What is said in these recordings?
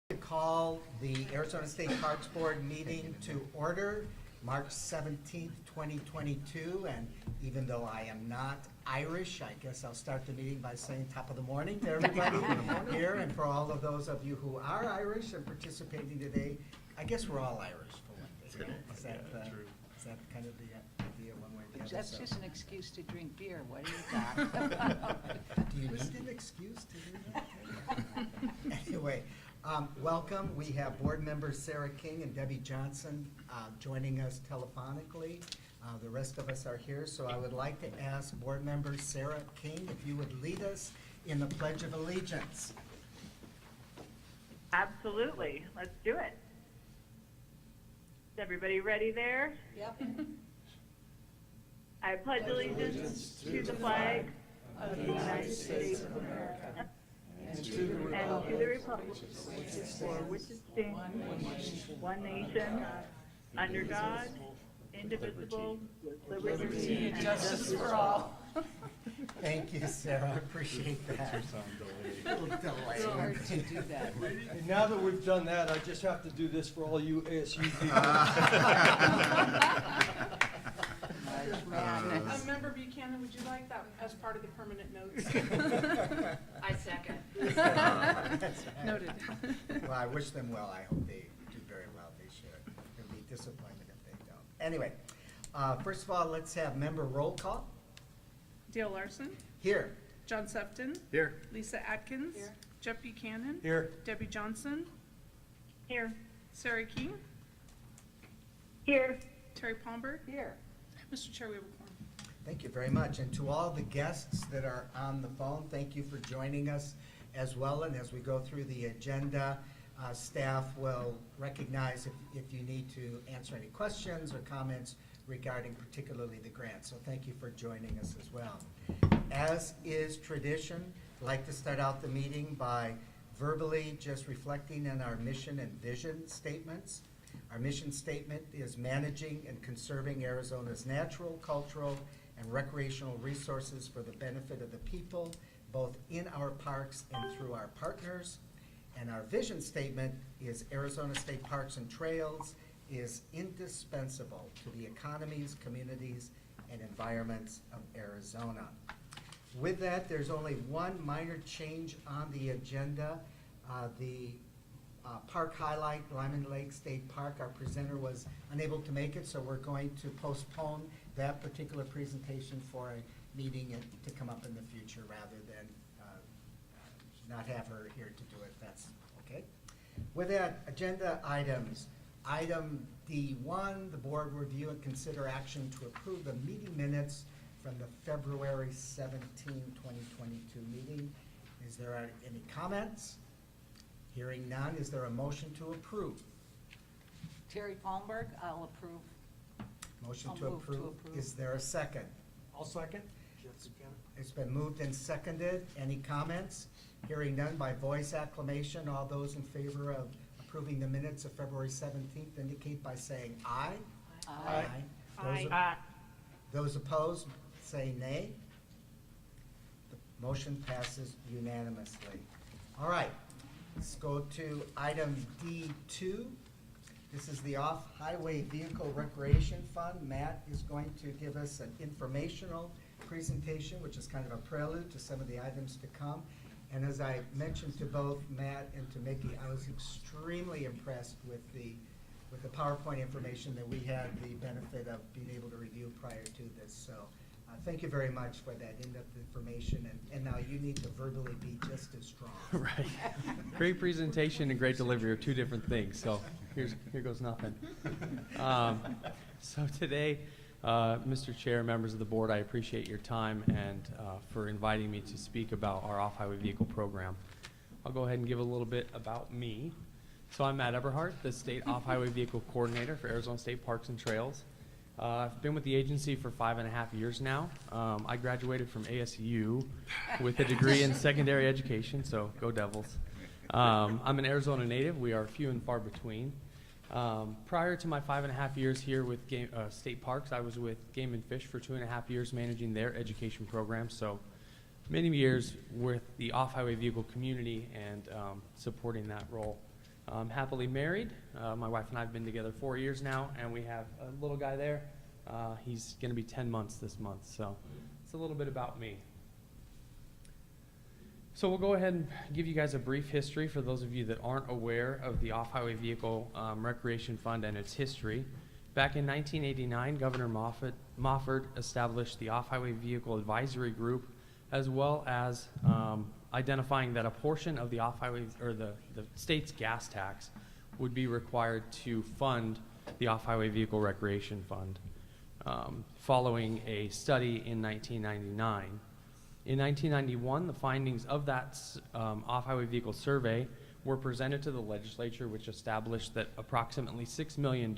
To call the Arizona State Parks Board meeting to order, March 17th, 2022. And even though I am not Irish, I guess I'll start the meeting by saying top of the morning to everybody here. And for all of those of you who are Irish and participating today, I guess we're all Irish for one day. Is that kind of the idea one way or the other? That's So- just an excuse to drink beer. What do you got? Do you need an excuse to do that? Anyway, welcome. We have board members Sarah King and Debbie Johnson joining us telephonically. The rest of us are here, so I would like to ask board member Sarah King if you would lead us in the Pledge of Allegiance. Absolutely. Let's do it. Is everybody ready there? Yep. I pledge allegiance to the flag of the United States of America and to the republic for which it stands, one nation, under God, indivisible, with liberty and justice for all. Thank you, Sarah. I appreciate that. Little delay. It's hard to do that. And now that we've done that, I just have to do this for all you ASU people. March Madness. Member Buchanan, would you like that as part of the permanent notes? I second. That's right. Noted. Well, I wish them well. I hope they do very well. They should. It'll be disappointment if they don't. Anyway, first of all, let's have member roll call. Dale Larson, Here. John Sefton, Here. Lisa Atkins, Here. Jeff Buchanan, Here. Debbie Johnson, Here. Sarah King, Here. Terry Palmberg. Here. Mr. Chair, we have a quorum. Thank you very much. And to all the guests that are on the phone, thank you for joining us as well. And as we go through the agenda, staff will recognize if you need to answer any questions or comments regarding particularly the grant. So thank you for joining us as well. As is tradition, I'd like to start out the meeting by verbally just reflecting on our mission and vision statements. Our mission statement is managing and conserving Arizona's natural, cultural, and recreational resources for the benefit of the people, both in our parks and through our partners. And our vision statement is Arizona State Parks and Trails is indispensable to the economies, communities, and environments of Arizona. With that, there's only one minor change on the agenda. The park highlight, Lyman Lake State Park, our presenter was unable to make it, so we're going to postpone that particular presentation for a meeting to come up in the future rather than not have her here to do it. That's okay. With that, agenda items. Item D1, the board review and consider action to approve the meeting minutes from the February 17, 2022 meeting. Is there any comments? Hearing none, is there a motion to approve? Terry Palmberg, I'll approve. Motion I'll to move to approve. approve. Is there a second? I'll second. Jeff Buchanan. It's been moved and seconded. Any comments? Hearing none by voice acclamation. All those in favor of approving the minutes of February 17th indicate by saying aye. Aye. Aye. Those opposed, say nay. The motion passes unanimously. All right, let's go to item D2. This is the Off-Highway Vehicle Recreation Fund. Matt is going to give us an informational presentation, which is kind of a prelude to some of the items to come. And as I mentioned to both Matt and to Mickey, I was extremely impressed with the PowerPoint information that we had the benefit of being able to review prior to this. So thank you very much for that in-depth information. And now you need to verbally be just as strong. Right. Great presentation and great delivery are two different things. So here goes nothing. So today, Mr. Chair, members of the board, I appreciate your time and for inviting me to speak about our off-highway vehicle program. I'll go ahead and give a little bit about me. So I'm Matt Eberhardt, the State Off-Highway Vehicle Coordinator for Arizona State Parks and Trails. I've been with the agency for 5.5 years now. I graduated from ASU with a degree in secondary education, so go Devils. I'm an Arizona native. We are few and far between. Prior to my 5.5 years here with State Parks, I was with Game and Fish for 2.5 years managing their education program. So many years with the off-highway vehicle community and supporting that role. Happily married. My wife and I have been together 4 years now, and we have a little guy there. He's going to be 10 months this month, so it's a little bit about me. So we'll go ahead and give you guys a brief history for those of you that aren't aware of the Off-Highway Vehicle Recreation Fund and its history. Back in 1989, Governor Mofford established the Off-Highway Vehicle Advisory Group, as well as identifying that a portion of the off-highway or the state's gas tax would be required to fund the Off-Highway Vehicle Recreation Fund, following a study in 1999. In 1991, the findings of that off-highway vehicle survey were presented to the legislature, which established that approximately $6 million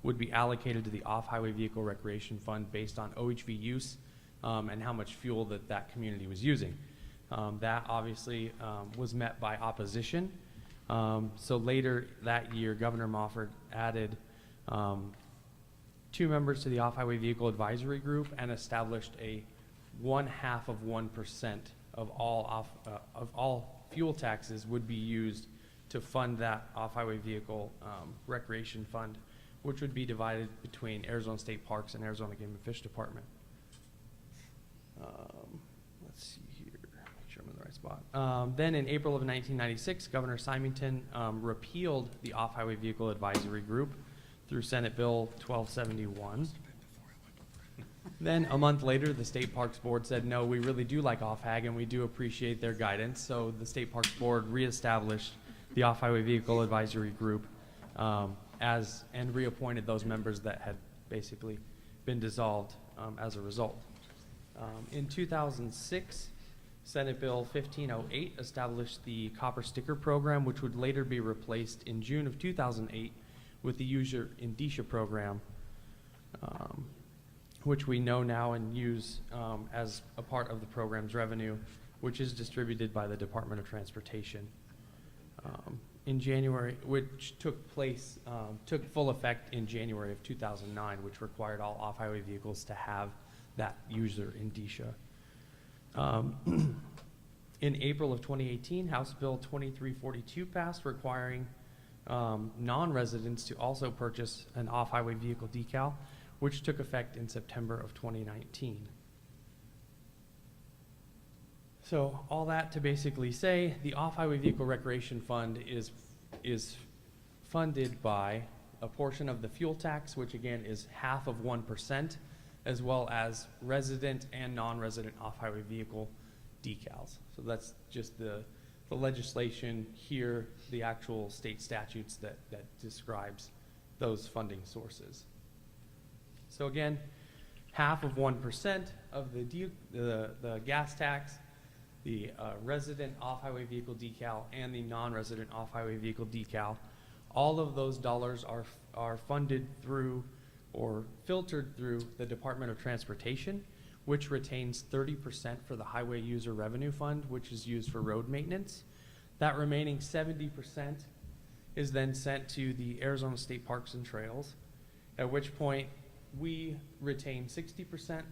would be allocated to the Off-Highway Vehicle Recreation Fund based on OHV use and how much fuel that community was using. That obviously was met by opposition. So later that year, Governor Mofford added 2 members to the Off-Highway Vehicle Advisory Group and established a 0.5% of all fuel taxes would be used to fund that Off-Highway Vehicle Recreation Fund, which would be divided between Arizona State Parks and Arizona Game and Fish Department. Let's see here, make sure I'm in the right spot. Then in April of 1996, Governor Symington repealed the Off-Highway Vehicle Advisory Group through Senate Bill 1271. Then a month later, the State Parks Board said, no, we really do like Off-Hag and we do appreciate their guidance. So the State Parks Board reestablished the Off-Highway Vehicle Advisory Group and reappointed those members that had basically been dissolved as a result. In 2006, Senate Bill 1508 established the Copper Sticker Program, which would later be replaced in June of 2008 with the User Indicia Program, which we know now and use as a part of the program's revenue, which is distributed by the Department of Transportation. In January, which took full effect in January of 2009, which required all off-highway vehicles to have that user indicia. In April of 2018, House Bill 2342 passed, requiring non-residents to also purchase an off-highway vehicle decal, which took effect in September of 2019. So all that to basically say, the Off-Highway Vehicle Recreation Fund is funded by a portion of the fuel tax, which again is 0.5%, as well as resident and non-resident off-highway vehicle decals. So that's just the legislation here, the actual state statutes that describes those funding sources. So again, 0.5% of the gas tax, the resident off-highway vehicle decal, and the non-resident off-highway vehicle decal. All of those dollars are funded through or filtered through the Department of Transportation, which retains 30% for the Highway User Revenue Fund, which is used for road maintenance. That remaining 70% is then sent to the Arizona State Parks and Trails, at which point we retain 60%.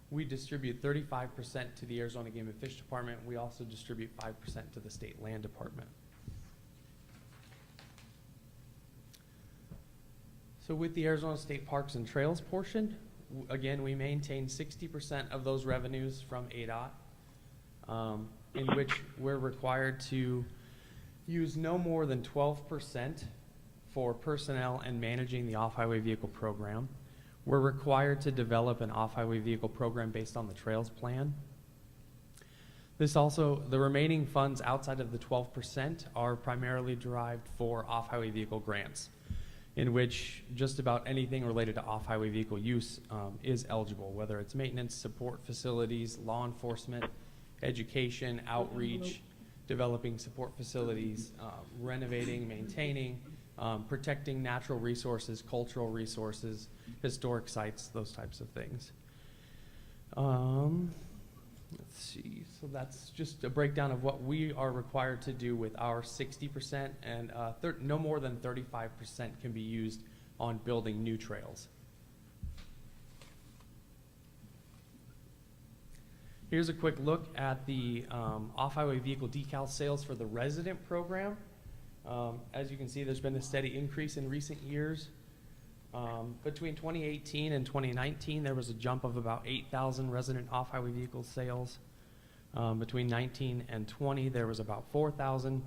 We distribute 35% to the Arizona Game and Fish Department. We also distribute 5% to the State Land Department. So with the Arizona State Parks and Trails portion, again, we maintain 60% of those revenues from ADOT, in which we're required to use no more than 12% for personnel and managing the off-highway vehicle program. We're required to develop an off-highway vehicle program based on the Trails Plan. This also, the remaining funds outside of the 12% are primarily derived for off-highway vehicle grants, in which just about anything related to off-highway vehicle use is eligible, whether it's maintenance, support facilities, law enforcement, education, outreach, developing support facilities, renovating, maintaining, protecting natural resources, cultural resources, historic sites, those types of things. Let's see, so that's just a breakdown of what we are required to do with our 60%, and no more than 35% can be used on building new trails. Here's a quick look at the off-highway vehicle decal sales for the resident program. As you can see, there's been a steady increase in recent years. Between 2018 and 2019, there was a jump of about 8,000 resident off-highway vehicle sales. Between 19 and 20, there was about 4,000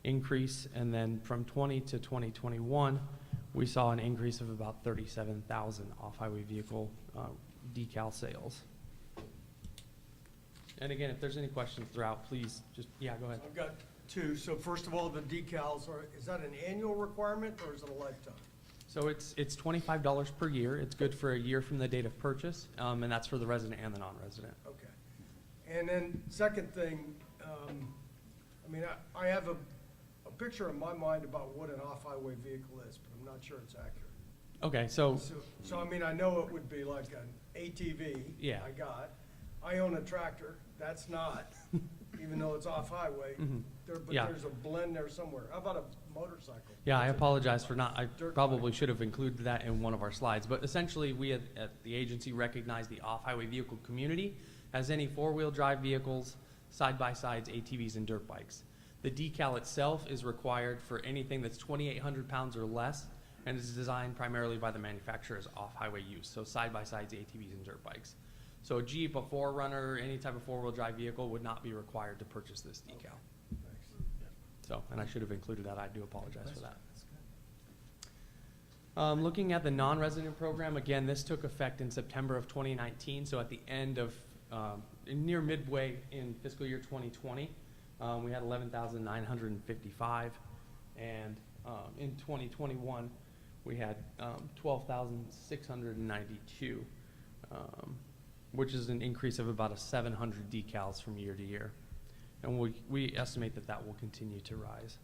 increase, and then from 20 to 2021, we saw an increase of about 37,000 off-highway vehicle decal sales. And again, if there's any questions throughout, please just, yeah, go ahead. I've got two. So first of all, the decals is that an annual requirement or is it a lifetime? So it's $25 per year. It's good for a year from the date of purchase, and that's for the resident and the non-resident. Okay. And then second thing, I mean, I have a picture in my mind about what an off-highway vehicle is, but I'm not sure it's accurate. Okay, so So I mean, I know it would be like an ATV. Yeah. I got. I own a tractor. That's not, even though it's off-highway. Mhm. But Yeah. there's a blend there somewhere. How about a motorcycle? yeah, I apologize for not, I Dirt probably bike. should have included that in one of our slides. But essentially, we at the agency recognize the off-highway vehicle community as any four-wheel drive vehicles, side-by-sides, ATVs, and dirt bikes. The decal itself is required for anything that's 2,800 pounds or less, and is designed primarily by the manufacturer as off-highway use, so side-by-sides, ATVs, and dirt bikes. So a Jeep, a 4Runner, any type of four-wheel drive vehicle would not be required to purchase this decal. So, and I should have included that, I do apologize for that. Looking at the non-resident program, again, this took effect in September of 2019, so at the end of, near midway in fiscal year 2020, we had 11,955, and in 2021, we had 12,692, which is an increase of about 700 decals from year to year. And we estimate that that will continue to rise.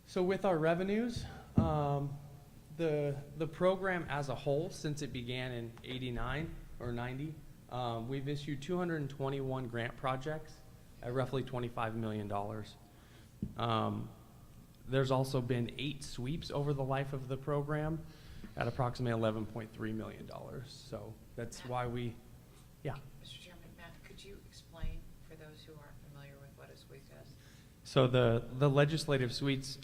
So with our revenues, the program as a whole, since it began in 89 or 90, we've issued 221 grant projects at roughly $25 million. There's also been 8 sweeps over the life of the program at approximately $11.3 million. So that's why we, yeah. Mr. Chairman, Matt, could you explain for those who aren't familiar with what a sweep is? So the legislative suites,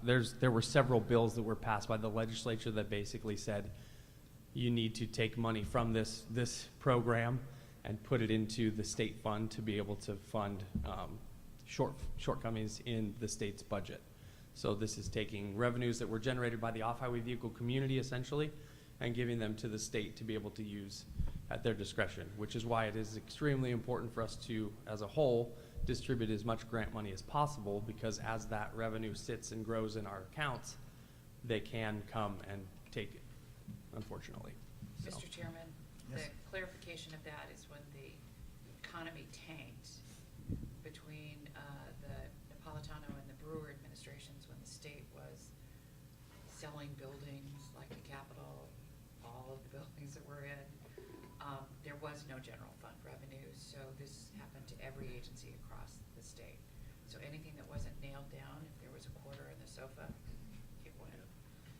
there were several bills that were passed by the legislature that basically said you need to take money from this program and put it into the state fund to be able to fund shortcomings in the state's budget. So this is taking revenues that were generated by the off-highway vehicle community essentially and giving them to the state to be able to use at their discretion, which is why it is extremely important for us to, as a whole, distribute as much grant money as possible, because as that revenue sits and grows in our accounts, they can come and take it, unfortunately. So. Mr. Chairman, Yes. the clarification of that is when the economy tanked between the Napolitano and the Brewer administrations, when the state was selling buildings like the Capitol, all of the buildings that we're in, there was no general fund revenue, so this happened to every agency across the state. So anything that wasn't nailed down, if there was a quarter in the sofa, it went.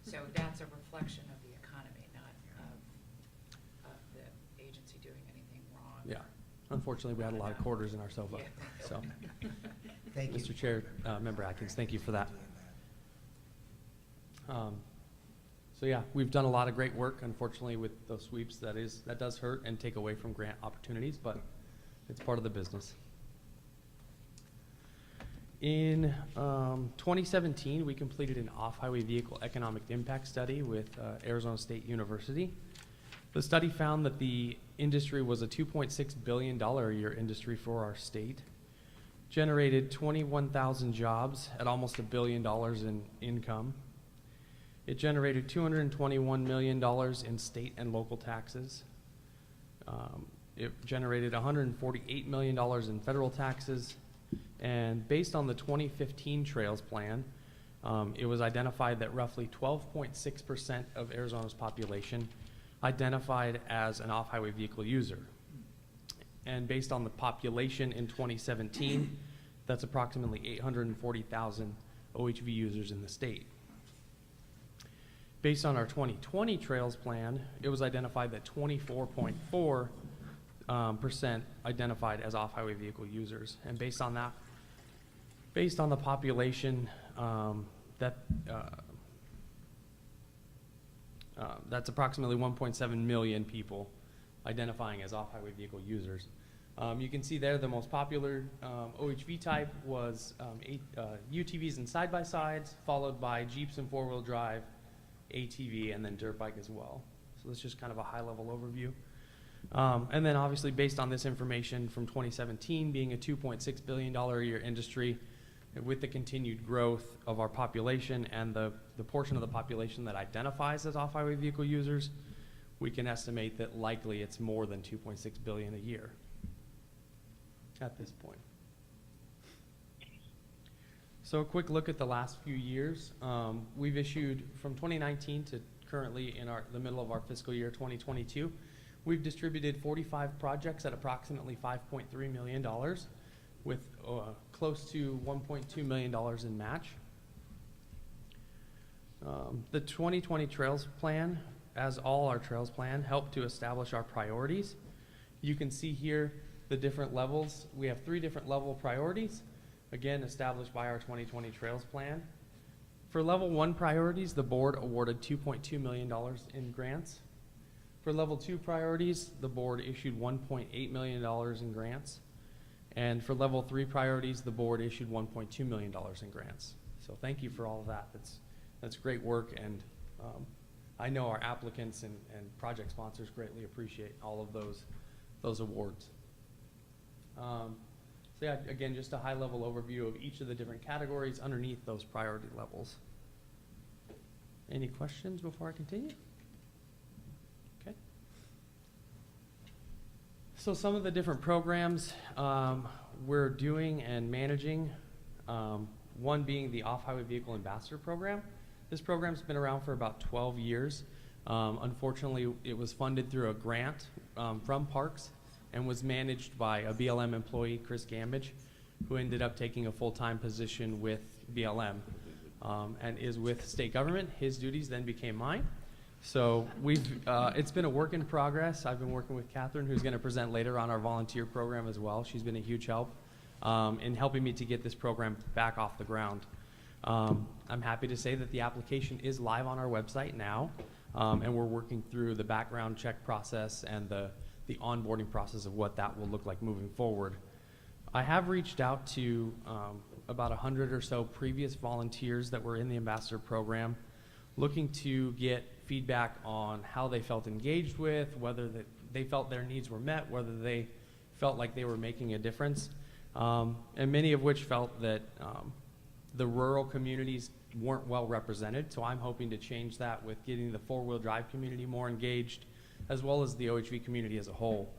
So that's a reflection of the economy, not of the agency doing anything wrong. Yeah, unfortunately, we had a lot of quarters in our sofa, Yeah. so. Thank you. Mr. Chair, Member Atkins, thank you for that. So yeah, we've done a lot of great work. Unfortunately, with those sweeps, that does hurt and take away from grant opportunities, but it's part of the business. In 2017, we completed an off-highway vehicle economic impact study with Arizona State University. The study found that the industry was a $2.6 billion a year industry for our state, generated 21,000 jobs at almost $1 billion in income. It generated $221 million in state and local taxes. It generated $148 million in federal taxes. And based on the 2015 Trails Plan, it was identified that roughly 12.6% of Arizona's population identified as an off-highway vehicle user. And based on the population in 2017, that's approximately 840,000 OHV users in the state. Based on our 2020 Trails Plan, it was identified that 24.4% identified as off-highway vehicle users. And based on that, based on the population that's approximately 1.7 million people identifying as off-highway vehicle users. You can see there the most popular OHV type was UTVs and side-by-sides, followed by Jeeps and four-wheel drive, ATV, and then dirt bike as well. So that's just kind of a high-level overview. And then obviously based on this information from 2017 being a $2.6 billion a year industry, with the continued growth of our population and the portion of the population that identifies as off-highway vehicle users, we can estimate that likely it's more than $2.6 billion a year at this point. So a quick look at the last few years. We've issued from 2019 to currently in the middle of our fiscal year 2022, we've distributed 45 projects at approximately $5.3 million with close to $1.2 million in match. The 2020 Trails Plan, as all our Trails Plan, helped to establish our priorities. You can see here the different levels. We have 3 different level priorities, again established by our 2020 Trails Plan. For level 1 priorities, the board awarded $2.2 million in grants. For level 2 priorities, the board issued $1.8 million in grants. And for level 3 priorities, the board issued $1.2 million in grants. So thank you for all of that. That's great work, and I know our applicants and project sponsors greatly appreciate all of those awards. So yeah, again, just a high-level overview of each of the different categories underneath those priority levels. Any questions before I continue? Okay. So some of the different programs we're doing and managing, one being the Off-Highway Vehicle Ambassador Program. This program's been around for about 12 years. Unfortunately, it was funded through a grant from Parks and was managed by a BLM employee, Chris Gambage, who ended up taking a full-time position with BLM and is with state government. His duties then became mine. So it's been a work in progress. I've been working with Catherine, who's going to present later on our volunteer program as well. She's been a huge help in helping me to get this program back off the ground. I'm happy to say that the application is live on our website now, and we're working through the background check process and the onboarding process of what that will look like moving forward. I have reached out to about 100 or so previous volunteers that were in the Ambassador Program, looking to get feedback on how they felt engaged with, whether they felt their needs were met, whether they felt like they were making a difference, and many of which felt that the rural communities weren't well represented. So I'm hoping to change that with getting the four-wheel drive community more engaged, as well as the OHV community as a whole,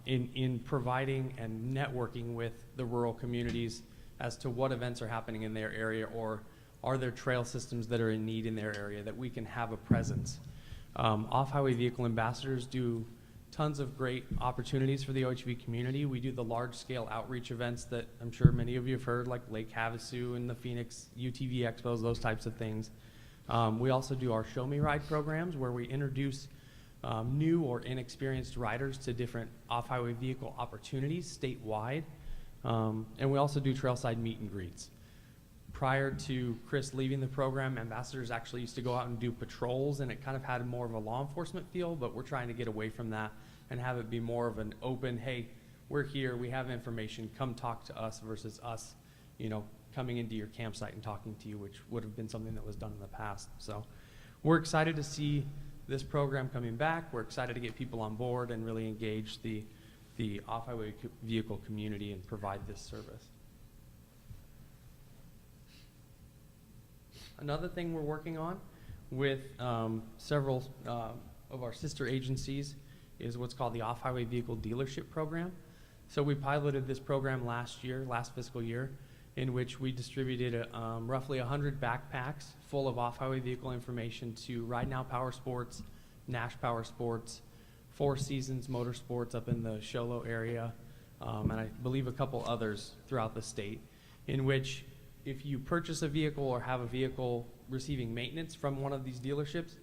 in providing and networking with the rural communities as to what events are happening in their area, or are there trail systems that are in need in their area that we can have a presence. Off-highway vehicle ambassadors do tons of great opportunities for the OHV community. We do the large-scale outreach events that I'm sure many of you have heard, like Lake Havasu and the Phoenix UTV Expos, those types of things. We also do our Show Me Ride programs, where we introduce new or inexperienced riders to different off-highway vehicle opportunities statewide. And we also do trailside meet and greets. Prior to Chris leaving the program, ambassadors actually used to go out and do patrols, and it kind of had more of a law enforcement feel, but we're trying to get away from that and have it be more of an open, hey, we're here, we have information, come talk to us, versus us, coming into your campsite and talking to you, which would have been something that was done in the past. So we're excited to see this program coming back. We're excited to get people on board and really engage the off-highway vehicle community and provide this service. Another thing we're working on with several of our sister agencies is what's called the Off-Highway Vehicle Dealership Program. So we piloted this program last fiscal year, in which we distributed roughly 100 backpacks full of off-highway vehicle information to Ride Now Power Sports, Nash Power Sports, Four Seasons Motorsports up in the Sholo area, and I believe a couple others throughout the state, in which if you purchase a vehicle or have a vehicle receiving maintenance from one of these dealerships,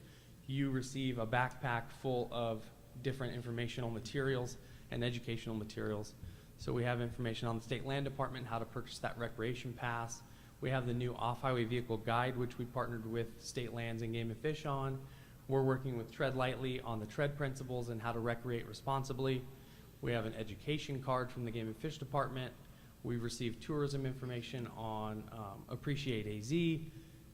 you receive a backpack full of different informational materials and educational materials So we have information on the State Land Department, how to purchase that recreation pass. We have the new off-highway vehicle guide, which we partnered with State Lands and Game and Fish on. We're working with Tread Lightly on the tread principles and how to recreate responsibly. We have an education card from the Game and Fish Department. We've received tourism information on Appreciate AZ,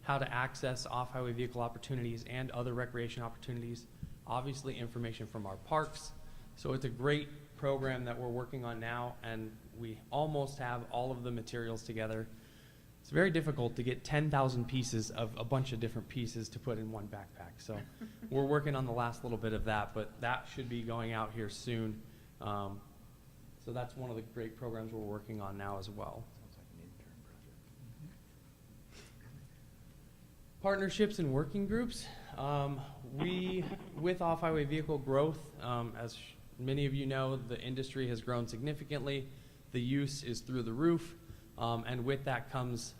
how to access off-highway vehicle opportunities and other recreation opportunities. Obviously, information from our parks. So it's a great program that we're working on now, and we almost have all of the materials together. It's very difficult to get 10,000 pieces of a bunch of different pieces to put in one backpack. So we're working on the last little bit of that, but that should be going out here soon. So that's one of the great programs we're working on now as well. Partnerships and working groups. With off-highway vehicle growth, as many of you know, the industry has grown significantly. The use is through the roof. And with that comes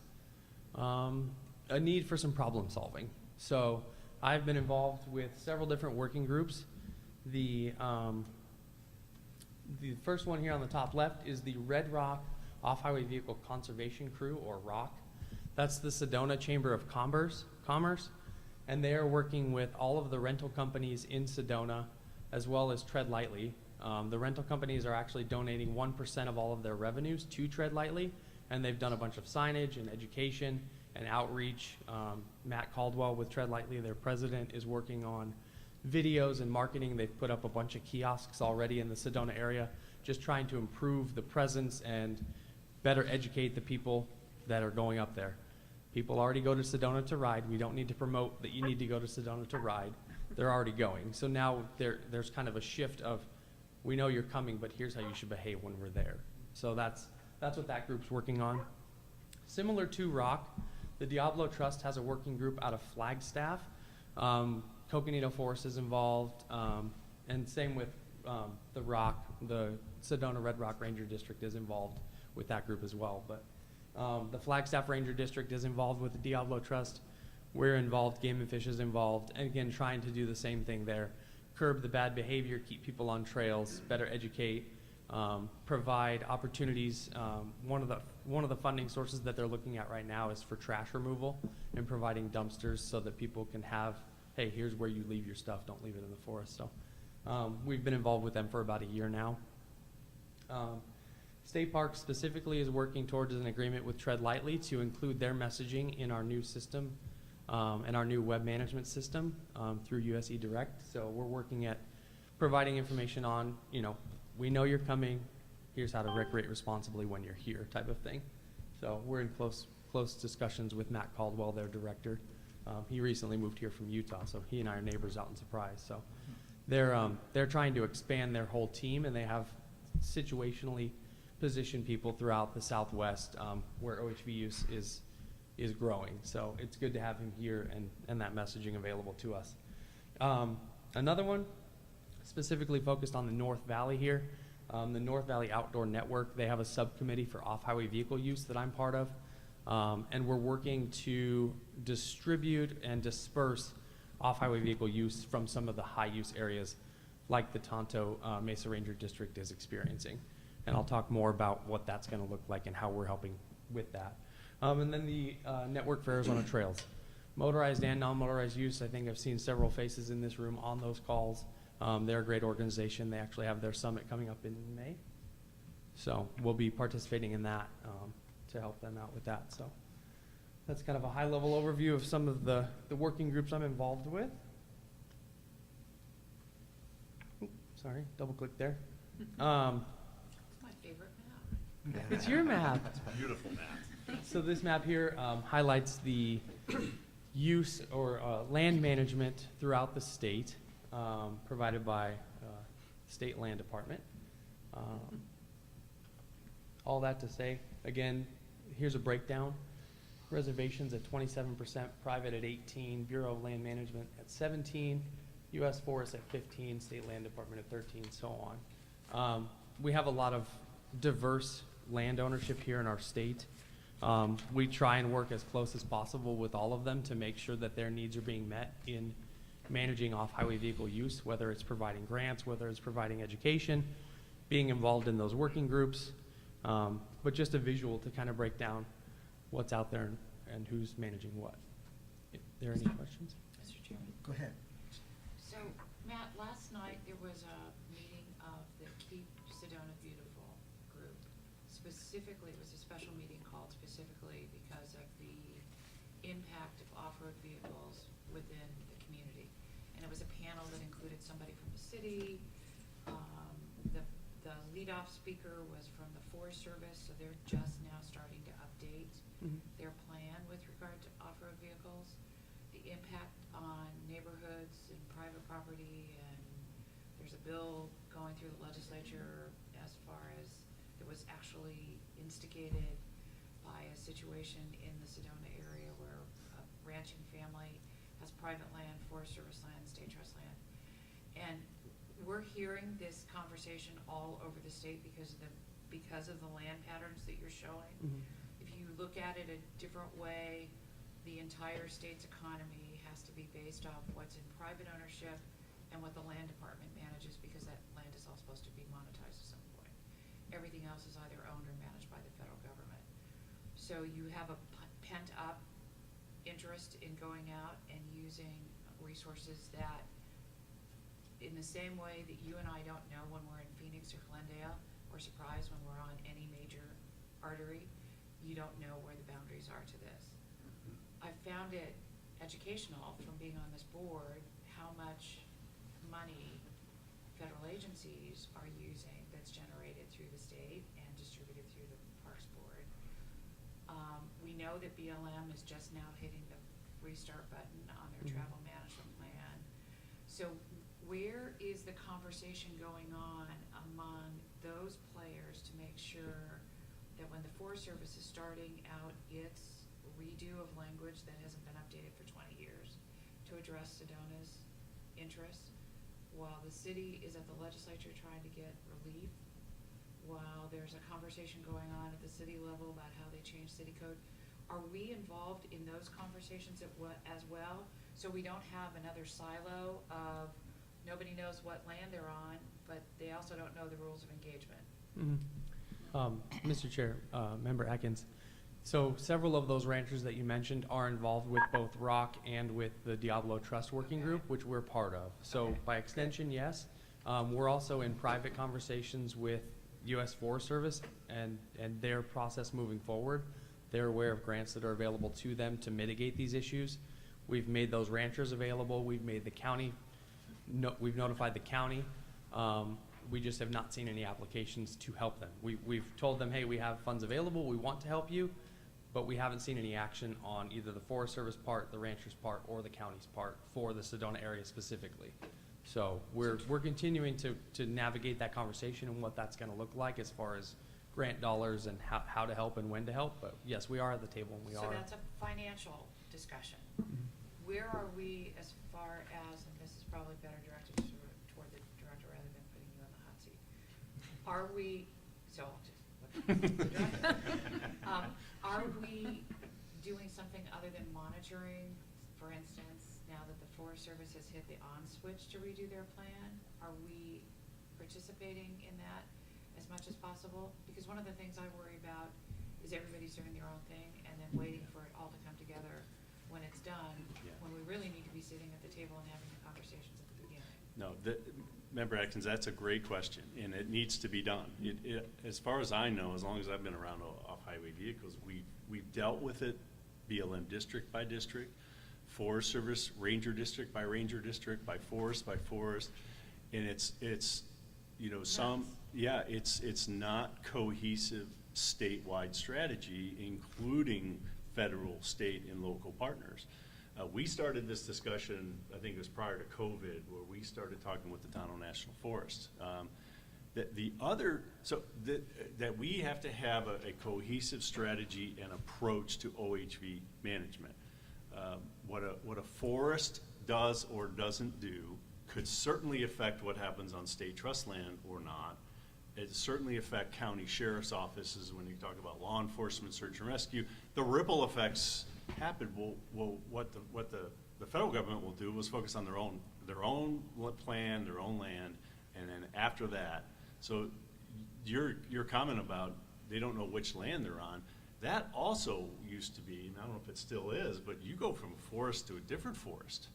a need for some problem solving. So I've been involved with several different working groups. The first one here on the top left is the Red Rock Off-Highway Vehicle Conservation Crew, or ROC. That's the Sedona Chamber of Commerce, and they are working with all of the rental companies in Sedona, as well as Tread Lightly. The rental companies are actually donating 1% of all of their revenues to Tread Lightly, and they've done a bunch of signage and education and outreach. Matt Caldwell with Tread Lightly, their president, is working on videos and marketing. They've put up a bunch of kiosks already in the Sedona area, just trying to improve the presence and better educate the people that are going up there. People already go to Sedona to ride. We don't need to promote that you need to go to Sedona to ride. They're already going. So now there's kind of a shift of, we know you're coming, but here's how you should behave when we're there. So that's what that group's working on. Similar to ROC, the Diablo Trust has a working group out of Flagstaff. Coconino Forest is involved, and same with the ROC. The Sedona Red Rock Ranger District is involved with that group as well. But the Flagstaff Ranger District is involved with the Diablo Trust. We're involved, Game and Fish is involved, and again, trying to do the same thing there. Curb the bad behavior, keep people on trails, better educate, provide opportunities. One of the funding sources that they're looking at right now is for trash removal and providing dumpsters so that people can have, hey, here's where you leave your stuff, don't leave it in the forest. So we've been involved with them for about a year now. State Parks specifically is working towards an agreement with Tread Lightly to include their messaging in our new system and our new web management system through USE Direct. So we're working at providing information on, we know you're coming, here's how to recreate responsibly when you're here, type of thing. So we're in close discussions with Matt Caldwell, their director. He recently moved here from Utah, so he and I are neighbors out in Surprise. So they're trying to expand their whole team, and they have situationally positioned people throughout the Southwest where OHV use is growing. So it's good to have him here and that messaging available to us. Another one specifically focused on the North Valley here. The North Valley Outdoor Network, they have a subcommittee for off-highway vehicle use that I'm part of. And we're working to distribute and disperse off-highway vehicle use from some of the high-use areas like the Tonto Mesa Ranger District is experiencing. And I'll talk more about what that's going to look like and how we're helping with that. And then the Network for Arizona Trails. Motorized and non-motorized use, I think I've seen several faces in this room on those calls. They're a great organization. They actually have their summit coming up in May. So we'll be participating in that to help them out with that. So that's kind of a high-level overview of some of the working groups I'm involved with. Oops, sorry, double-click there. It's my favorite map. It's your map. Beautiful map. So this map here highlights the use or land management throughout the state provided by State Land Department. All that to say, again, here's a breakdown. Reservations at 27%, private at 18, Bureau of Land Management at 17, U.S. Forest at 15, State Land Department at 13, so on. We have a lot of diverse land ownership here in our state. We try and work as close as possible with all of them to make sure that their needs are being met in managing off-highway vehicle use, whether it's providing grants, whether it's providing education, being involved in those working groups, but just a visual to kind of break down what's out there and who's managing what. Are there any questions? Mr. Chairman? Go ahead. So, Matt, last night there was a meeting of the Keep Sedona Beautiful group. Specifically, it was a special meeting called specifically because of the impact of off-road vehicles within the community. And it was a panel that included somebody from the city. The leadoff speaker was from the Forest Service, so they're just now starting to update their plan with regard to off-road vehicles. The impact on neighborhoods and private property, and there's a bill going through the legislature as far as it was actually instigated by a situation in the Sedona area where a ranching family has private land, Forest Service land, state trust land. And we're hearing this conversation all over the state because of the land patterns that you're showing. If you look at it a different way, the entire state's economy has to be based off what's in private ownership and what the land department manages, because that land is all supposed to be monetized at some point. Everything else is either owned or managed by the federal government. So you have a pent up interest in going out and using resources that, in the same way that you and I don't know when we're in Phoenix or Glendale, or surprised when we're on any major artery, you don't know where the boundaries are to this. I found it educational from being on this board how much money federal agencies are using that's generated through the state and distributed through the Parks Board. We know that BLM is just now hitting the restart button on their travel management plan. So where is the conversation going on among those players to make sure that when the Forest Service is starting out its redo of language that hasn't been updated for 20 years to address Sedona's interests, while the city is at the legislature trying to get relief, while there's a conversation going on at the city level about how they change city code, are we involved in those conversations as well? So we don't have another silo of nobody knows what land they're on, but they also don't know the rules of engagement. Mr. Chair, Member Atkins, so several of those ranchers that you mentioned are involved with both ROC and with the Diablo Trust Working Group, which we're part of. So by extension, yes. We're also in private conversations with U.S. Forest Service and their process moving forward. They're aware of grants that are available to them to mitigate these issues. We've made those ranchers available. We've made the county, we've notified the county. We just have not seen any applications to help them. We've told them, hey, we have funds available, we want to help you, but we haven't seen any action on either the Forest Service part, the ranchers part, or the county's part for the Sedona area specifically. So we're continuing to navigate that conversation and what that's gonna look like as far as grant dollars and how to help and when to help. But yes, we are at the table and we So are. that's a financial discussion. Where are we as far as, and this is probably better directed toward the director rather than putting you on the hot seat. Are we, so I'll just look at the director. Are we doing something other than monitoring? For instance, now that the Forest Service has hit the on switch to redo their plan, are we participating in that as much as possible? Because one of the things I worry about is everybody's doing their own thing and then waiting for it all to come together when it's done, when we really need to be sitting at the table and having the conversations at the beginning. No, Member Atkins, that's a great question, and it needs to be done. As far as I know, as long as I've been around off-highway vehicles, we've dealt with it BLM district by district, Forest Service, Ranger district by Ranger district, by forest, and it's you know, it's not cohesive statewide strategy, including federal, state, and local partners. We started this discussion, I think it was prior to COVID, where we started talking with the Tonto National Forest. That we have to have a cohesive strategy and approach to OHV management. What a forest does or doesn't do could certainly affect what happens on state trust land or not. It certainly affect county sheriff's offices when you talk about law enforcement, search and rescue. The ripple effects happen. What the federal government will do is focus on their own plan, their own land, and then after that. So your comment about they don't know which land they're on, that also used to be, and I don't know if it still is, but you go from a forest to a different forest.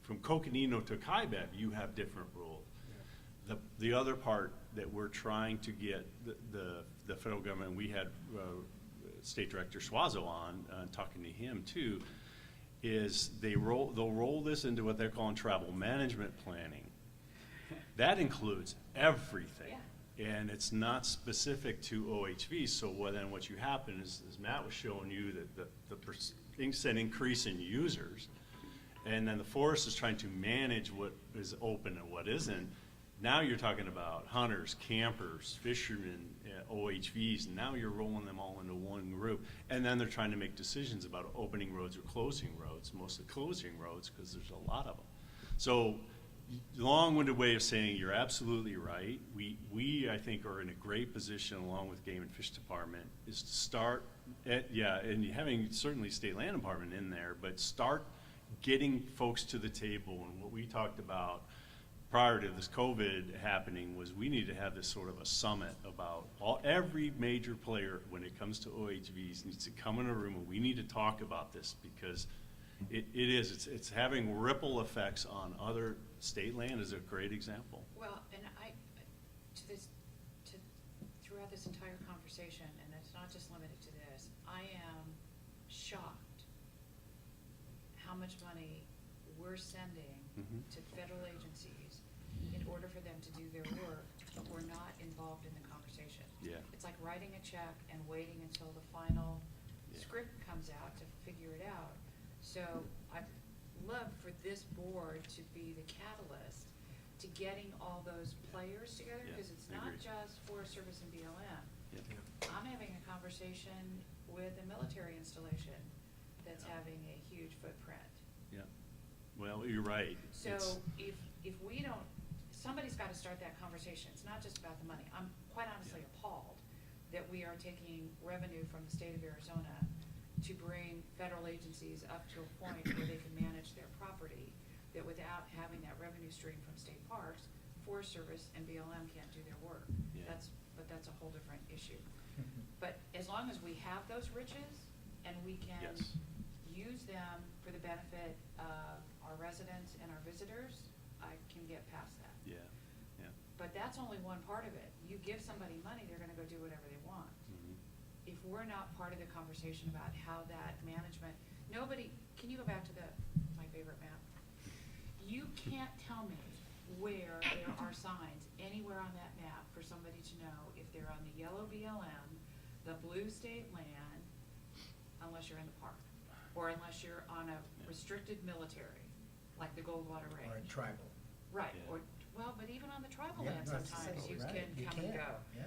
From Coconino to Kaibab, you have different rules. The other part that we're trying to get the federal government, we had State Director Schwazo on, talking to him too, is they'll roll this into what they're calling travel management planning. That includes everything. And it's not specific to OHV, so then what you happen is, as Matt was showing you, that the percent increase in users, and then the forest is trying to manage what is open and what isn't. Now you're talking about hunters, campers, fishermen, OHVs, and now you're rolling them all into one group. And then they're trying to make decisions about opening roads or closing roads, mostly closing roads, because there's a lot of them. So, long-winded way of saying you're absolutely right. We I think are in a great position, along with Game and Fish Department, is to start and having certainly State Land Department in there, but start getting folks to the table. And what we talked about prior to this COVID happening was we need to have this sort of a summit about every major player when it comes to OHVs needs to come in a room, and we need to talk about this, because it's having ripple effects on other. State land is a great example. Well, and throughout this entire conversation, and it's not just limited to this, I am shocked how much money we're sending to federal agencies in order for them to do their work, but we're not involved in the conversation. Yeah. It's like writing a check and waiting until the final script comes out to figure it out. So I'd love for this board to be the catalyst to getting all those players together, because it's I not agree. just Forest Service and BLM. Yeah. I'm having a conversation with a military installation that's having a huge footprint. Yeah. Well, you're right. So if we don't, somebody's got to start that conversation. It's not just about the money. I'm quite honestly appalled that we are taking revenue from the state of Arizona to bring federal agencies up to a point where they can manage their property, that without having that revenue stream from state parks, Forest Service and BLM can't do their work. Yeah. But that's a whole different issue. But as long as we have those riches and we can Yes. use them for the benefit of our residents and our visitors, I can get past that. Yeah. Yeah. But that's only one part of it. You give somebody money, they're gonna go do whatever they want. Mhm. If we're not part of the conversation about how that management, can you go back to my favorite map? You can't tell me where there are signs anywhere on that map for somebody to know if they're on the yellow BLM, the blue state land, unless you're in the park, or unless you're on a restricted military, like the Goldwater Range. Or a tribal. Right, Yeah. but even on the tribal Yeah, land, no, it's sometimes you right. can You come and go. Yeah.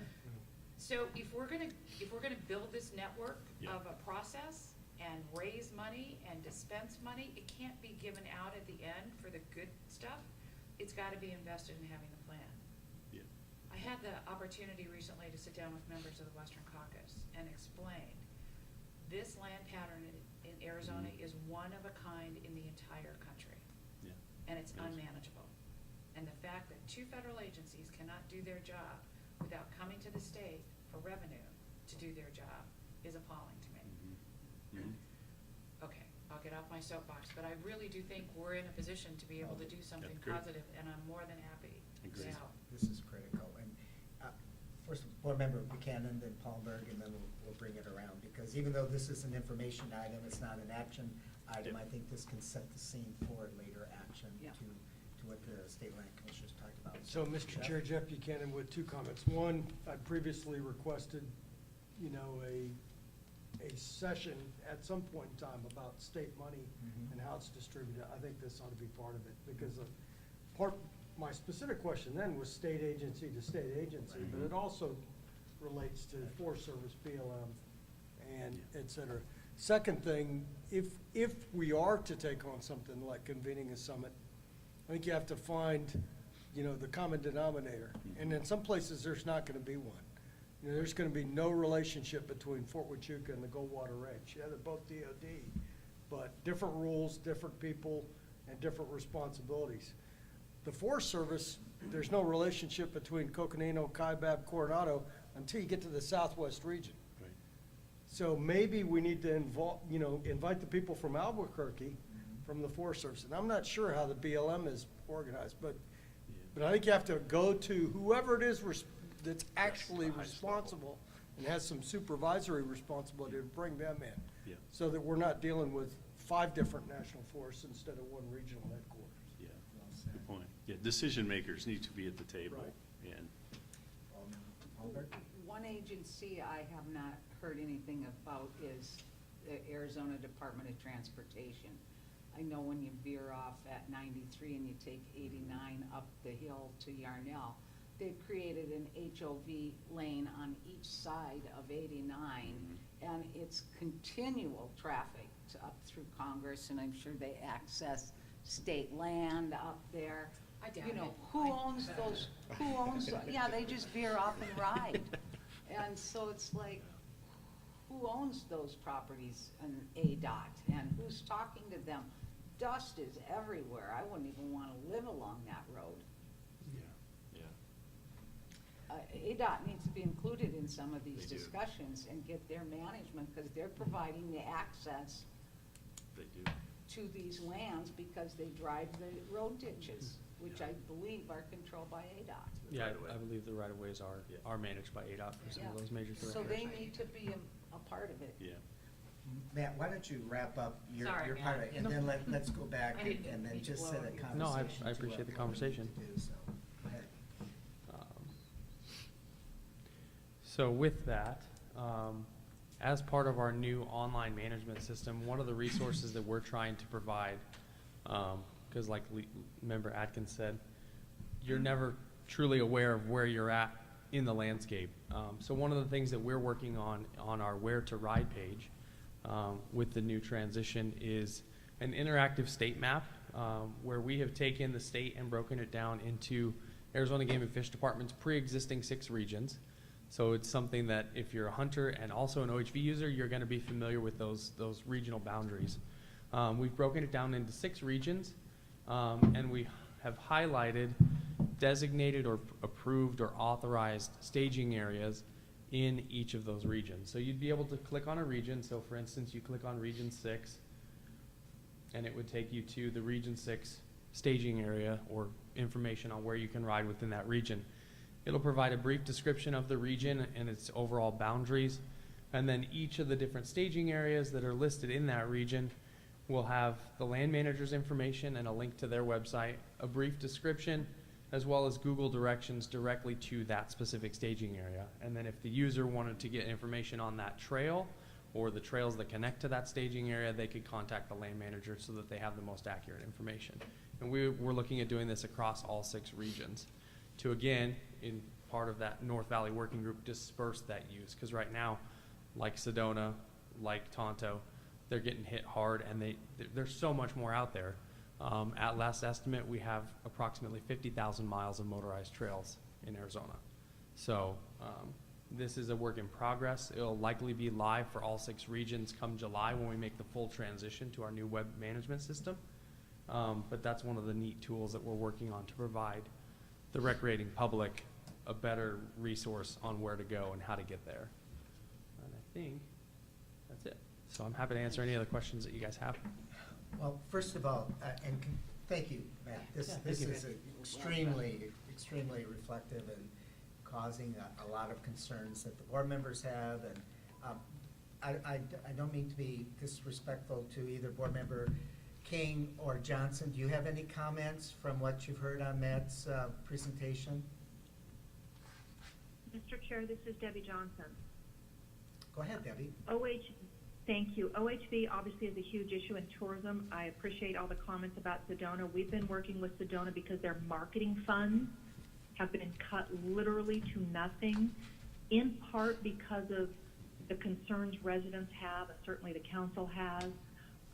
So if we're gonna build this network Yeah. of a process and raise money and dispense money, it can't be given out at the end for the good stuff. It's gotta be invested in having the plan. Yeah. I had the opportunity recently to sit down with members of the Western Caucus and explain this land pattern in Arizona is one of a kind in the entire country, Yeah. and it's Yes. unmanageable. And the fact that 2 federal agencies cannot do their job without coming to the state for revenue to do their job is appalling to me. Mhm. Okay, I'll get off my soapbox, but I really do think we're in a position to be able to do something good. positive, and I'm more than happy Agreed. to help. This is critical. And first, Board Member Buchanan, then Palmberg, and then we'll bring it around. Because even though this is an information item, it's not an action item, Yep. I think this can set the scene for later action Yeah. to what the State Land Commissioners talked about. So, Mr. Jeff? Chair, Jeff Buchanan with 2 comments. One, I previously requested, a session at some point in time about state money Mhm. and how it's distributed. I think this ought to be part of it, because my specific question then was state agency to state agency, but it also relates to Forest Service, BLM, and et cetera. Second thing, if we are to take on something like convening a summit, I think you have to find, the common denominator. And in some places, there's not gonna be one. There's gonna be no relationship between Fort Huachuca and the Goldwater Range. Yeah, they're both DOD, but different rules, different people, and different responsibilities. The Forest Service, there's no relationship between Coconino, Kaibab, Coronado, until you get to the southwest region. Right. So maybe we need to invite the people from Albuquerque, from the Forest Service. And I'm not sure how the BLM is organized, but I think you have to go to whoever it is that's actually the highest level. responsible and has some supervisory responsibility to bring them in. Yeah. So that we're not dealing with 5 different national forests instead of 1 regional headquarters. Yeah, good point. Yeah, decision makers need to be at the table. Right. And One agency I have not heard anything about is the Arizona Department of Transportation. I know when you veer off at 93 and you take 89 up the hill to Yarnell, they've created an HOV lane on each side of 89, and it's continual traffic up through Congress, and I'm sure they access state land up there. I doubt You know, it. who owns those, yeah, they just veer off and ride. And so it's like, who owns those properties in ADOT, and who's talking to them? Dust is everywhere. I wouldn't even want to live along that road. Yeah. ADOT needs to be included in some of these They do. discussions and get their management, because they're providing the access They do. to these lands because they drive the road ditches, which I believe are controlled by ADOT. Yeah, right-of-way. I believe the right-of-ways Yeah. are managed by ADOT for some of Yeah. those major So thoroughfares. they need to be a part of it. Yeah. Matt, why don't you wrap up your Sorry, part of Matt. it, and then let's go back I didn't and then mean to just blow set a up your- conversation. No, I to appreciate what the we conversation. wanted to do, so, go ahead. So with that, as part of our new online management system, one of the resources that we're trying to provide, because like Member Atkins said, you're never truly aware of where you're at in the landscape. So one of the things that we're working on our Where to Ride page with the new transition is an interactive state map where we have taken the state and broken it down into Arizona Game and Fish Department's pre-existing 6 regions. So it's something that if you're a hunter and also an OHV user, you're going to be familiar with those regional boundaries. We've broken it down into 6 regions, and we have highlighted designated or approved or authorized staging areas in each of those regions. So you'd be able to click on a region. So for instance, you click on Region 6, and it would take you to the Region 6 staging area or information on where you can ride within that region. It'll provide a brief description of the region and its overall boundaries, and then each of the different staging areas that are listed in that region will have the land manager's information and a link to their website, a brief description, as well as Google directions directly to that specific staging area. And then if the user wanted to get information on that trail or the trails that connect to that staging area, they could contact the land manager so that they have the most accurate information. And we're looking at doing this across all 6 regions to, again, in part of that North Valley Working Group, disperse that use. Because right now, like Sedona, like Tonto, they're getting hit hard, and there's so much more out there. At last estimate, we have approximately 50,000 miles of motorized trails in Arizona. So this is a work in progress. It'll likely be live for all 6 regions come July when we make the full transition to our new web management system. But that's one of the neat tools that we're working on to provide the recreating public a better resource on where to go and how to get there. And I think that's it. So I'm happy to answer any other questions that you guys have. Well, first of all, thank you, Matt. This thank you. is extremely reflective and causing a lot of concerns that the board members have. And I don't mean to be disrespectful to either board member King or Johnson. Do you have any comments from what you've heard on Matt's presentation? Mr. Chair, this is Debbie Johnson. Go ahead, Debbie. Thank you. OHV obviously is a huge issue in tourism. I appreciate all the comments about Sedona. We've been working with Sedona because their marketing funds have been cut literally to nothing, in part because of the concerns residents have, and certainly the council has,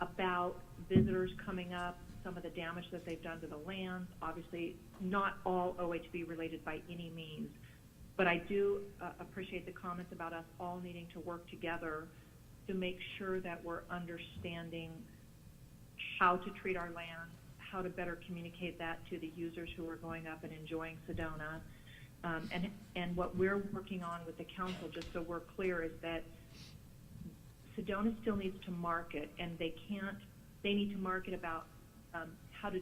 about visitors coming up, some of the damage that they've done to the lands. Obviously, not all OHV related by any means, but I do appreciate the comments about us all needing to work together to make sure that we're understanding how to treat our land, how to better communicate that to the users who are going up and enjoying Sedona. And what we're working on with the council, just so we're clear, is that Sedona still needs to market, and they need to market about how to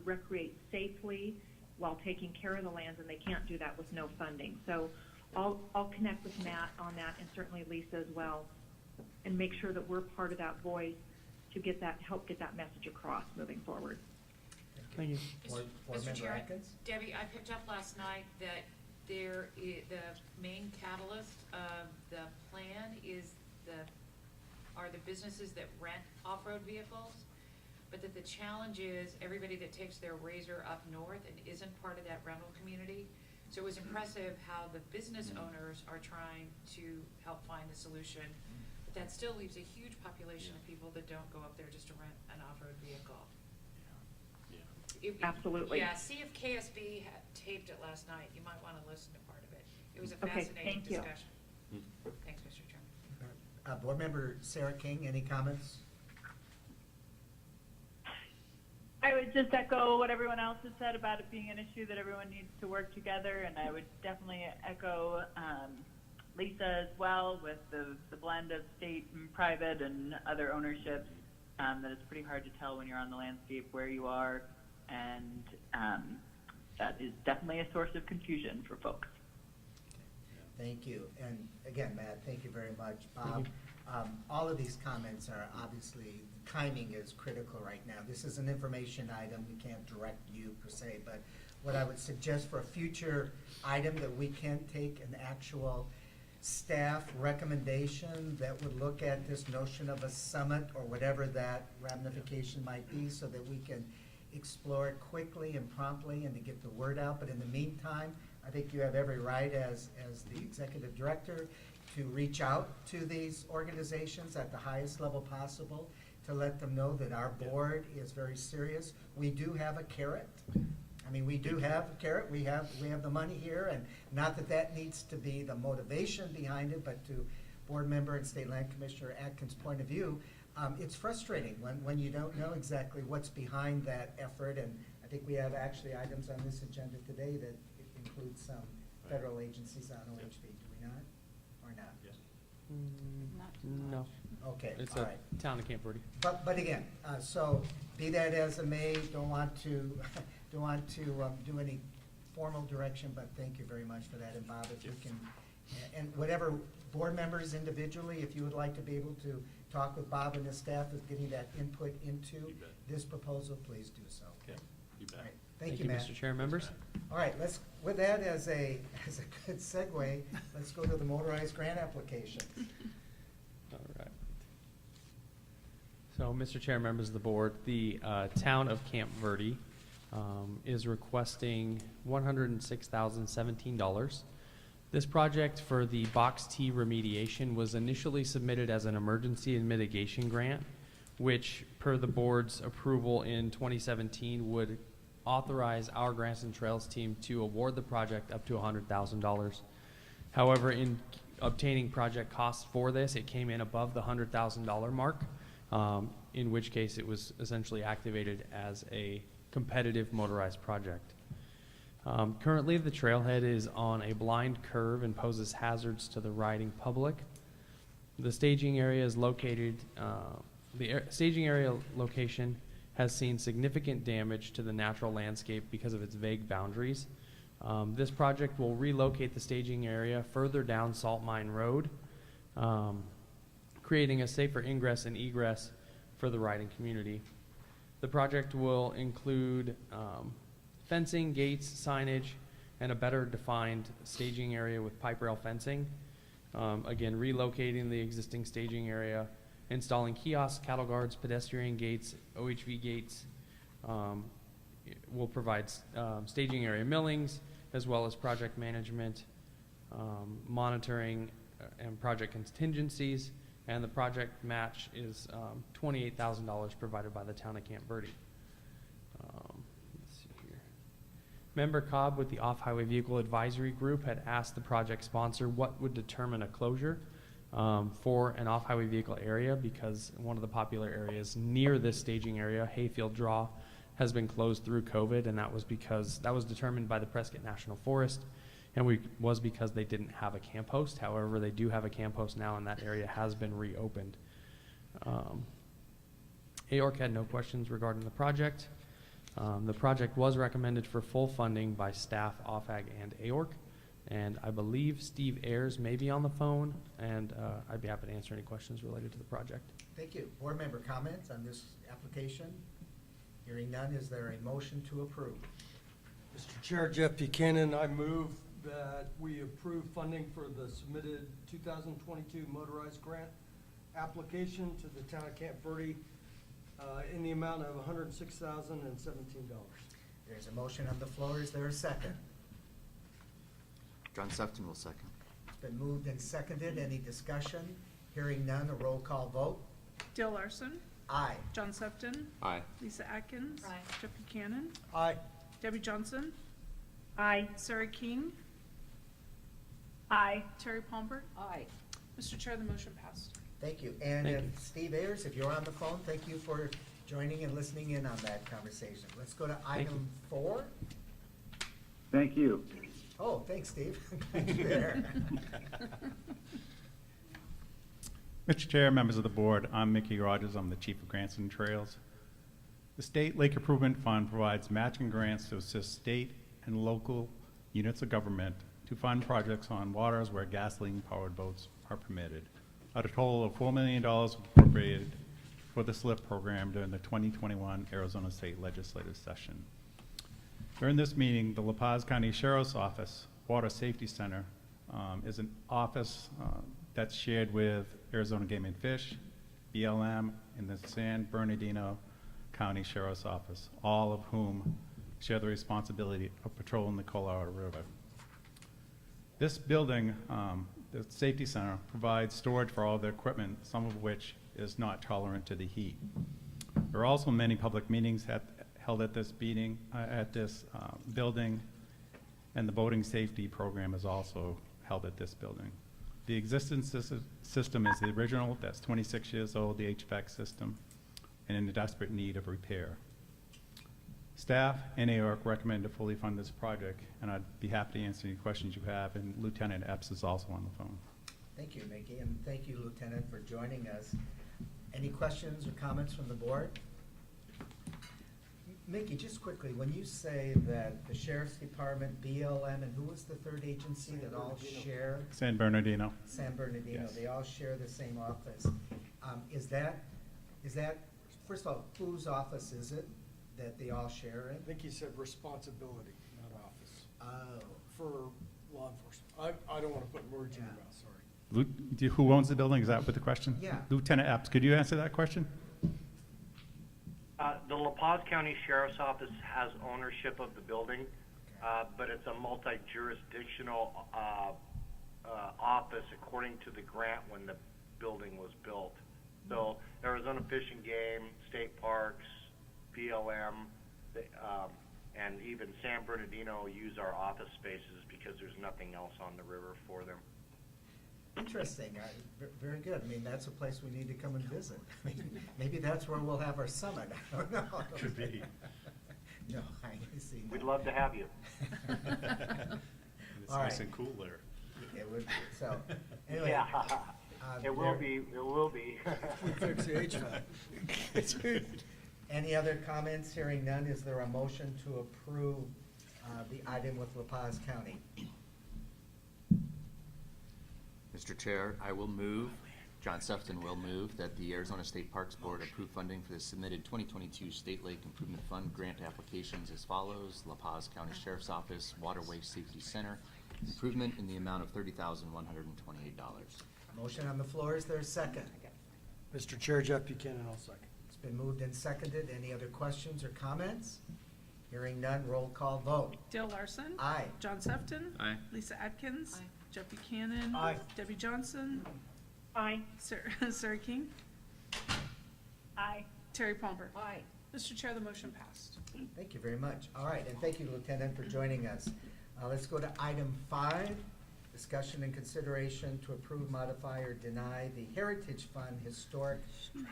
recreate safely while taking care of the lands, and they can't do that with no funding. So I'll connect with Matt on that, and certainly Lisa as well, and make sure that we're part of that voice to help get that message across moving forward. Thank you. Board Mr. Member Chair, Atkins? Debbie, I picked up last night that the main catalyst of the plan are the businesses that rent off-road vehicles, but that the challenge is everybody that takes their Razor up north and isn't part of that rental community. So it was impressive how the business owners are trying to help find the solution, but that still leaves a huge population of people that don't go up there just to rent an off-road vehicle. Absolutely. Yeah, see if KSB had taped it last night. You might want to listen to part of it. It was a Okay, fascinating thank you. discussion. Thanks, Mr. Chairman. Board Member Sarah King, any comments? I would just echo what everyone else has said about it being an issue that everyone needs to work together, and I would definitely echo Lisa as well with the blend of state and private and other ownerships, that it's pretty hard to tell when you're on the landscape where you are, and that is definitely a source of confusion for folks. Thank you. And again, Matt, thank you very much. Bob, all of these comments are obviously, timing is critical right now. This is an information item. We can't direct you per se, but what I would suggest for a future item that we can take an actual staff recommendation that would look at this notion of a summit or whatever that ramification might be, so that we can explore it quickly and promptly and to get the word out. But in the meantime, I think you have every right as the executive director to reach out to these organizations at the highest level possible to let them know that our board is very serious. We do have a carrot. I mean, we do have a carrot. We have the money here, and not that needs to be the motivation behind it, but to Board Member and State Land Commissioner Atkins' point of view, it's frustrating when you don't know exactly what's behind that effort. And I think we have actually items on this agenda today that include some federal agencies on OHV. Do we not? Or not? Yes. Not too No, much. Okay, it's all a right. town of Camp Verde. But again, so be that as it may, don't want to do any formal direction, but thank you very much for that. And Bob, if you can, and whatever board members individually, if you would like to be able to talk with Bob and his staff of getting that input into You bet. this proposal, please do so. Okay, you bet. All right. Thank you, Matt. Mr. Chair, members. All right, with that as a good segue, let's go to the motorized grant application. All right. So, Mr. Chair, members of the board, the town of Camp Verde is requesting $106,017. This project for the Box T remediation was initially submitted as an emergency and mitigation grant, which, per the board's approval in 2017, would authorize our Grants and Trails team to award the project up to $100,000. However, in obtaining project costs for this, it came in above the $100,000 mark, in which case it was essentially activated as a competitive motorized project. Currently, the trailhead is on a blind curve and poses hazards to the riding public. The staging area is located, staging area location has seen significant damage to the natural landscape because of its vague boundaries. This project will relocate the staging area further down Salt Mine Road, creating a safer ingress and egress for the riding community. The project will include fencing, gates, signage, and a better defined staging area with pipe rail fencing. Again, relocating the existing staging area, installing kiosks, cattle guards, pedestrian gates, OHV gates. Will provide staging area millings, as well as project management, monitoring, and project contingencies. And the project match is $28,000 provided by the town of Camp Verde. Let's see here. Member Cobb with the Off-Highway Vehicle Advisory Group had asked the project sponsor what would determine a closure for an off-highway vehicle area, because one of the popular areas near this staging area, Hayfield Draw, has been closed through COVID, and that was because that was determined by the Prescott National Forest and was because they didn't have a camp host. However, they do have a camp host now, and that area has been reopened. AORC had no questions regarding the project. The project was recommended for full funding by staff, OFAG, and AORC. And I believe Steve Ayers may be on the phone, and I'd be happy to answer any questions related to the project. Thank you. Board member comments on this application? Hearing none, is there a motion to approve? Mr. Chair, Jeff Buchanan, I move that we approve funding for the submitted 2022 motorized grant application to the town of Camp Verde in the amount of $106,017. There's a motion on the floor. Is there a second? John Sefton will second. It's been moved and seconded. Any discussion? Hearing none, a roll call vote. Dale Larson. Aye. John Sefton. Aye. Lisa Atkins. Aye. Jeff Buchanan. Aye. Debbie Johnson. Aye. Sarah King. Aye. Terry Palmer. Aye. Mr. Chair, the motion passed. Thank you. And Thank if you. Steve Ayers, if you're on the phone, thank you for joining and listening in on that conversation. Let's go to Thank you. item 4. Thank you. Oh, thanks, Steve. Glad you're there. Mr. Chair, members of the board, I'm Mickey Rogers. I'm the Chief of Grants and Trails. The State Lake Improvement Fund provides matching grants to assist state and local units of government to fund projects on waters where gasoline-powered boats are permitted. A total of $4 million appropriated for the SLIP program during the 2021 Arizona State Legislative Session. During this meeting, the La Paz County Sheriff's Office Water Safety Center is an office that's shared with Arizona Game and Fish, BLM, and the San Bernardino County Sheriff's Office, all of whom share the responsibility of patrolling the Colorado River. This building, the safety center, provides storage for all the equipment, some of which is not tolerant to the heat. There are also many public meetings held at this building, and the boating safety program is also held at this building. The existing system is the original, that's 26 years old, the HVAC system, and in desperate need of repair. Staff and AORC recommend to fully fund this project, and I'd be happy to answer any questions you have, and Lieutenant Epps is also on the phone. Thank you, Mickey, and thank you, Lieutenant, for joining us. Any questions or comments from the board? Mickey, just quickly, when you say that the Sheriff's Department, BLM, and who was the third agency that all share? San Bernardino. San Bernardino, Yes. they all share the same office. Is that, first of all, whose office is it that they all share I in? think he said responsibility, not office, Oh, for law enforcement. I don't want to put words in your Yeah. mouth, sorry. Who owns the building? Is that what the question? Yeah. Lieutenant Epps, could you answer that question? The La Paz County Sheriff's Office has ownership of the building, but it's a multi-jurisdictional office according to the grant when the building was built. So Arizona Fish and Game, State Parks, BLM, and even San Bernardino use our office spaces because there's nothing else on the river for them. interesting, very good. I mean, that's a place we need to come and visit. I mean, maybe that's where we'll have our summit, I don't know. Could be. No, I see. We'd love to have you. And it's All nice right. and cool there. It would be, so, anyway. Yeah, it will there- be, it will be. We fix the HVAC. Any other comments? Hearing none, is there a motion to approve the item with La Paz County? Mr. Chair, I will move, John Sefton will move, that the Arizona State Parks Board approve funding for the submitted 2022 State Lake Improvement Fund grant applications as follows. La Paz County Sheriff's Office Waterway Safety Center, improvement in the amount of $30,128. Motion on the floor, is there a second? Mr. Chair, Jeff Buchanan, I'll second. It's been moved and seconded. Any other questions or comments? Hearing none, roll call vote. Dale Larson. Aye. John Sefton. Aye. Lisa Atkins. Aye. Jeff Buchanan. Aye. Debbie Johnson. Aye. Sarah King. Aye. Terry Palmer. Aye. Mr. Chair, the motion passed. Thank you very much. All right, and thank you, Lieutenant, for joining us. Let's go to item 5, discussion and consideration to approve, modify, or deny the Heritage Fund Historic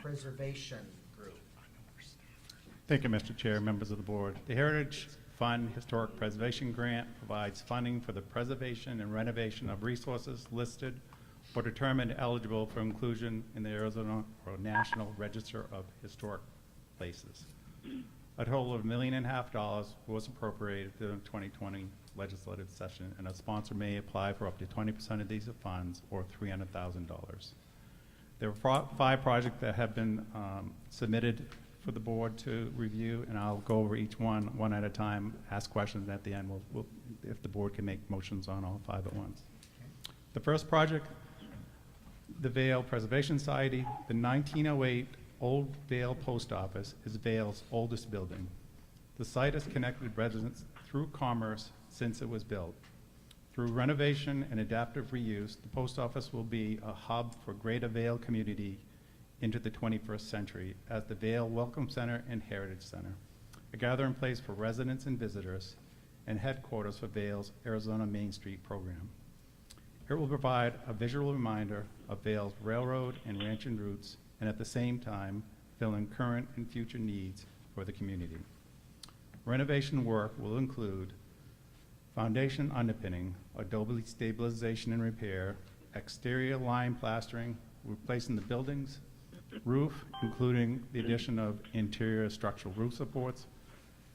Preservation Group. Thank you, Mr. Chair, members of the board. The Heritage Fund Historic Preservation Grant provides funding for the preservation and renovation of resources listed or determined eligible for inclusion in the Arizona or National Register of Historic Places. A total of $1.5 million was appropriated in the 2020 legislative session, and a sponsor may apply for up to 20% of these funds, or $300,000. There are 5 projects that have been submitted for the board to review, and I'll go over each one at a time, ask questions, and at the end, if the board can make motions on all 5 at once. The first project, the Vale Preservation Society. The 1908 Old Vale Post Office is Vale's oldest building. The site has connected residents through commerce since it was built. Through renovation and adaptive reuse, the post office will be a hub for Greater Vale community into the 21st century as the Vale Welcome Center and Heritage Center, a gathering place for residents and visitors, and headquarters for Vale's Arizona Main Street program. It will provide a visual reminder of Vale's railroad and ranching roots, and at the same time, fill in current and future needs for the community. Renovation work will include foundation underpinning, adobe stabilization and repair, exterior lime plastering, replacing the buildings, roof, including the addition of interior structural roof supports,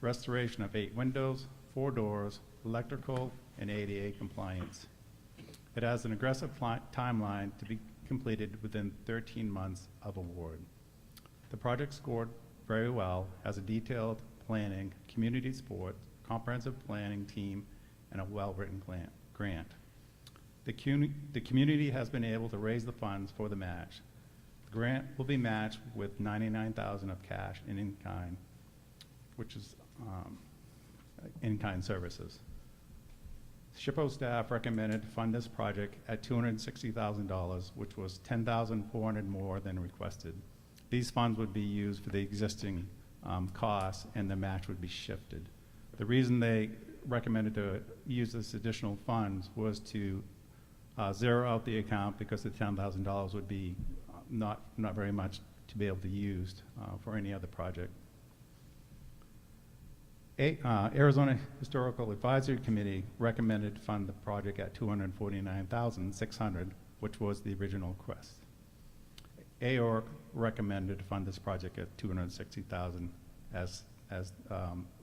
restoration of 8 windows, 4 doors, electrical, and ADA compliance. It has an aggressive timeline to be completed within 13 months of award. The project scored very well, has a detailed planning, community support, comprehensive planning team, and a well-written grant. The community has been able to raise the funds for the match. The grant will be matched with $99,000 of cash and in-kind, which is in-kind services. SHPO staff recommended to fund this project at $260,000, which was $10,400 more than requested. These funds would be used for the existing costs, and the match would be shifted. The reason they recommended to use this additional funds was to zero out the account, because the $10,000 would be not very much to be able to use for any other project. Arizona Historical Advisory Committee recommended to fund the project at $249,600, which was the original request. AORC recommended to fund this project at $260,000 as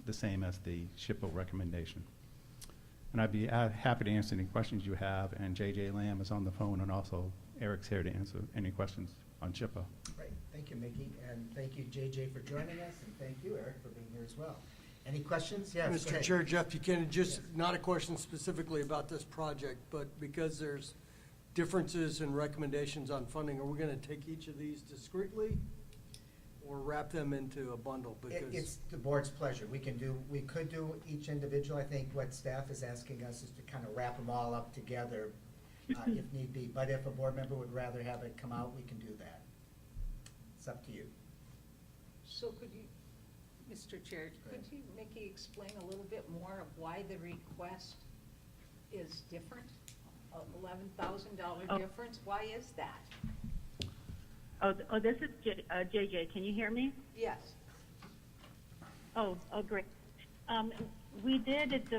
the same as the SHPO recommendation. And I'd be happy to answer any questions you have, and JJ Lamb is on the phone, and also Eric's here to answer any questions on SHPO. Great, thank you, Mickey, and thank you, JJ, for joining us, and thank you, Eric, for being here as well. Any questions? Yes, go Mr. ahead. Chair, Jeff Buchanan, just not a question specifically about this project, but because there's differences in recommendations on funding, are we going to take each of these discreetly or wrap them into a bundle? Because It's the board's pleasure. We could do each individual. I think what staff is asking us is to kind of wrap them all up together if need be. But if a board member would rather have it come out, we can do that. It's up to you. So could you, Mr. Chair, could you, Mickey, explain a little bit more of why the request is different? $11,000 difference, why is that? Oh, this is JJ. Can you hear me? Yes. Oh, great. We did at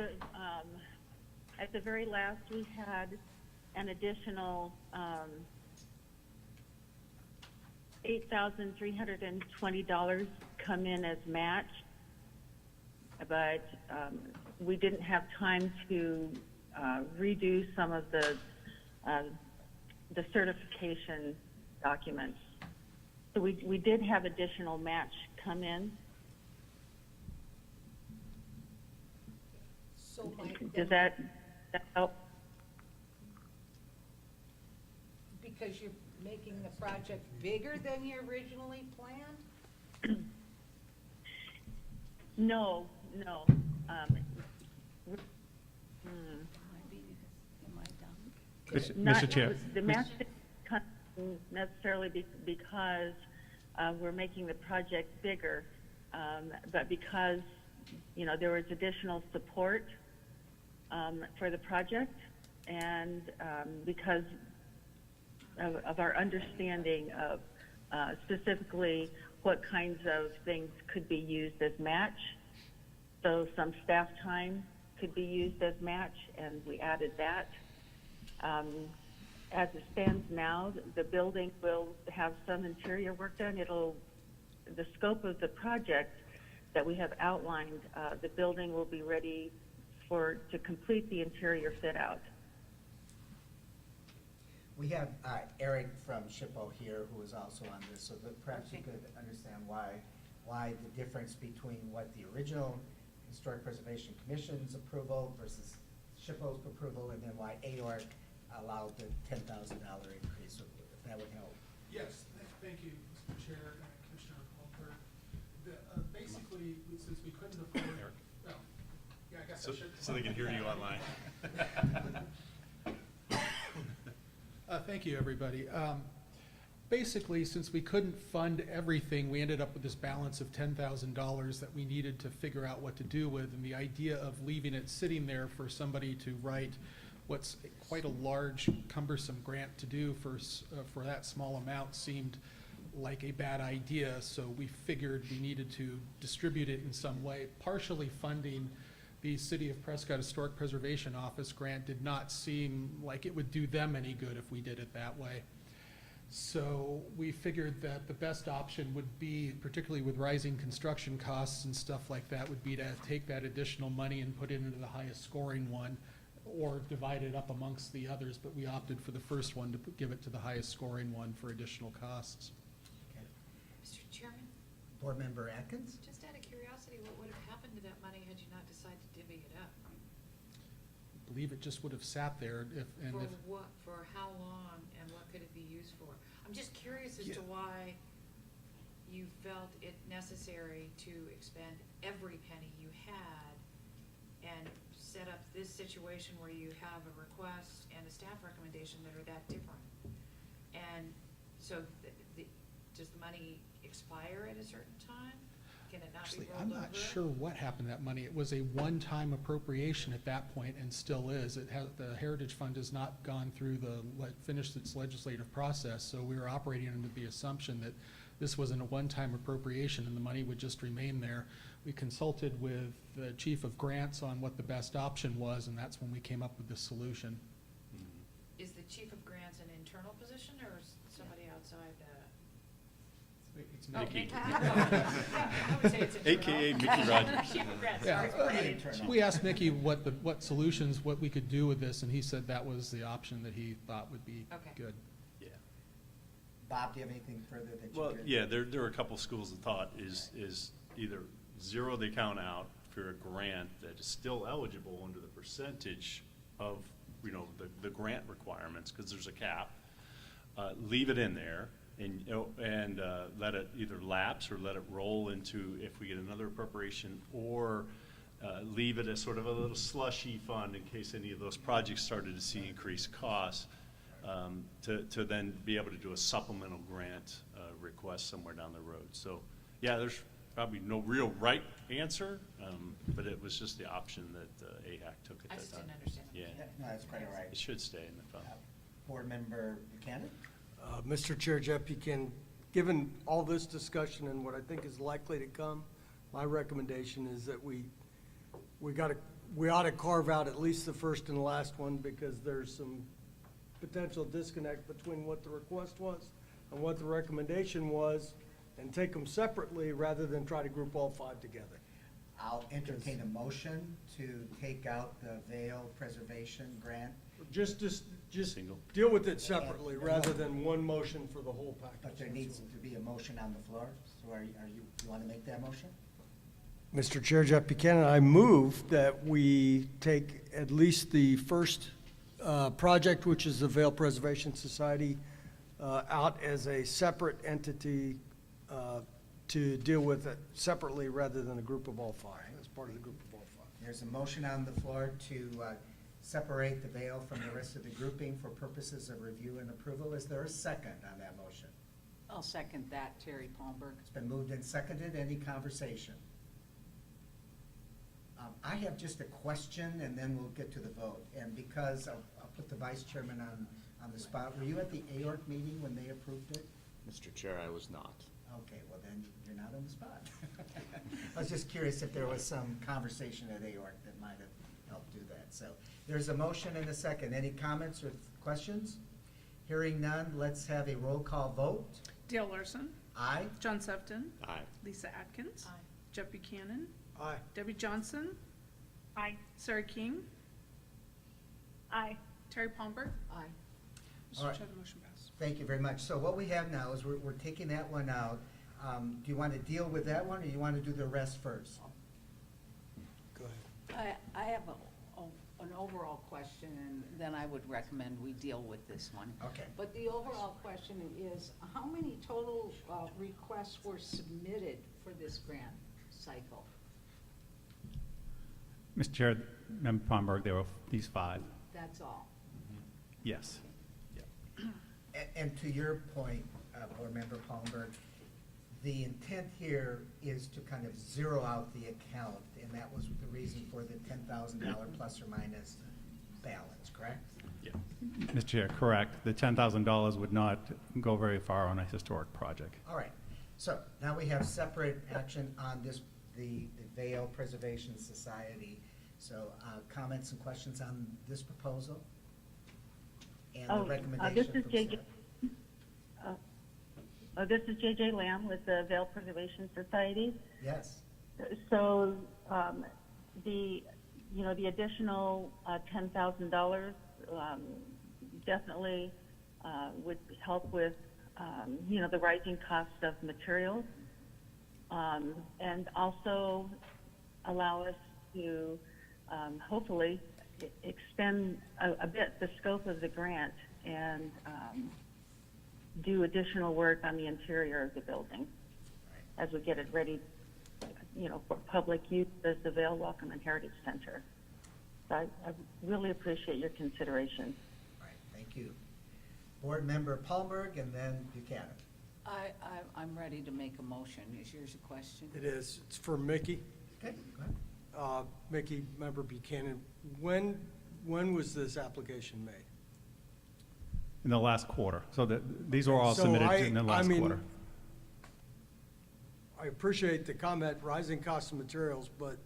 the very last, we had an additional $8,320 come in as match, but we didn't have time to redo some of the certification documents. So we did have additional match come in. So Does that help? because you're making the project bigger than you originally planned? No. Mr. Chair. The match didn't come necessarily because we're making the project bigger, but because, there was additional support for the project, and because of our understanding of specifically what kinds of things could be used as match. So some staff time could be used as match, and we added that. As it stands now, the building will have some interior work done. The scope of the project that we have outlined, the building will be ready to complete the interior fit out. We have Eric from SHPO here who is also on this, so that perhaps you could understand why the difference between what the original Historic Preservation Commission's approval versus SHPO's approval, and then why AORC allowed the $10,000 increase, if that would help. Yes, thank you, Mr. Chair and Commissioner Holmberg. Basically, since we couldn't afford, well, yeah, I guess I should. So they can hear you online. Thank you, everybody. Basically, since we couldn't fund everything, we ended up with this balance of $10,000 that we needed to figure out what to do with. And the idea of leaving it sitting there for somebody to write what's quite a large, cumbersome grant to do for that small amount seemed like a bad idea. So we figured we needed to distribute it in some way. Partially funding the City of Prescott Historic Preservation Office grant did not seem like it would do them any good if we did it that way. So we figured that the best option would be, particularly with rising construction costs and stuff like that, would be to take that additional money and put it into the highest scoring one, or divide it up amongst the others, but we opted for the first one to give it to the highest scoring one for additional costs. Okay. Mr. Chairman, Board Member Atkins? just out of curiosity, what would have happened to that money had you not decided to divvy it up? I believe it just would have sat there For how long, and what could it be used for? I'm just curious as to why you felt it necessary to expend every penny you had and set up this situation where you have a request and a staff recommendation that are that different. And so does the money expire at a certain time? Can it not Actually, be rolled I'm over? not sure what happened to that money. It was a one-time appropriation at that point and still is. The Heritage Fund has not gone through finished its legislative process, so we were operating under the assumption that this wasn't a one-time appropriation and the money would just remain there. We consulted with the Chief of Grants on what the best option was, and that's when we came up with this solution. Is the Chief of Grants an internal position or is somebody outside It's Mickey. Yeah, I would say it's internal. AKA Mickey Rogers. Chief of Grants, Yeah, sorry. we asked Mickey what solutions, what we could do with this, and he said that was the option that he thought would be Okay. good. Yeah. Bob, do you have anything further that you Well, could? yeah, there are a couple schools of thought is either zero the account out for a grant that is still eligible under the percentage of, the grant requirements, because there's a cap. Leave it in there and let it either lapse or let it roll into if we get another appropriation, or leave it as sort of a little slushy fund in case any of those projects started to see increased costs, to then be able to do a supplemental grant request somewhere down the road. So, yeah, there's probably no real right answer, but it was just the option that AHAC took at that time. I just didn't understand. Yeah, No, that's quite all right. it should stay in the fund. Board Member Buchanan? Mr. Chair, Jeff Buchanan, given all this discussion and what I think is likely to come, my recommendation is that we ought to carve out at least the first and the last one, because there's some potential disconnect between what the request was and what the recommendation was, and take them separately rather than try to group all five together. I'll entertain a motion to take out the Vale Preservation Grant, Just Single. deal with it separately rather than one motion for the whole package. but there needs to be a motion on the floor. So you want to make that motion? Mr. Chair, Jeff Buchanan, I move that we take at least the first project, which is the Vale Preservation Society, out as a separate entity to deal with it separately rather than a group of all five, as part of the group of all five. There's a motion on the floor to separate the Vale from the rest of the grouping for purposes of review and approval. Is there a second on that motion? I'll second that, Terry Palmberg. It's been moved and seconded. Any conversation? I have just a question, and then we'll get to the vote. And because I'll put the vice chairman on the spot, were you at the AORC meeting when they approved it? Mr. Chair, I was not. Okay, well then, you're not on the spot. I was just curious if there was some conversation at AORC that might have helped do that. So there's a motion and a second. Any comments or questions? Hearing none, let's have a roll call vote. Dale Larson. Aye. John Sefton. Aye. Lisa Atkins. Aye. Jeff Buchanan. Aye. Debbie Johnson. Aye. Sarah King. Aye. Terry Palmer. Aye. Mr. All right. Chair, the motion passed. Thank you very much. So what we have now is we're taking that one out. Do you want to deal with that one, or you want to do the rest first? Go ahead. I have an overall question, and then I would recommend we deal with this one. Okay. But the overall question is, how many total requests were submitted for this grant cycle? Mr. Chair, Member Palmberg, there were these 5. That's all. Yes. And to your point, Board Member Palmberg, the intent here is to kind of zero out the account, and that was the reason for the $10,000 plus or minus balance, correct? Yeah. Mr. Chair, correct. The $10,000 would not go very far on a historic project. All right, so now we have separate action on this, the Vale Preservation Society. So comments and questions on this proposal? And the recommendation This is from JJ. staff. This is JJ Lamb with the Vale Preservation Society. Yes, So, the additional $10,000 definitely would help with, the rising cost of materials, and also allow us to hopefully extend a bit the scope of the grant and do additional work on the interior of the building as we get it ready, for public use as the Vale Welcome and Heritage Center. So I really appreciate your consideration. all right, thank you. Board Member Palmberg and then Buchanan. I'm ready to make a motion. Is yours a question? It is. It's for Mickey. Okay, go ahead. Mickey, Member Buchanan, when was this application made? In the last quarter. So these were all So submitted in the I last mean, quarter. I appreciate the comment, rising cost of materials, but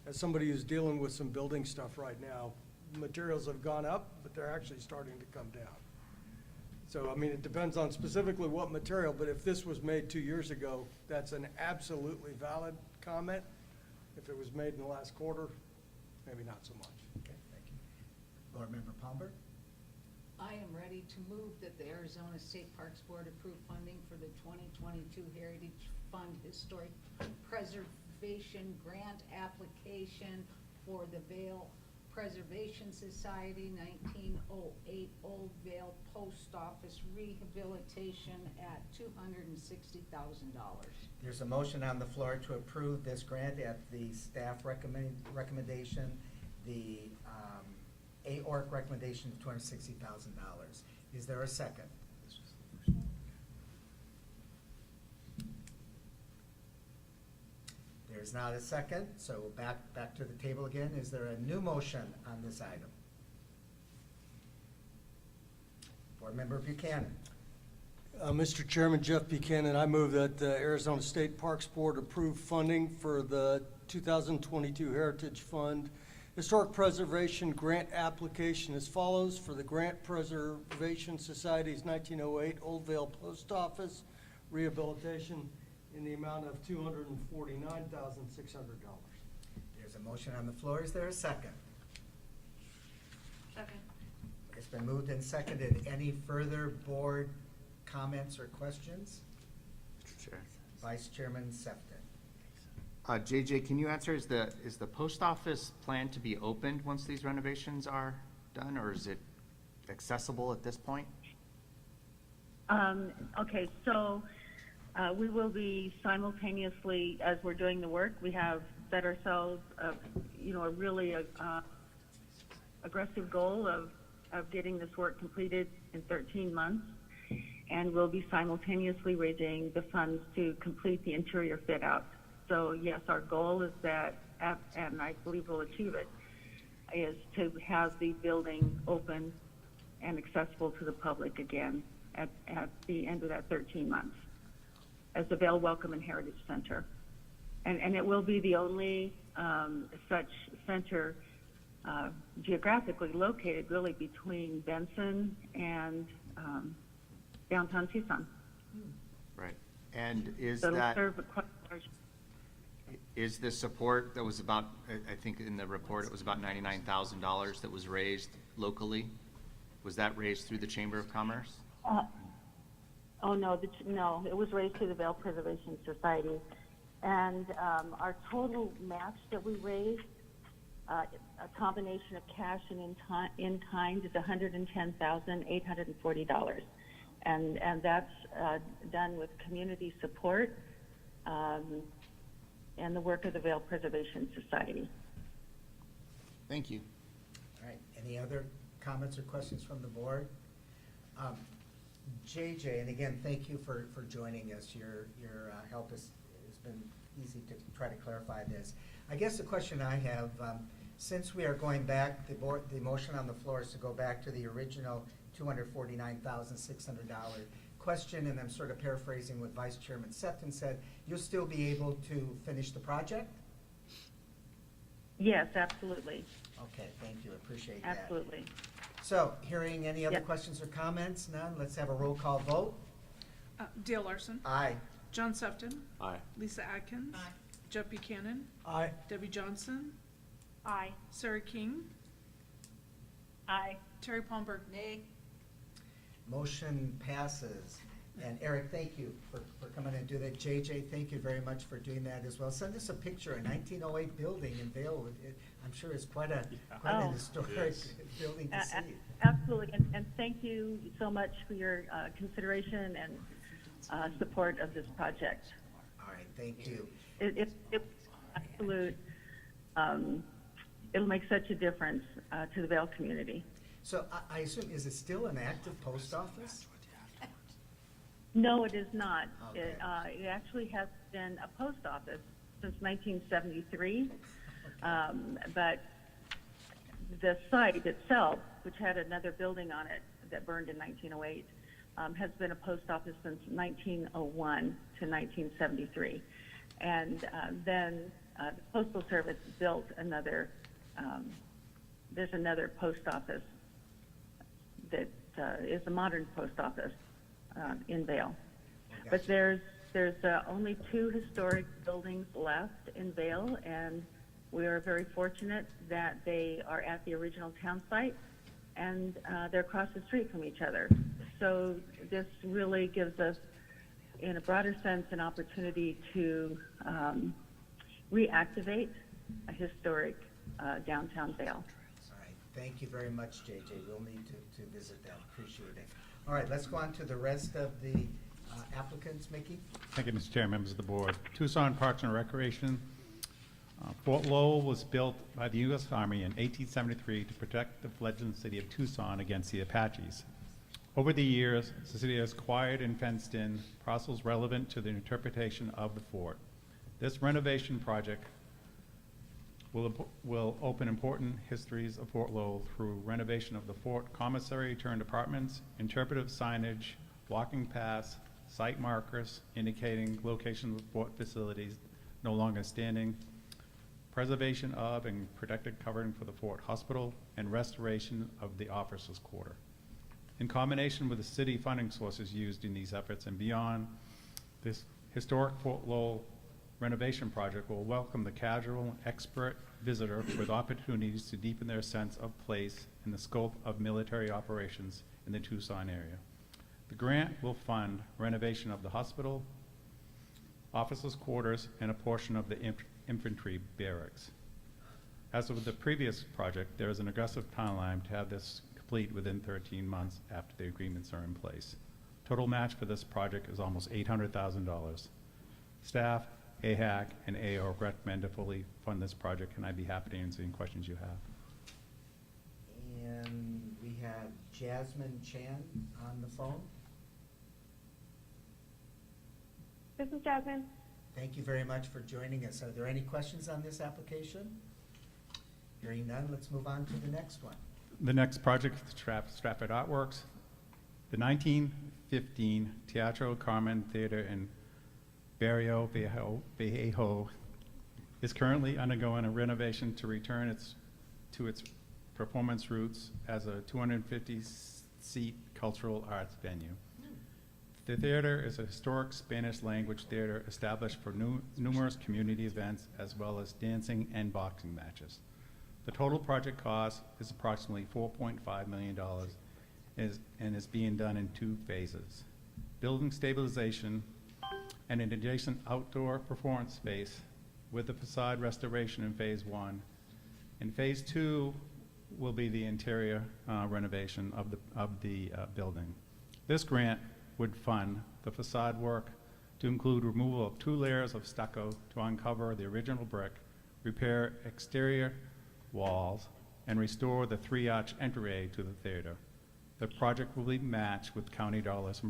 as somebody who's dealing with some building stuff right now, materials have gone up, but they're actually starting to come down. So, I mean, it depends on specifically what material, but if this was made 2 years ago, that's an absolutely valid comment. If it was made in the last quarter, maybe not so much. Okay, thank you. Board Member Palmberg? I am ready to move that the Arizona State Parks Board approve funding for the 2022 Heritage Fund Historic Preservation Grant application for the Vale Preservation Society 1908 Old Vale Post Office rehabilitation at $260,000. There's a motion on the floor to approve this grant at the staff recommendation, the AORC recommendation of $260,000. Is there a second? There's not a second, so back to the table again. Is there a new motion on this item? Board Member Buchanan. Mr. Chairman, Jeff Buchanan, I move that the Arizona State Parks Board approve funding for the 2022 Heritage Fund Historic Preservation Grant application as follows for the Grant Preservation Society's 1908 Old Vale Post Office rehabilitation in the amount of $249,600. There's a motion on the floor. Is there a second? Second. It's been moved and seconded. Any further board comments or questions? Mr. Chair. Vice Chairman Sefton. JJ, can you answer, is the post office planned to be opened once these renovations are done, or is it accessible at this point? Okay, so we will be simultaneously, as we're doing the work, we have set ourselves a really aggressive goal of getting this work completed in 13 months. And we'll be simultaneously raising the funds to complete the interior fit out. So yes, our goal is that, and I believe we'll achieve it, is to have the building open and accessible to the public again at the end of that 13 months. as the Vail Welcome and Heritage Center. And it will be the only such center geographically located really between Benson and downtown Tucson. Right. And is So it'll that, serve a quite large. is the support that was about, I think in the report, it was about $99,000 that was raised locally? Was that raised through the Chamber of Commerce? Oh, no, no, it was raised through the Vail Preservation Society. And our total match that we raised, a combination of cash and in kind, is $110,840. And that's done with community support and the work of the Vail Preservation Society. Thank you. All right, any other comments or questions from the board? JJ, and again, thank you for joining us. Your help has been easy to try to clarify this. I guess the question I have, since we are going back, the motion on the floor is to go back to the original $249,600 question, and I'm sort of paraphrasing what Vice Chairman Sefton said, you'll still be able to finish the project? Yes, absolutely. Okay, thank you, appreciate that. Absolutely. So, hearing any other Yep. questions or comments? None? Let's have a roll call vote. Dale Larson. Aye. John Sefton. Aye. Lisa Atkins. Jeff Buchanan. Aye. Debbie Johnson. Aye. Sarah King. Aye. Terry Palmberg. Nay. Motion passes. And Eric, thank you for coming and do that. JJ, thank you very much for doing that as well. Send us a picture, a 1908 building in Vail. I'm sure it's quite an Oh. historic building to see. Absolutely, and thank you so much for your consideration and support of this project. All right, thank you. It's absolute, it'll make such a difference to the Vail community. So I assume, is it still an active post office? No, it is not. Okay. It actually has been a post office since 1973, but the site itself, which had another building on it that burned in 1908, has been a post office since 1901 to 1973. And then the Postal Service built another, there's another post office that is a modern post office in Vail. But there's only 2 historic buildings left in Vail, and we are very fortunate that they are at the original town site, and they're across the street from each other. So this really gives us, in a broader sense, an opportunity to reactivate a historic downtown Vail. All right, thank you very much, JJ. We'll need to visit that. Appreciate it. All right, let's go on to the rest of the applicants. Mickey? Thank you, Mr. Chair, members of the board. Tucson Parks and Recreation. Fort Lowell was built by the U.S. Army in 1873 to protect the fledgling city of Tucson against the Apaches. Over the years, the city has acquired and fenced in parcels relevant to the interpretation of the fort. This renovation project will open important histories of Fort Lowell through renovation of the fort commissary turned apartments, interpretive signage, walking paths, site markers indicating locations of fort facilities no longer standing, preservation of and protected covering for the fort hospital, and restoration of the officers' quarter. In combination with the city funding sources used in these efforts and beyond, this historic Fort Lowell renovation project will welcome the casual, expert visitor with opportunities to deepen their sense of place in the scope of military operations in the Tucson area. The grant will fund renovation of the hospital, officers' quarters, and a portion of the infantry barracks. As with the previous project, there is an aggressive timeline to have this complete within 13 months after the agreements are in place. Total match for this project is almost $800,000. Staff, AHAC, and AO recommend to fully fund this project, and I'd be happy to answer any questions you have. And we have Jasmine Chan on the phone. This is Jasmine. Thank you very much for joining us. Are there any questions on this application? Hearing none, let's move on to the next one. The next project is Stratford Artworks. The 1915 Teatro Carmen Theater and Barrio Viejo is currently undergoing a renovation to return to its performance roots as a 250-seat cultural arts venue. The theater is a historic Spanish-language theater established for numerous community events as well as dancing and boxing matches. The total project cost is approximately $4.5 million and is being done in 2 phases. Building stabilization and an adjacent outdoor performance space with the facade restoration in phase 1. In phase 2 will be the interior renovation of the building. This grant would fund the facade work to include removal of 2 layers of stucco to uncover the original brick, repair exterior walls, and restore the 3-arch entryway to the theater. The project will be matched with county dollars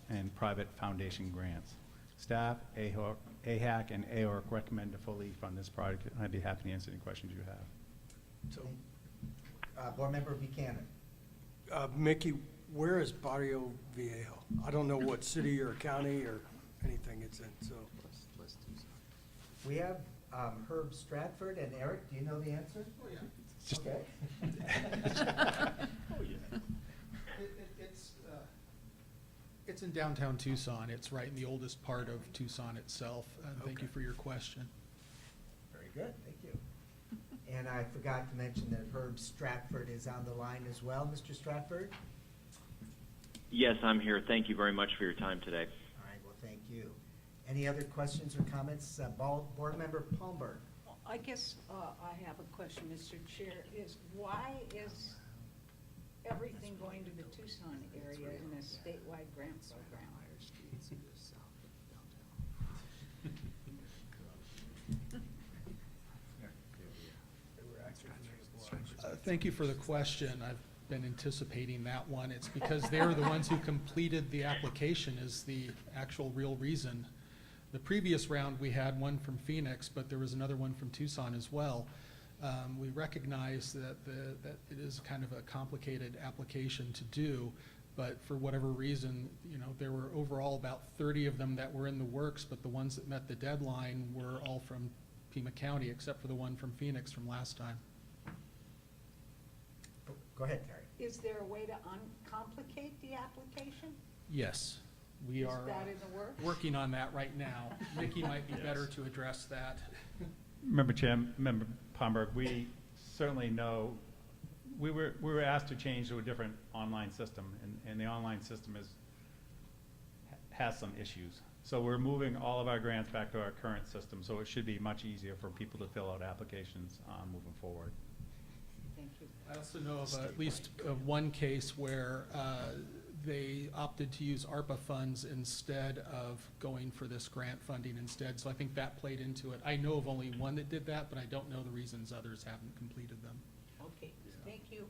and private foundation grants. Staff, AHAC, and AORC recommend to fully fund this project. I'd be happy to answer any questions you have. So, Board Member Buchanan. Mickey, where is Barrio Viejo? I don't know what city or county or anything it's in, so. We have Herb Stratford and Eric. Do you know the answer? Oh, yeah. Okay. Oh, yeah. It's in downtown Tucson. It's right in the oldest part of Tucson itself. Thank you for your question. Very good, thank you. And I forgot to mention that Herb Stratford is on the line as well. Mr. Stratford? Yes, I'm here. Thank you very much for your time today. All right, well, thank you. Any other questions or comments? Board Member Palmberg? Well, I guess I have a question, Mr. Chair, is why is everything going to the Tucson area in a statewide grant program? Thank you for the question. I've been anticipating that one. It's because they're the ones who completed the application is the actual real reason. The previous round, we had one from Phoenix, but there was another one from Tucson as well. We recognize that that it is kind of a complicated application to do, but for whatever reason, you know, there were overall about 30 of them that were in the works, but the ones that met the deadline were all from Pima County, except for the one from Phoenix from last time. Go ahead, Terry. Is there a way to uncomplicate the application? Yes, we are Is that in the works? working on that right now. Nikki might be better to address that. Member Palmberg, we certainly know, we were asked to change to a different online system, and the online system has some issues. So we're moving all of our grants back to our current system, so it should be much easier for people to fill out applications moving forward. Thank you. I also know of at least one case where they opted to use ARPA funds instead of going for this grant funding instead. So I think that played into it. I know of only one that did that, but I don't know the reasons others haven't completed them. Okay, thank you.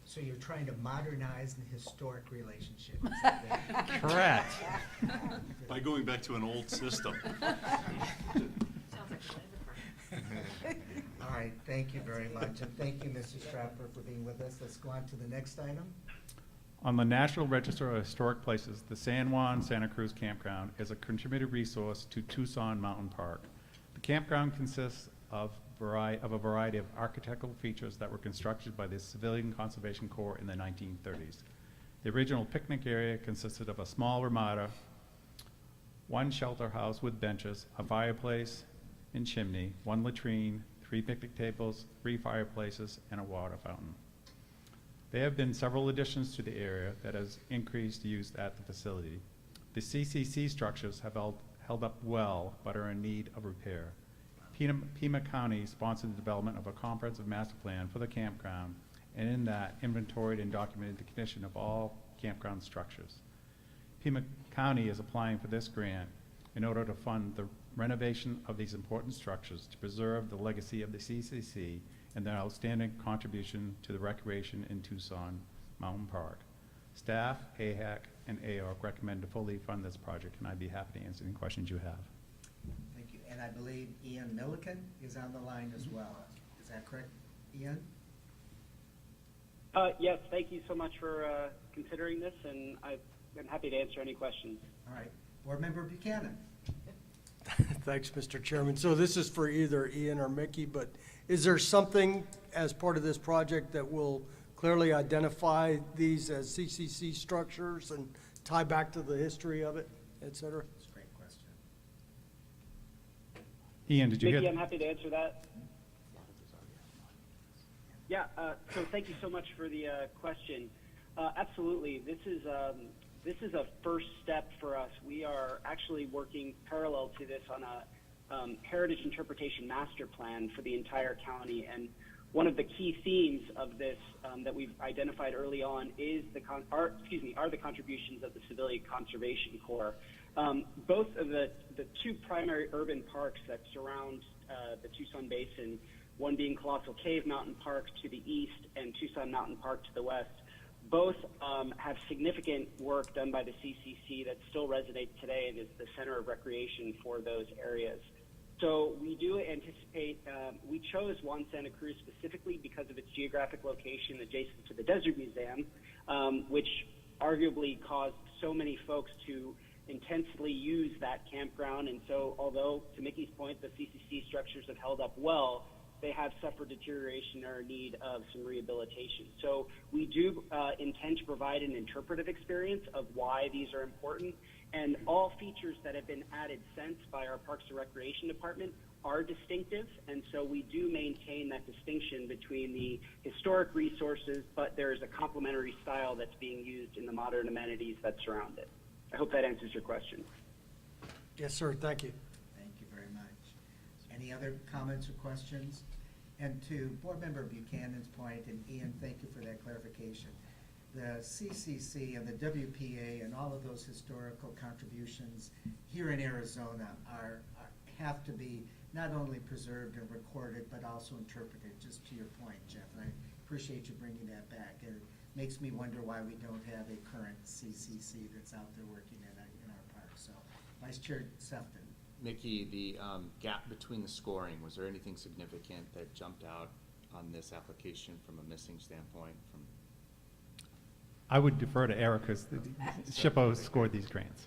So you're trying to modernize the historic relationship. Is that it? Correct. By going back to an old system. All right, thank you very much, and thank you, Mr. Stratford, for being with us. Let's go on to the next item. On the National Register of Historic Places, the San Juan Santa Cruz Campground is a contributed resource to Tucson Mountain Park. The campground consists of a variety of architectural features that were constructed by the Civilian Conservation Corps in the 1930s. The original picnic area consisted of a small ramada, one shelter house with benches, a fireplace and chimney, one latrine, 3 picnic tables, 3 fireplaces, and a water fountain. There have been several additions to the area that has increased use at the facility. The CCC structures have held up well, but are in need of repair. Pima County sponsored the development of a comprehensive master plan for the campground, and in that inventoried and documented the condition of all campground structures. Pima County is applying for this grant in order to fund the renovation of these important structures to preserve the legacy of the CCC and their outstanding contribution to the recreation in Tucson Mountain Park. Staff, AHAC, and AORC recommend to fully fund this project, and I'd be happy to answer any questions you have. Thank you. And I believe Ian Milliken is on the line as well. Is that correct, Ian? Yes, thank you so much for considering this, and I'm happy to answer any questions. All right. Board Member Buchanan. Thanks, Mr. Chairman. So this is for either Ian or Mickey, but is there something as part of this project that will clearly identify these as CCC structures and tie back to the history of it, et cetera? That's a great question. Ian, did you Mickey, get? I'm happy to answer that. Yeah, so thank you so much for the question. Absolutely, this is a first step for us. We are actually working parallel to this on a heritage interpretation master plan for the entire county, and one of the key themes of this that we've identified early on is are the contributions of the Civilian Conservation Corps. Both of the two primary urban parks that surround the Tucson Basin, one being Colossal Cave Mountain Park to the east and Tucson Mountain Park to the west, both have significant work done by the CCC that still resonates today and is the center of recreation for those areas. So we do anticipate, we chose Juan Santa Cruz specifically because of its geographic location adjacent to the Desert Museum, which arguably caused so many folks to intensely use that campground. And so although, to Mickey's point, the CCC structures have held up well, they have suffered deterioration or need of some rehabilitation. So we do intend to provide an interpretive experience of why these are important, and all features that have been added since by our Parks and Recreation Department are distinctive, and so we do maintain that distinction between the historic resources, but there is a complementary style that's being used in the modern amenities that surround it. I hope that answers your question. Yes, sir, thank you. Thank you very much. Any other comments or questions? And to Board Member Buchanan's point, and Ian, thank you for that clarification. The CCC and the WPA and all of those historical contributions here in Arizona have to be not only preserved and recorded, but also interpreted, just to your point, Jeff. And I appreciate you bringing that back. And it makes me wonder why we don't have a current CCC that's out there working in our park. So, Vice Chair Sefton. Mickey, the gap between the scoring, was there anything significant that jumped out on this application from a missing standpoint? I would defer to Eric because SHPO scored these grants.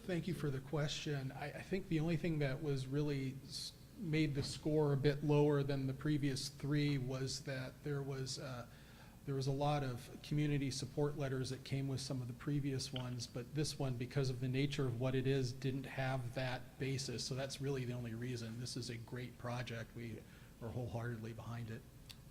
Thank you for the question. I think the only thing that was really made the score a bit lower than the previous three was that there was a lot of community support letters that came with some of the previous ones, but this one, because of the nature of what it is, didn't have that basis. So that's really the only reason. This is a great project. We are wholeheartedly behind it.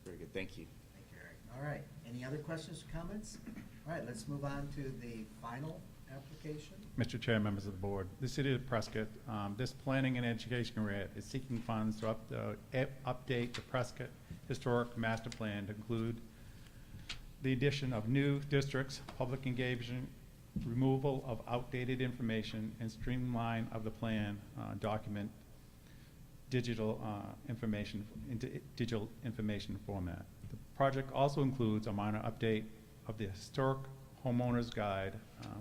Very good, thank you. Thank you, Eric. All right, any other questions or comments? All right, let's move on to the final application. Mr. Chair, members of the board, the City of Prescott, this planning and education grant is seeking funds to update the Prescott Historic Master Plan to include the addition of new districts, public engagement, removal of outdated information, and streamline of the plan document digital information into digital information format. The project also includes a minor update of the Historic Homeowners Guide,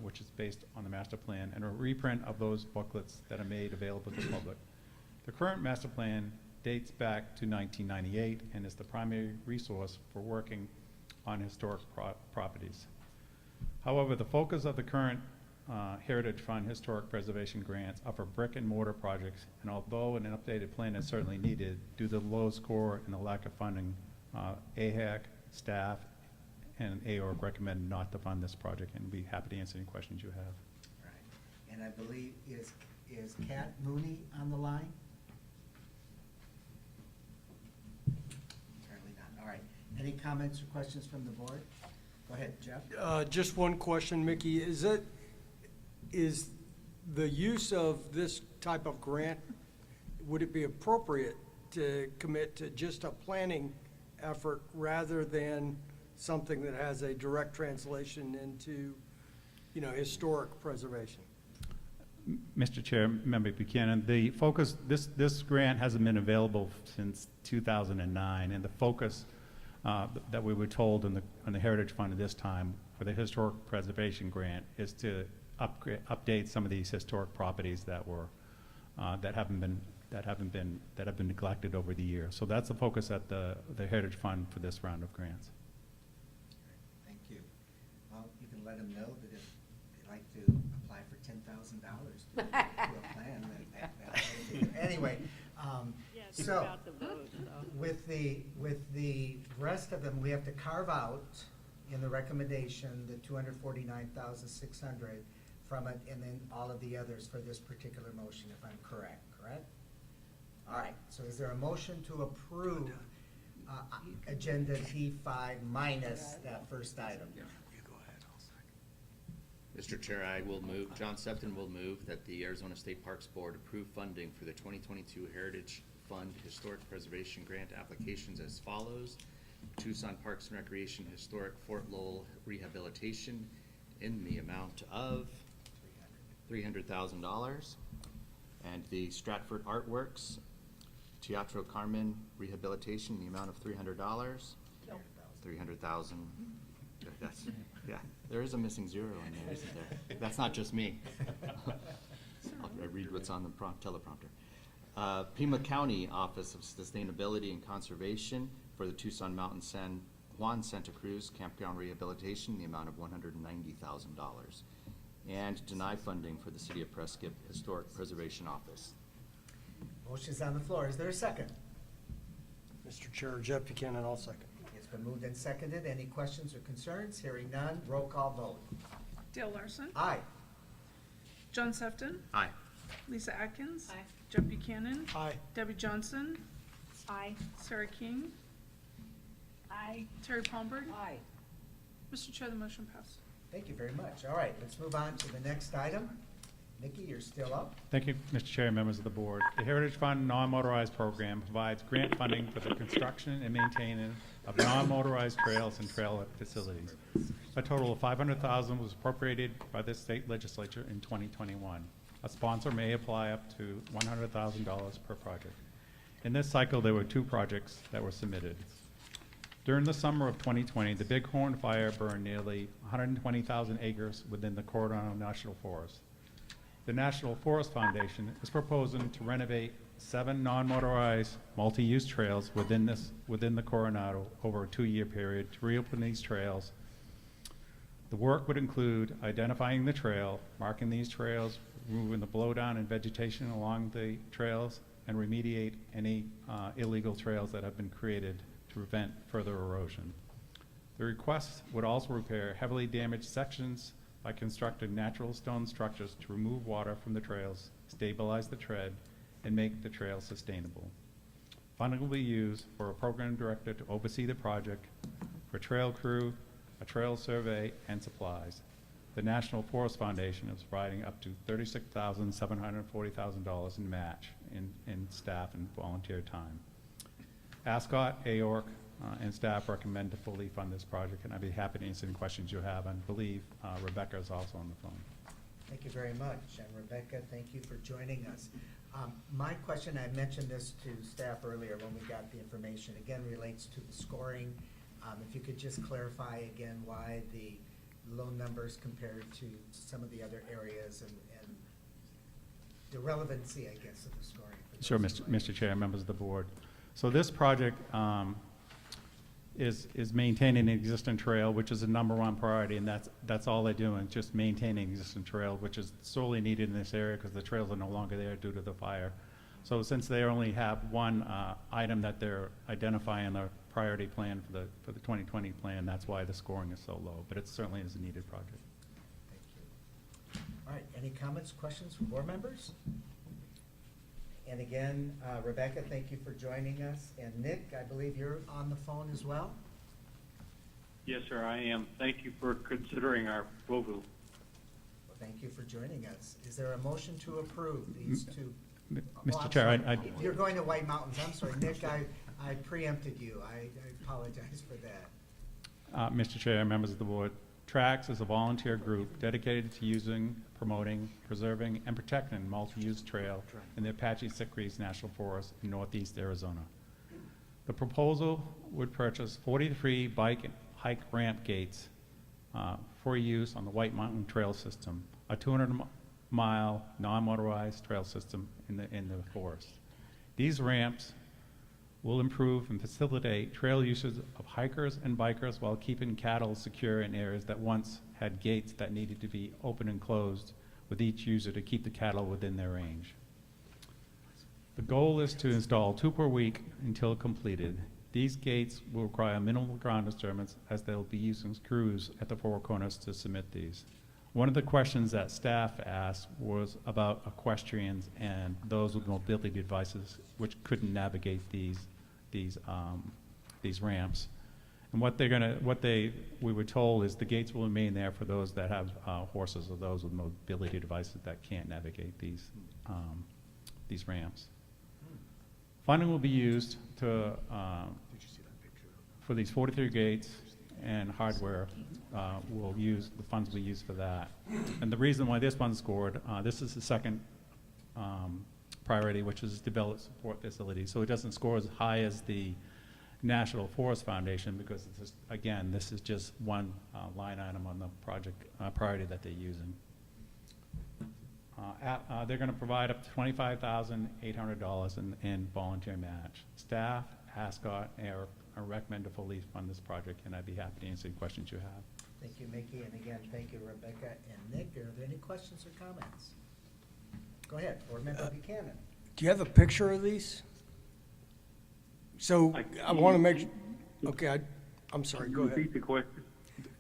which is based on the master plan, and a reprint of those booklets that are made available to the public. The current master plan dates back to 1998 and is the primary resource for working on historic properties. However, the focus of the current Heritage Fund historic preservation grants are for brick and mortar projects, and although an updated plan is certainly needed, due to the low score and the lack of funding, AHAC, staff, and AORG recommend not to fund this project, and be happy to answer any questions you have. Right. And I believe, is Kat Mooney on the line? Apparently not. All right. Any comments or questions from the board? Go ahead, Jeff. Just one question, Mickey. Is the use of this type of grant, would it be appropriate to commit to just a planning effort rather than something that has a direct translation into, historic preservation? Mr. Chair, Member Buchanan, the focus, this grant hasn't been available since 2009, and the focus that we were told in the Heritage Fund at this time for the historic preservation grant is to update some of these historic properties that have been neglected over the years. So that's the focus at the Heritage Fund for this round of grants. Thank you. Well, you can let them know that if to a plan. Anyway, Yes, we're so, about to vote, so. with the rest of them, we have to carve out in the recommendation, the 249,600 from it, and then all of the others for this particular motion, if I'm correct? All right, so is there a motion to approve Agenda D5 minus that first item? Mr. Chair, I will move, John Sefton will move that the Arizona State Parks Board approve funding for the 2022 Heritage Fund Historic Preservation Grant applications as follows. Tucson Parks and Recreation Historic Fort Lowell Rehabilitation in the amount of $300,000. And the Stratford Artworks Teatro Carmen Rehabilitation in the amount of $300. 300,000. That's, yeah, there is a missing zero in there, isn't there? That's not just me. I read what's on the teleprompter. Pima County Office of Sustainability and Conservation for the Tucson Mountain San Juan Santa Cruz Campground Rehabilitation in the amount of $190,000. And deny funding for the City of Prescott Historic Preservation Office. Motion's on the floor. Is there a second? Mr. Chair, Jeff Buchanan, I'll second. It's been moved and seconded. Any questions or concerns? Hearing none, roll call vote. Dale Larson. Aye. John Sefton. Aye. Lisa Atkins. Aye. Jeff Buchanan. Aye. Debbie Johnson. Aye. Sarah King. Aye. Terry Palmberg. Aye. Mr. Chair, the motion passed. Thank you very much. All right, let's move on to the next item. Nikki, you're still up. Thank you, Mr. Chair, members of the board. The Heritage Fund Non-Motorized Program provides grant funding for the construction and maintaining of non-motorized trails and trail facilities. A total of $500,000 was appropriated by the state legislature in 2021. A sponsor may apply up to $100,000 per project. In this cycle, there were 2 projects that were submitted. During the summer of 2020, the Bighorn Fire burned nearly 120,000 acres within the Coronado National Forest. The National Forest Foundation is proposing to renovate 7 non-motorized multi-use trails within the Coronado over a 2-year period to reopen these trails. The work would include identifying the trail, marking these trails, removing the blowdown and vegetation along the trails, and remediate any illegal trails that have been created to prevent further erosion. The request would also repair heavily damaged sections by constructing natural stone structures to remove water from the trails, stabilize the tread, and make the trail sustainable. Funding will be used for a program director to oversee the project, for trail crew, a trail survey, and supplies. The National Forest Foundation is providing up to $36,740,000 in match in staff and volunteer time. Ascot, Aorc, and staff recommend to fully fund this project, and I'd be happy to answer any questions you have. I believe Rebecca is also on the phone. Thank you very much. And Rebecca, thank you for joining us. My question, I mentioned this to staff earlier when we got the information, again relates to the scoring. If you could just clarify again why the low numbers compared to some of the other areas and the relevancy, I guess, of the scoring. Sure, Mr. Chair, members of the board. So this project is maintaining an existing trail, which is the #1 priority, and that's all they're doing, just maintaining existing trail, which is sorely needed in this area because the trails are no longer there due to the fire. So since they only have one item that they're identifying the priority plan for the 2020 plan, that's why the scoring is so low. But it certainly is a needed project. Thank you. All right, any comments, questions from board members? And again, Rebecca, thank you for joining us. And Nick, I believe you're on the phone as well? Yes, sir, I am. Thank you for considering our proposal. Well, thank you for joining us. Is there a motion to approve these two? Mr. I'm Chair, sorry. You're going to White Mountains. I'm sorry, Nick, I preempted you. I apologize for that. Mr. Chair, members of the board, TRAX is a volunteer group dedicated to using, promoting, preserving, and protecting multi-use trail in the Apache Sitgreaves National Forest in northeast Arizona. The proposal would purchase 43 bike and hike ramp gates for use on the White Mountain Trail System, a 200-mile non-motorized trail system in the forest. These ramps will improve and facilitate trail usage of hikers and bikers while keeping cattle secure in areas that once had gates that needed to be open and closed with each user to keep the cattle within their range. The goal is to install 2 per week until completed. These gates will require minimal ground disturbance as they'll be using screws at the 4 corners to submit these. One of the questions that staff asked was about equestrians and those with mobility devices which couldn't navigate these ramps. And we were told is the gates will remain there for those that have horses or those with mobility devices that can't navigate these ramps. Funding will be used to, for these 43 gates and hardware, the funds will be used for that. And the reason why this one scored, this is the second priority, which is develop support facilities. So it doesn't score as high as the National Forest Foundation because it's just, again, this is just one line item on the project priority that they're using. They're going to provide up to $25,800 in volunteer match. Staff, Ascot, are recommend to fully fund this project, and I'd be happy to answer any questions you have. Thank you, Mickey, and again, thank you, Rebecca and Nick. Are there any questions or comments? Go ahead, Board Member Buchanan. Do you have a picture of these? So I want to make, okay, I'm sorry, go ahead. Repeat the question.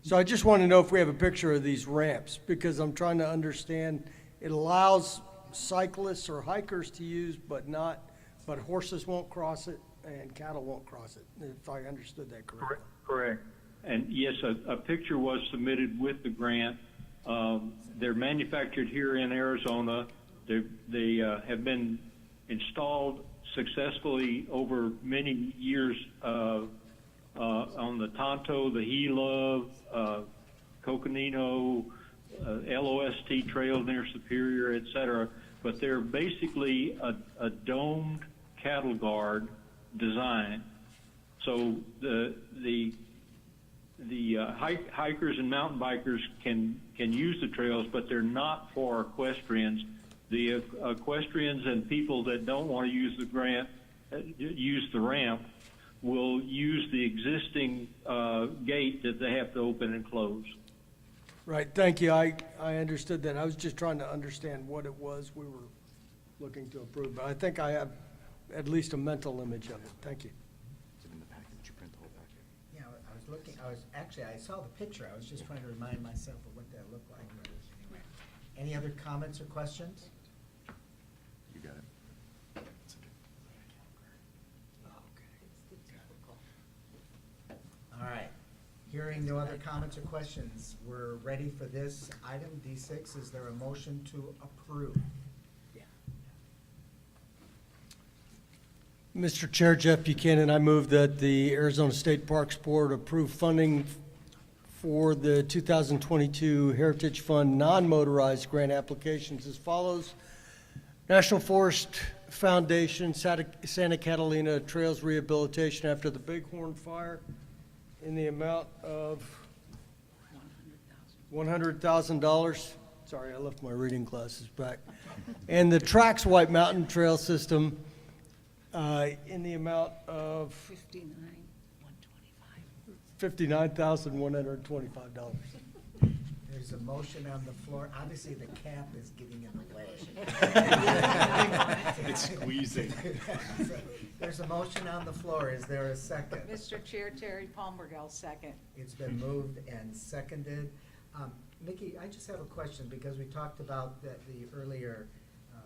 So I just want to know if we have a picture of these ramps, because I'm trying to understand, it allows cyclists or hikers to use, but horses won't cross it and cattle won't cross it, if I understood that correctly. Correct. And yes, a picture was submitted with the grant. They're manufactured here in Arizona. They have been installed successfully over many years on the Tonto, the Gila, Coconino, LOST trail near Superior, et cetera. But they're basically a domed cattle guard design. So the hikers and mountain bikers can use the trails, but they're not for equestrians. The equestrians and people that don't want to use the ramp will use the existing gate that they have to open and close. Right, thank you. I understood that. I was just trying to understand what it was we were looking to approve, but I think I have at least a mental image of it. Thank you. Is it in the packet? Did you print the whole packet? Yeah, I saw the picture. I was just trying to remind myself of what that looked like. Anyway, any other comments or questions? You got it. All right. Hearing no other comments or questions, we're ready for this item, D6. Is there a motion to approve? Mr. Chair, Jeff Buchanan, I move that the Arizona State Parks Board approve funding for the 2022 Heritage Fund non-motorized grant applications as follows. National Forest Foundation, Santa Catalina Trails Rehabilitation after the Bighorn Fire in the amount of $100,000. Sorry, I left my reading glasses back. And the Trax White Mountain Trail System in the amount of $59,125. There's a motion on the floor. Obviously, the cap is getting in the way. It's squeezing. There's a motion on the floor. Is there a second? Mr. Chair, Terry Palmberg, second. It's been moved and seconded. Mickey, I just have a question because we talked about the earlier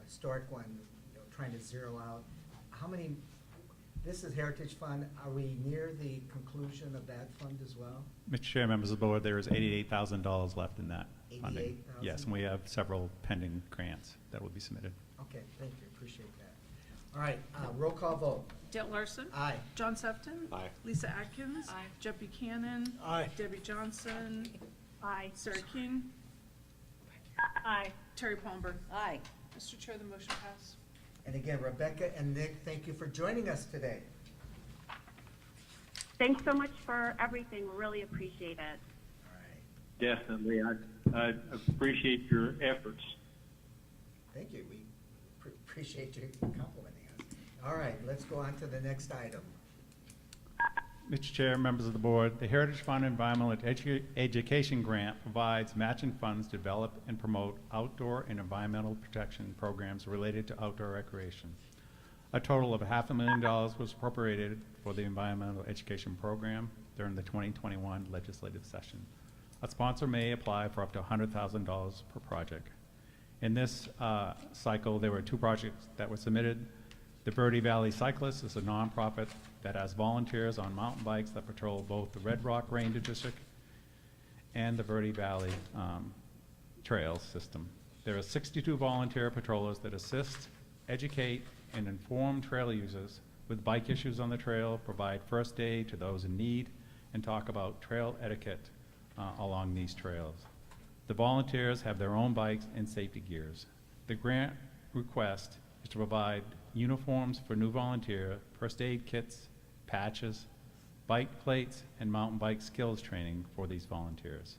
historic one, trying to zero out. How many, this is Heritage Fund, are we near the conclusion of that fund as well? Mr. Chair, members of the board, there is $88,000 left in that funding. 88,000? Yes, and we have several pending grants that will be submitted. Okay, thank you, appreciate that. All right, roll call vote. Dale Larson. Aye. John Sefton. Aye. Lisa Atkins. Aye. Jeff Buchanan. Aye. Debbie Johnson. Aye. Sarah King. Aye. Terry Palmberg. Aye. Mr. Chair, the motion passed. And again, Rebecca and Nick, thank you for joining us today. Thanks so much for everything. We really appreciate it. All right, Definitely. I appreciate your efforts. thank you. We appreciate you complimenting us. All right, let's go on to the next item. Mr. Chair, members of the board, the Heritage Fund Environmental Education Grant provides matching funds to develop and promote outdoor and environmental protection programs related to outdoor recreation. A total of $500,000 was appropriated for the environmental education program during the 2021 legislative session. A sponsor may apply for up to $100,000 per project. In this cycle, there were 2 projects that were submitted. The Verde Valley Cyclists is a nonprofit that has volunteers on mountain bikes that patrol both the Red Rock Ranger District and the Verde Valley Trails system. There are 62 volunteer patrollers that assist, educate, and inform trail users with bike issues on the trail, provide first aid to those in need, and talk about trail etiquette along these trails. The volunteers have their own bikes and safety gears. The grant request is to provide uniforms for new volunteer, first aid kits, patches, bike plates, and mountain bike skills training for these volunteers.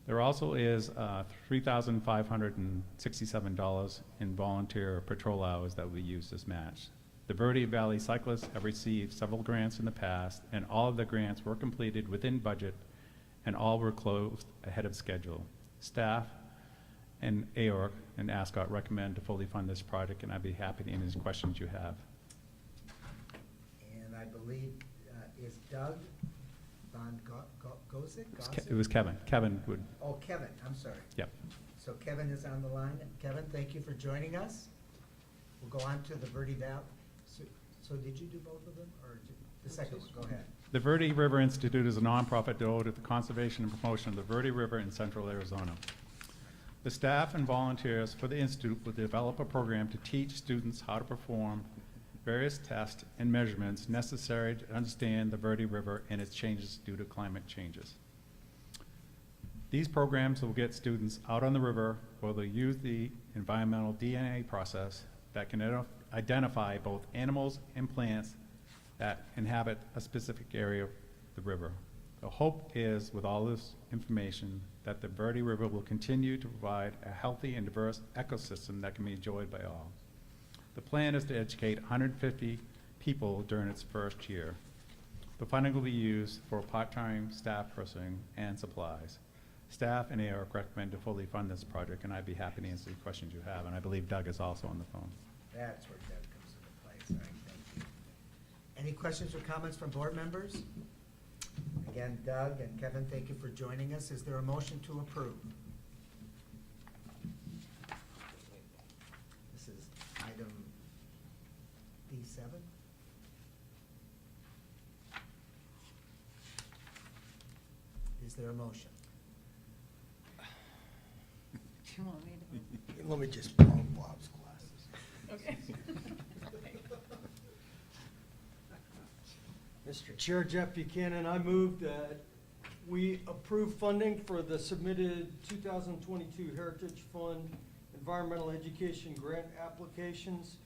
There also is $3,567 in volunteer patrol hours that will be used as match. The Verde Valley Cyclists have received several grants in the past, and all of the grants were completed within budget, and all were closed ahead of schedule. Staff and AORC and ASCOT recommend to fully fund this project, and I'd be happy to answer any questions you have. And I believe, is Doug Von Gozick? It was Kevin. Kevin would. Oh, Kevin, I'm sorry. Yep. So Kevin is on the line. Kevin, thank you for joining us. We'll go on to the Verde Valley. So did you do both of them, or the second one? Go ahead. The Verde River Institute is a nonprofit devoted to the conservation and promotion of the Verde River in central Arizona. The staff and volunteers for the Institute will develop a program to teach students how to perform various tests and measurements necessary to understand the Verde River and its changes due to climate changes. These programs will get students out on the river where they'll use the environmental DNA process that can identify both animals and plants that inhabit a specific area of the river. The hope is, with all this information, that the Verde River will continue to provide a healthy and diverse ecosystem that can be enjoyed by all. The plan is to educate 150 people during its first year. The funding will be used for part-time staff person and supplies. Staff and AORC recommend to fully fund this project, and I'd be happy to answer any questions you have, and I believe Doug is also on the phone. That's where Doug comes into place. All right, thank you. Any questions or comments from board members? Again, Doug and Kevin, thank you for joining us. Is there a motion to approve? This is item D7. Is there a motion? Do you want me to? Let me just borrow Bob's glasses. Okay. Mr. Chair, Jeff Buchanan, I move that we approve funding for the submitted 2022 Heritage Fund Environmental Education Grant applications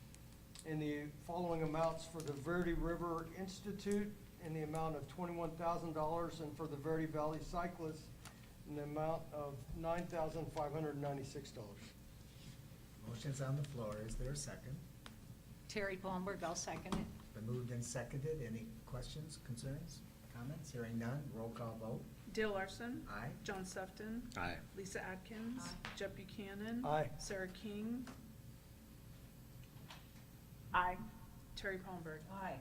in the following amounts: for the Verde River Institute in the amount of $21,000, and for the Verde Valley Cyclists in the amount of $9,596. Motion's on the floor. Is there a second? Terry Palmberg, I'll second it. Been moved and seconded. Any questions, concerns, comments? Hearing none, roll call vote. Dale Larson. Aye. John Sefton. Aye. Lisa Atkins. Aye. Jeff Buchanan. Aye. Sarah King. Aye. Terry Palmberg. Aye.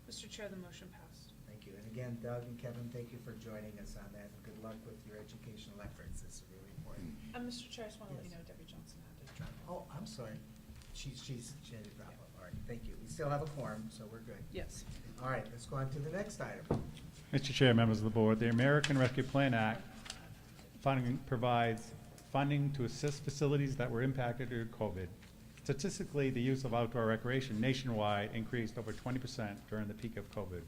Mr. Chair, the motion passed. Thank you. And again, Doug and Kevin, thank you for joining us on that. Good luck with your educational efforts. This is really important. Mr. Chair, I just want to let you Yes. know Debbie Johnson had to drop off. Oh, I'm sorry. She had to drop off. All right, thank you. We still have a quorum, so we're good. Yes. All right, let's go on to the next item. Mr. Chair, members of the board, the American Rescue Plan Act funding provides funding to assist facilities that were impacted due to COVID. Statistically, the use of outdoor recreation nationwide increased over 20% during the peak of COVID.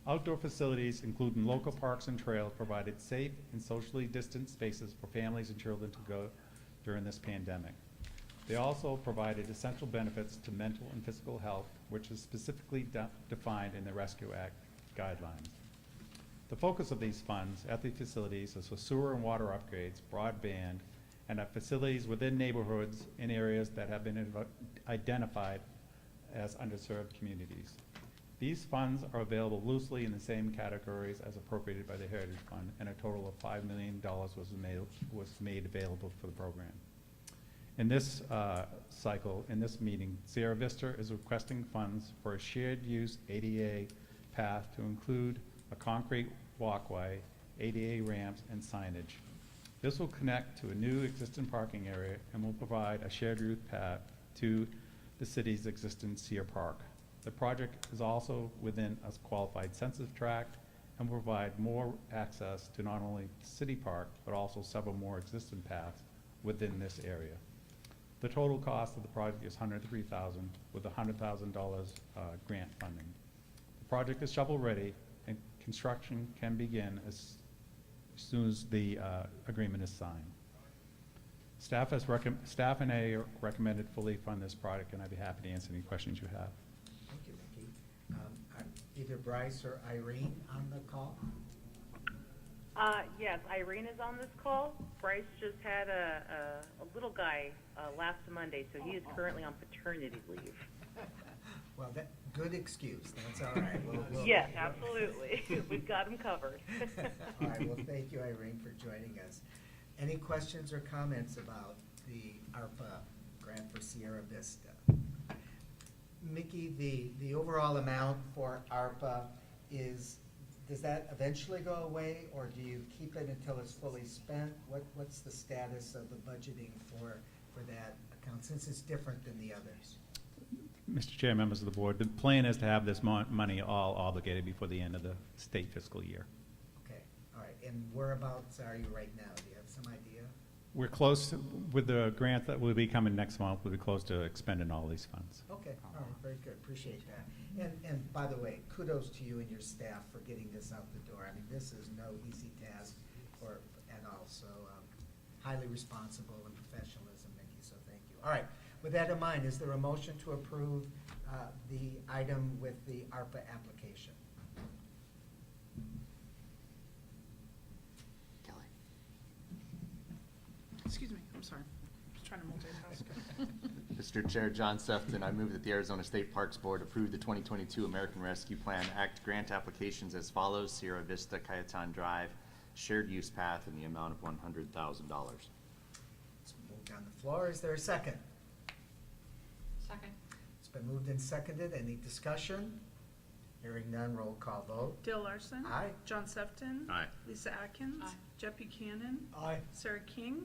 Outdoor facilities, including local parks and trails, provided safe and socially distant spaces for families and children to go during this pandemic. They also provided essential benefits to mental and physical health, which is specifically defined in the Rescue Act guidelines. The focus of these funds at the facilities is for sewer and water upgrades, broadband, and at facilities within neighborhoods in areas that have been identified as underserved communities. These funds are available loosely in the same categories as appropriated by the Heritage Fund, and a total of $5 million was made available for the program. In this cycle, in this meeting, Sierra Vista is requesting funds for a shared use ADA path to include a concrete walkway, ADA ramps, and signage. This will connect to a new existing parking area and will provide a shared route path to the city's existing Sierra Park. The project is also within a qualified census tract and will provide more access to not only City Park, but also several more existing paths within this area. The total cost of the project is $103,000 with $100,000 grant funding. The project is shovel-ready and construction can begin as soon as the agreement is signed. Staff and A recommended fully fund this project, and I'd be happy to answer any questions you have. Thank you, Mickey. Are either Bryce or Irene on the call? Yes, Irene is on this call. Bryce just had a little guy last Monday, so he is currently on paternity leave. Well, good excuse. That's all right. Yes, absolutely. We've got him covered. All right. Well, thank you, Irene, for joining us. Any questions or comments about the ARPA grant for Sierra Vista? Mickey, the overall amount for ARPA does that eventually go away, or do you keep it until it's fully spent? What's the status of the budgeting for that account, since it's different than the others? Mr. Chair, members of the board, the plan is to have this money all obligated before the end of the state fiscal year. Okay, all right. And whereabouts are you right now? Do you have some idea? We're close, with the grant that will be coming next month, we'll be close to expending all these funds. Okay, all right, very good, appreciate that. And by the way, kudos to you and your staff for getting this out the door. I mean, this is no easy task at all, so highly responsible and professionalism, Mickey, so thank you. All right, with that in mind, is there a motion to approve the item with the ARPA application? Kelly. Excuse me, I'm sorry. Just trying to multitask. Mr. Chair, John Sefton, I move that the Arizona State Parks Board approve the 2022 American Rescue Plan Act grant applications as follows: Sierra Vista Cayetan Drive, shared use path in the amount of $100,000. It's moved on the floor. Is there a second? Second. It's been moved and seconded. Any discussion? Hearing none, roll call vote. Dale Larson. Aye. John Sefton. Aye. Lisa Atkins. Aye. Jeff Buchanan. Aye. Sarah King.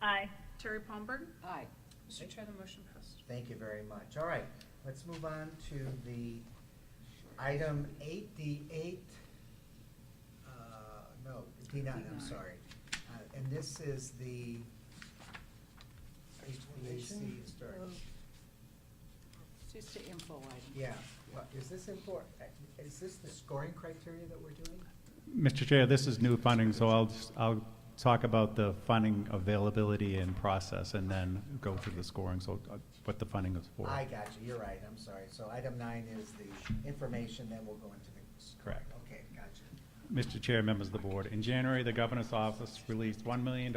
Aye. Terry Palmberg. Aye. Mr. Chair, the motion passed. Thank you very much. All right, let's move on to the item 8D8, no, D9, I'm D9. sorry. And this is the HVAC start. Just an info item. Yeah, well, is this the scoring criteria that we're doing? Mr. Chair, this is new funding, so I'll talk about the funding availability and process, and then go through the scoring, so what the funding is for. I got you, you're right, I'm sorry. So item 9 is the information, then we'll go into the scoring. Correct. Okay, gotcha. Mr. Chair, members of the board, in January, the Governor's Office released $1 million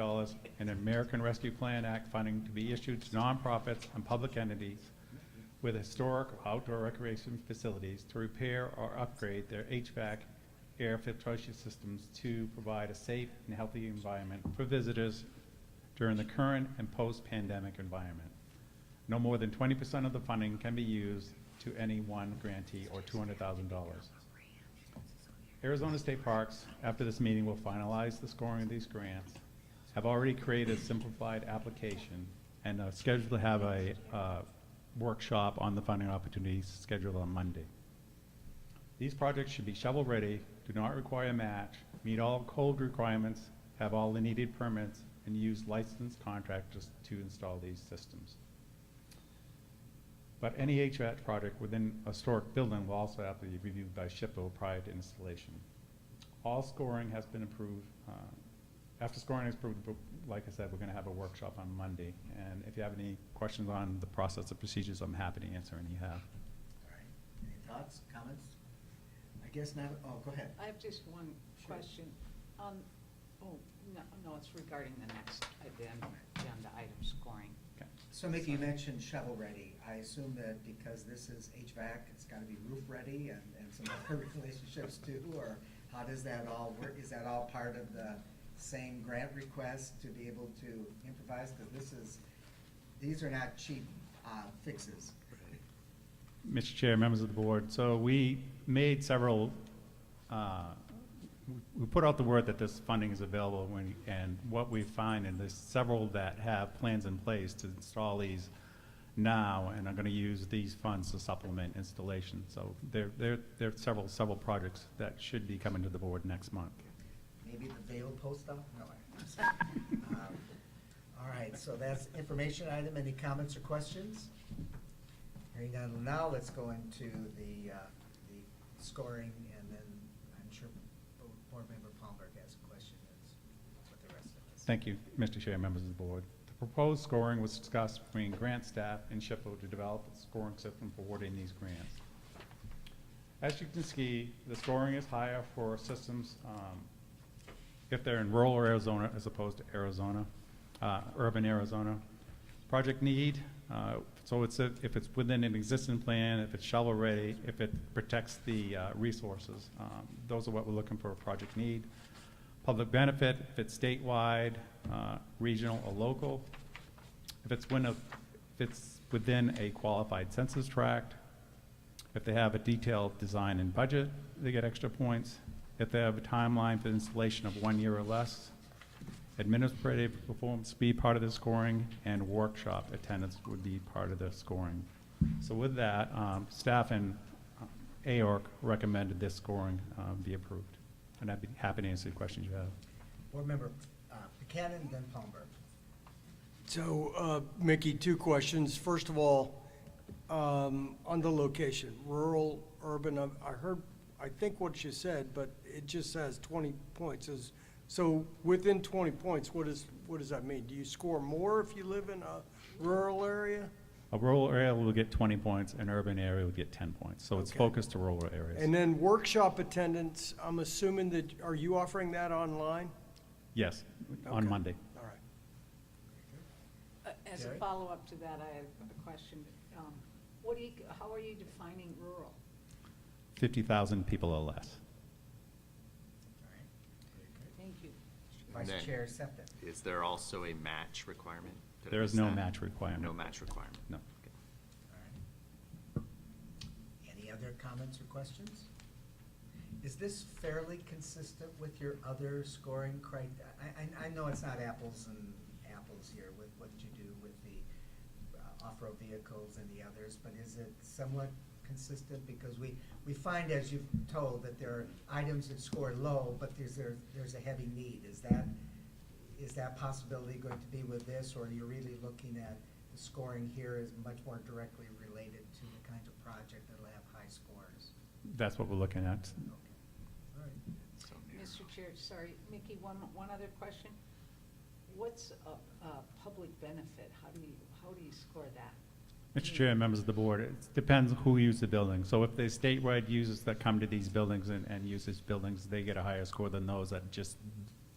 in American Rescue Plan Act funding to be issued to nonprofits and public entities with historic outdoor recreation facilities to repair or upgrade their HVAC air filtration systems to provide a safe and healthy environment for visitors during the current and post-pandemic environment. No more than 20% of the funding can be used to any one grantee, or $200,000. Arizona State Parks, after this meeting, will finalize the scoring of these grants, have already created a simplified application, and scheduled to have a workshop on the funding opportunities scheduled on Monday. These projects should be shovel-ready, do not require a match, meet all code requirements, have all the needed permits, and use licensed contractors to install these systems. But any HVAC project within a historic building will also have to be reviewed by SHPO prior to installation. All scoring has been approved. After scoring is approved, like I said, we're going to have a workshop on Monday. And if you have any questions on the process or procedures, I'm happy to answer any you have. All right, any thoughts, comments? I guess not, oh, go ahead. I have just one Sure. question. No, it's regarding the next agenda item scoring. So Mickey, you mentioned shovel-ready. I assume that because this is HVAC, it's gotta be roof-ready and some other relationships too, or how does that all work? Is that all part of the same grant request to be able to improvise? Because these are not cheap fixes. Mr. Chair, members of the board, so we made several, we put out the word that this funding is available and what we find, and there's several that have plans in place to install these now and are going to use these funds to supplement installation. So there are several projects that should be coming to the board next month. Maybe the Vail post office? No, all right, so that's information item. Any comments or questions? Hearing none, now let's go into the scoring, and then I'm sure Board Member Palmer has a question with the rest of us. Thank you, Mr. Chair, members of the board. The proposed scoring was discussed between grant staff and SHPO to develop a scoring system for awarding these grants. As you can see, the scoring is higher for systems if they're in rural Arizona as opposed to Arizona, urban Arizona. Project need, so if it's within an existing plan, if it's shovel-ready, if it protects the resources, those are what we're looking for, project need. Public benefit, if it's statewide, regional, or local. If it's within a qualified census tract. If they have a detailed design and budget, they get extra points. If they have a timeline for installation of 1 year or less. Administrative performance be part of the scoring, and workshop attendance would be part of the scoring. So with that, staff and AORC recommended this scoring be approved. And I'd be happy to answer the questions you have. Board Member Buchanan, then Palmer. So, Mickey, two questions. First of all, on the location, rural, urban, I think what you said, but it just says 20 points. So within 20 points, what does that mean? Do you score more if you live in a rural area? A rural area will get 20 points, an urban area will get 10 points. So it's Okay. focused to rural areas. And then workshop attendance, I'm assuming that, are you offering that online? Yes, on Okay. Monday. All right. As a Jerry? follow-up to that, I have a question. How are you defining rural? 50,000 people or less. Thank you. And Vice then, Chair Septon. is there also a match requirement? Did I There is miss no that? match requirement. No match requirement. No. Okay. Any other comments or questions? Is this fairly consistent with your other scoring criteria? I know it's not apples and apples here with what you do with the off-road vehicles and the others, but is it somewhat consistent? Because we find, as you've told, that there are items that score low, but there's a heavy need. Is that possibility going to be with this, or are you really looking at the scoring here as much more directly related to the kinds of project that'll have high scores? That's what we're looking at. All right. Mr. Chair, sorry, Mickey, one other question. What's a public benefit? How do you score that? Mr. Chair and members of the board, it depends who uses the building. So if there's statewide users that come to these buildings and use these buildings, they get a higher score than those that just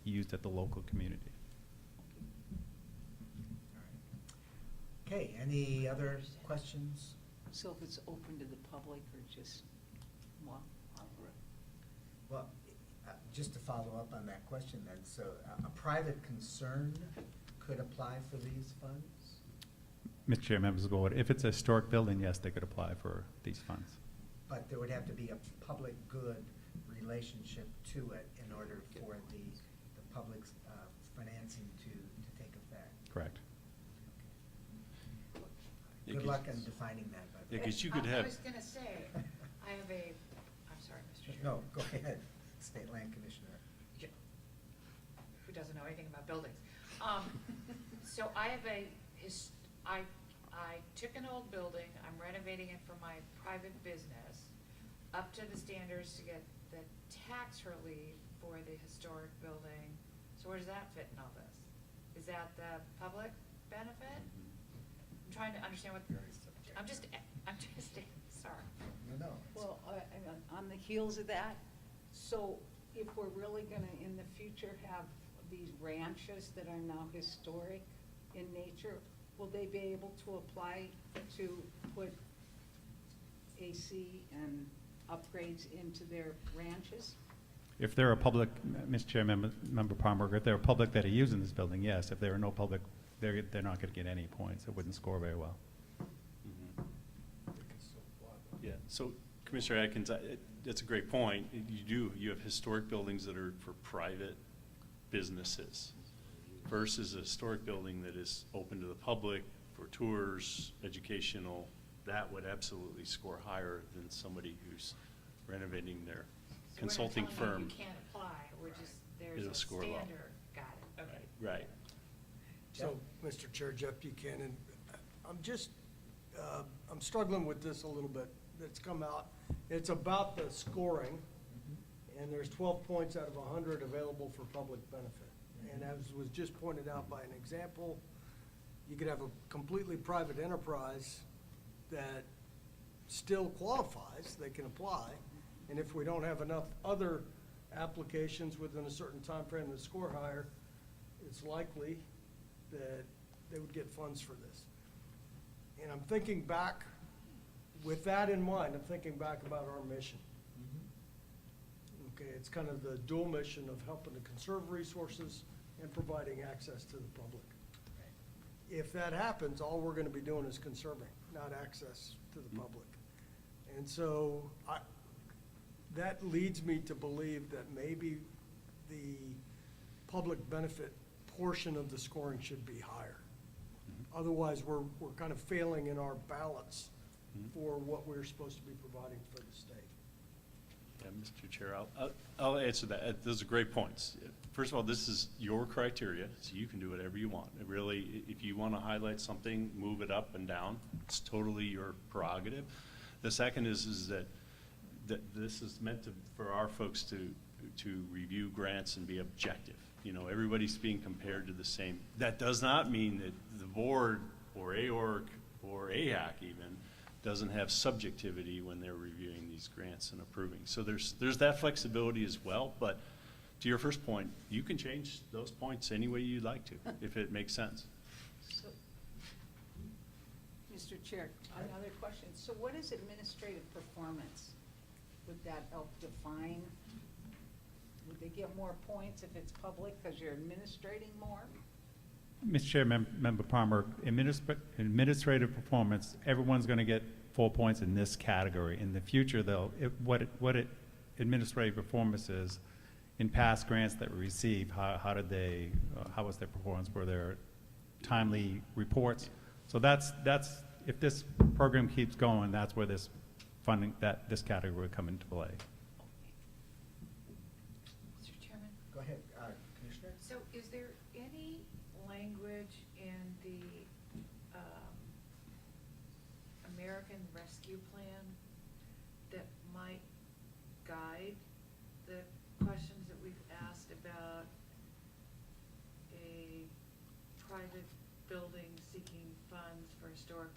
used at the local community. Okay, any other questions? So if it's open to the public or just, well, Well, just to follow up on that question then, so a private concern could apply for these funds? Mr. Chair, members of the board, if it's a historic building, yes, they could apply for these funds. But there would have to be a public good relationship to it in order for the public's financing to take effect. Correct. Good luck in defining that, by the Yeah, way. 'cause you could I have. was gonna say, I'm sorry, Mr. Chair. No, go ahead, State Land Commissioner. Who doesn't know anything about buildings. So I have I took an old building, I'm renovating it for my private business, up to the standards to get the tax relief for the historic building. So where does that fit in all this? Is that the public benefit? I'm trying to understand what, I'm just, sorry. No. well, on the heels of that, so if we're really gonna, in the future, have these ranches that are now historic in nature, will they be able to apply to put AC and upgrades into their ranches? If they're a public, Mr. Chair, Member Palmer, if they're a public that are using this building, yes. If there are no public, they're not going to get any points. It wouldn't score very well. Yeah, so Commissioner Atkins, that's a great point. You have historic buildings that are for private businesses versus a historic building that is open to the public for tours, educational. That would absolutely score higher than somebody who's renovating their consulting So we're not telling firm. you can't apply, we're just, there's It'll a score low. standard, got it, okay. Right. So, Mr. Chair, Jeff Buchanan, I'm struggling with this a little bit. That's come out. It's about the scoring, and there's 12 points out of 100 available for public benefit. And as was just pointed out by an example, you could have a completely private enterprise that still qualifies, they can apply, and if we don't have enough other applications within a certain time frame that score higher, it's likely that they would get funds for this. And I'm thinking back, with that in mind, I'm thinking back about our mission. Okay, it's kind of the dual mission of helping to conserve resources and providing access to the public. If that happens, all we're gonna be doing is conserving, not access to the public. And so that leads me to believe that maybe the public benefit portion of the scoring should be higher. Otherwise, we're kind of failing in our balance for what we're supposed to be providing for the state. Yeah, Mr. Chair, I'll answer that. Those are great points. First of all, this is your criteria, so you can do whatever you want. It really, if you want to highlight something, move it up and down, it's totally your prerogative. The second is that this is meant for our folks to review grants and be objective. You know, everybody's being compared to the same. That does not mean that the board or AORC or AHAC even doesn't have subjectivity when they're reviewing these grants and approving. So there's that flexibility as well, but to your first point, you can change those points any way you'd like to, if it makes sense. So, Mr. Chair, another question. So what is administrative performance? Would that help define? Would they get more points if it's public because you're administrating more? Mr. Chair, Member Palmer, administrative performance, everyone's going to get 4 points in this category. In the future, though, administrative performance is, in past grants that we received, how was their performance? Were there timely reports? So that's if this program keeps going, that's where this funding, this category would come into play. Mr. Chairman? Go ahead, Commissioner. So is there any language in the American Rescue Plan that might guide the questions that we've asked about a private building seeking funds for historic,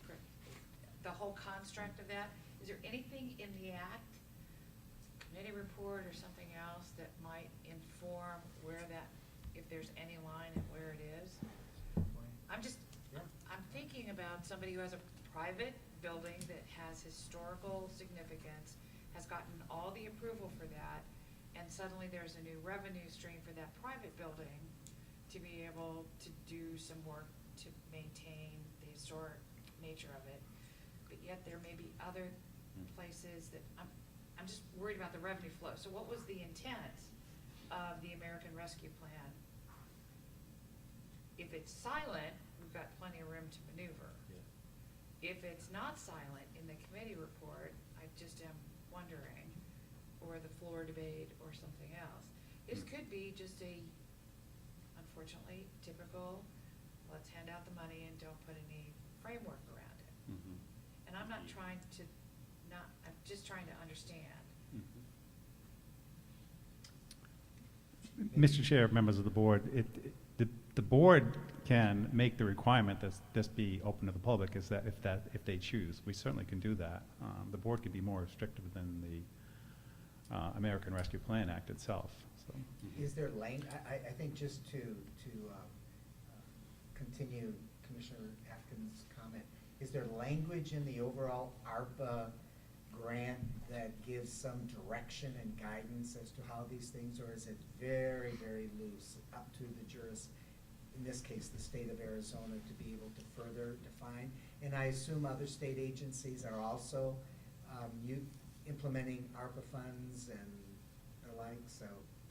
the whole construct of that? Is there anything in the act, committee report or something else that might inform where that, if there's any line and where it is? I'm thinking about somebody who has a private building that has historical significance, has gotten all the approval for that, and suddenly there's a new revenue stream for that private building to be able to do some work to maintain the historic nature of it. But yet there may be other places that, I'm just worried about the revenue flow. So what was the intent of the American Rescue Plan? If it's silent, we've got plenty of room to maneuver. If it's not silent in the committee report, I just am wondering, or the floor debate or something else. This could be just a, unfortunately, typical, let's hand out the money and don't put any framework around it. And I'm not trying to, I'm just trying to understand. Mr. Chair, members of the board, the board can make the requirement that this be open to the public if they choose. We certainly can do that. The board could be more restrictive than the American Rescue Plan Act itself. So. Is there I think just to continue Commissioner Atkins' comment, is there language in the overall ARPA grant that gives some direction and guidance as to how these things, or is it very, very loose, up to the in this case, the state of Arizona, to be able to further define? And I assume other state agencies are also implementing ARPA funds and the like, so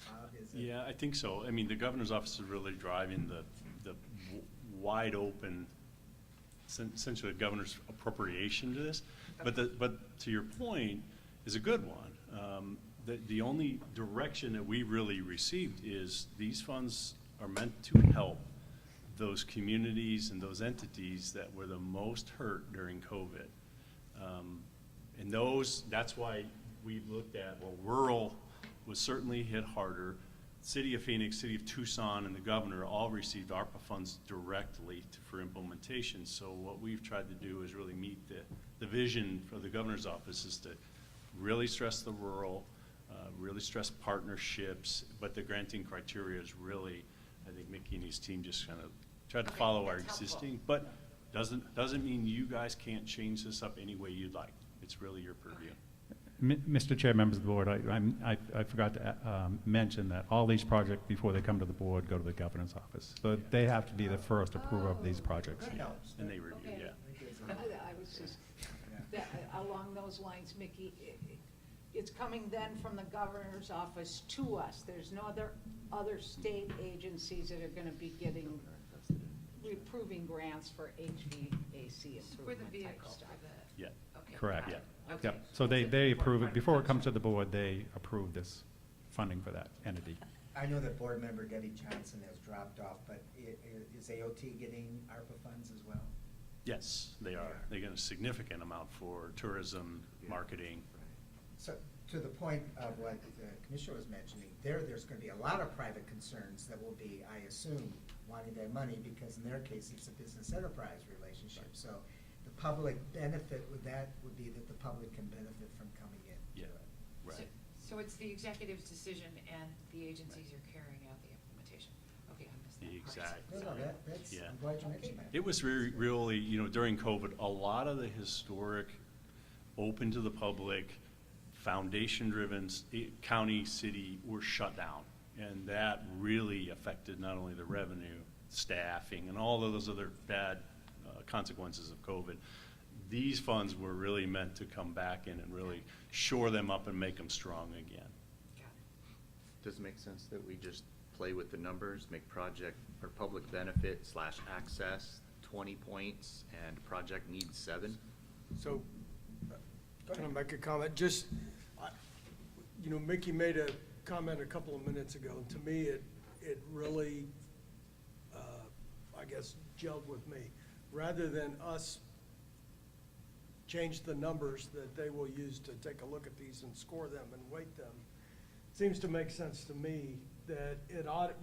Bob, is it? Yeah, I think so. I mean, the governor's office is really driving the wide open, essentially the governor's appropriation to this. But to your point is a good one. The only direction that we really received is these funds are meant to help those communities and those entities that were the most hurt during COVID. And that's why we've looked at, well, rural was certainly hit harder. City of Phoenix, City of Tucson, and the governor all received ARPA funds directly for implementation. So what we've tried to do is really meet the vision for the governor's office, is to really stress the rural, really stress partnerships, but the granting criteria is really, I think Mickey and his team just kind of tried to follow our existing, but doesn't mean you guys can't change this up any way you'd like. It's really your purview. Mr. Chair, members of the board, I forgot to mention that all these projects, before they come to the board, go to the governor's office. So they have to be the first approver of these projects. That helps. And they review, Okay. yeah. I was just, along those lines, Mickey, it's coming then from the governor's office to us. There's no other state agencies that are gonna be approving grants for HVAC For the improvement type vehicle, stuff. for the. Yeah. Okay. Correct. Yeah. Okay. Yep. So they approve it, before it comes to the board, they approve this funding for that entity. I know that board member Debbie Johnson has dropped off, but is AOT getting ARPA funds as well? Yes, they are. They get a significant amount for tourism, marketing. So, to the point of what the commissioner was mentioning, there's gonna be a lot of private concerns that will be, I assume, wanting that money, because in their case, it's a business enterprise relationship. So the public benefit with that would be that the public can benefit from coming in. Yeah, right. So it's the executive's decision and the agencies are carrying out the implementation. Okay, I missed that part. Exactly. No, that's, Yeah. I'm glad you mentioned that. It was really, during COVID, a lot of the historic, open to the public, foundation-driven county, city were shut down. And that really affected not only the revenue, staffing, and all of those other bad consequences of COVID. These funds were really meant to come back in and really shore them up and make them strong again. Does it make sense that we just play with the numbers, make project or public benefit / access 20 points and project needs 7? So, can I make a comment? Just, Mickey made a comment a couple of minutes ago, and to me, it really, I guess, gelled with me. Rather than us change the numbers that they will use to take a look at these and score them and weight them, seems to make sense to me that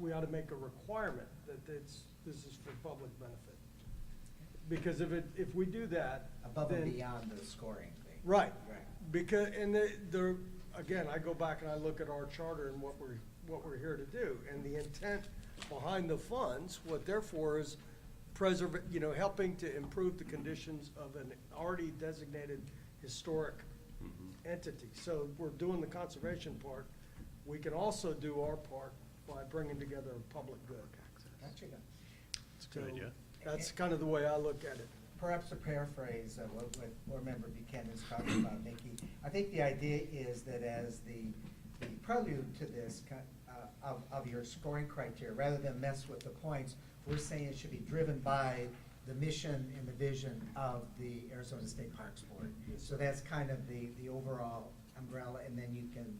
we ought to make a requirement that this is for public benefit. Because if we do that, Above and then- beyond the scoring thing. Right. Right. Because, again, I go back and I look at our charter and what we're here to do. And the intent behind the funds, what they're for is helping to improve the conditions of an already designated historic entity. So we're doing the conservation part. We can also do our part by bringing together a public good. Gotcha. It's a good idea. That's kind of the way I look at it. Perhaps to paraphrase what Board Member Buchanan's talking about, Mickey, I think the idea is that as the prelude to this of your scoring criteria, rather than mess with the points, we're saying it should be driven by the mission and the vision of the Arizona State Parks Board. So that's kind of the overall umbrella, and then you can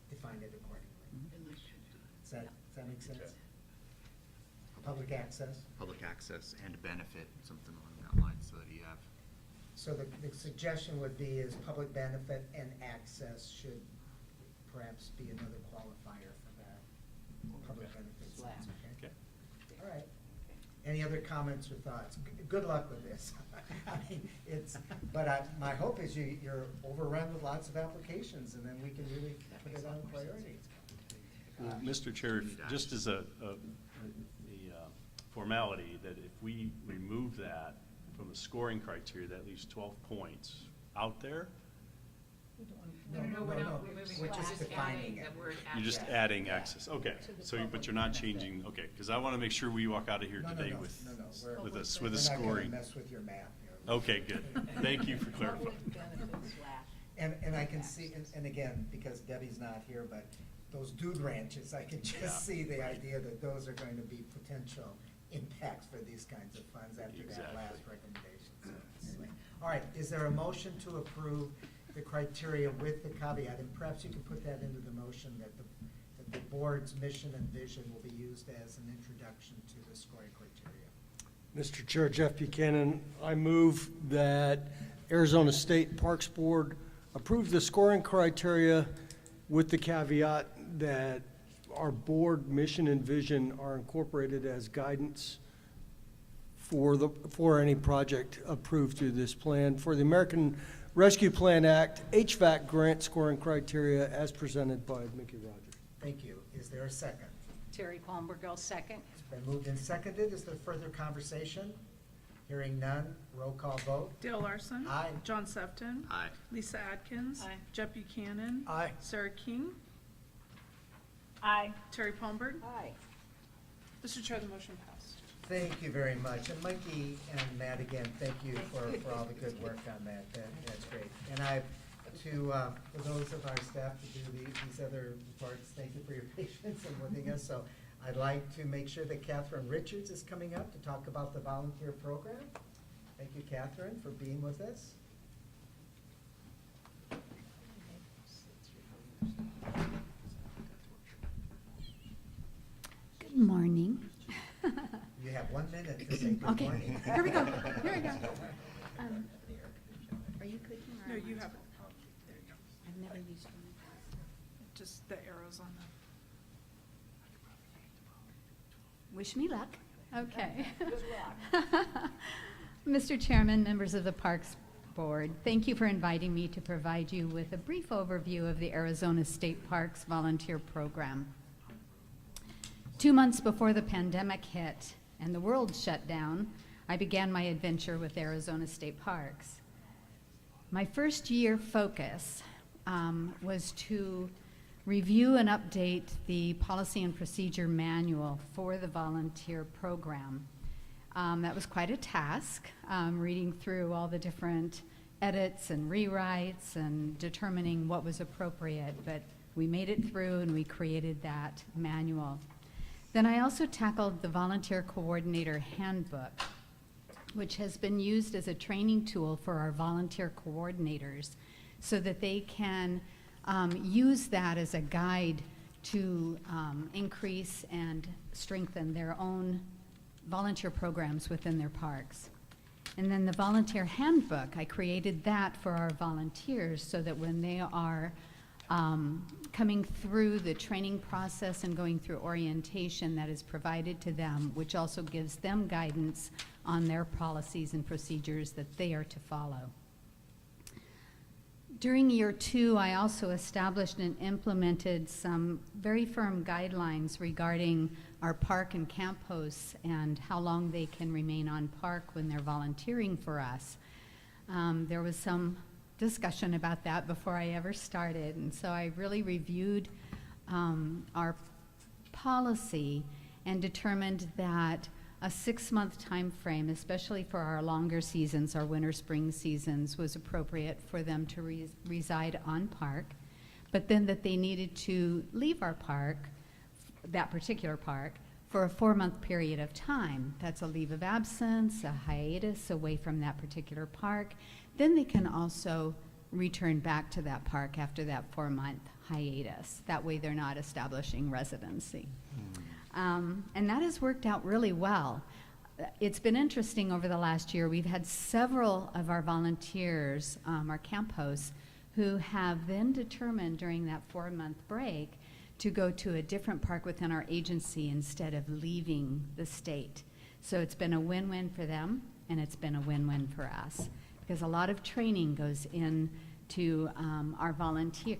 define it accordingly. Does that make sense? Public access? Public access and benefit, something along that line, so that you have. So the suggestion would be is public benefit and access should perhaps be another qualifier for that. Public benefits, okay? All right. Any other comments or thoughts? Good luck with this. I mean, my hope is you're overrun with lots of applications, and then we can really put it on priority. Well, Mr. Chair, just as a formality, that if we remove that from the scoring criteria, that leaves 12 points out there. No, we're not removing, We're we're just just defining adding it. the word You're just access. adding access, okay. So, but you're not changing, okay, because I want to make sure we walk out of here No, no, today no, with, no, no, we're- with a We're scoring. not gonna mess with your math here. Okay, good. Thank you for clarifying. And I can see, and again, because Debbie's not here, but those dude ranches, I can Yeah. just see the idea that those are going to be potential impacts for these kinds of funds after that Exactly. last recommendation. So, anyway. All right, is there a motion to approve the criteria with the caveat? And perhaps you can put that into the motion that the board's mission and vision will be used as an introduction to the scoring criteria. Mr. Chair, Jeff Buchanan, I move that Arizona State Parks Board approve the scoring criteria with the caveat that our board mission and vision are incorporated as guidance for any project approved through this plan. For the American Rescue Plan Act, HVAC grant scoring criteria as presented by Mickey Rogers. Thank you. Is there a second? Terry Palmberg, I'll second. It's been moved and seconded. Is there further conversation? Hearing none, roll call vote. Dale Larson. Aye. John Sefton. Aye. Lisa Atkins. Aye. Jeff Buchanan. Aye. Sarah King. Aye. Terry Palmberg. Aye. Mr. Chair, the motion passed. Thank you very much. And Mikey and Matt, again, thank you for all the good work on that. That's great. And for those of our staff to do these other parts, thank you for your patience in with us. So I'd like to make sure that Catherine Richards is coming up to talk about the volunteer program. Thank you, Catherine, for being with us. Good morning. You have 1 minute to say good Okay, morning. here we go, here we go. Are you cooking or? No, am I? you have it. I've never used one. Just the arrows on the. Wish me luck. Okay. Good luck. Mr. Chairman, members of the Parks Board, thank you for inviting me to provide you with a brief overview of the Arizona State Parks Volunteer Program. 2 months before the pandemic hit and the world shut down, I began my adventure with Arizona State Parks. My first year focus was to review and update the policy and procedure manual for the volunteer program. That was quite a task, reading through all the different edits and rewrites and determining what was appropriate, but we made it through and we created that manual. Then I also tackled the Volunteer Coordinator Handbook, which has been used as a training tool for our volunteer coordinators so that they can use that as a guide to increase and strengthen their own volunteer programs within their parks. And then the Volunteer Handbook, I created that for our volunteers so that when they are coming through the training process and going through orientation that is provided to them, which also gives them guidance on their policies and procedures that they are to follow. During year 2, I also established and implemented some very firm guidelines regarding our park and camp hosts and how long they can remain on park when they're volunteering for us. There was some discussion about that before I ever started, and so I really reviewed our policy and determined that a 6-month time frame, especially for our longer seasons, our winter spring seasons, was appropriate for them to reside on park, but then that they needed to leave our park, that particular park, for a 4-month period of time. That's a leave of absence, a hiatus away from that particular park. Then they can also return back to that park after that 4-month hiatus. That way they're not establishing residency. And that has worked out really well. It's been interesting over the last year. We've had several of our volunteers, our camp hosts, who have then determined during that 4-month break to go to a different park within our agency instead of leaving the state. So it's been a win-win for them, and it's been a win-win for us, because a lot of training goes into our volunteers.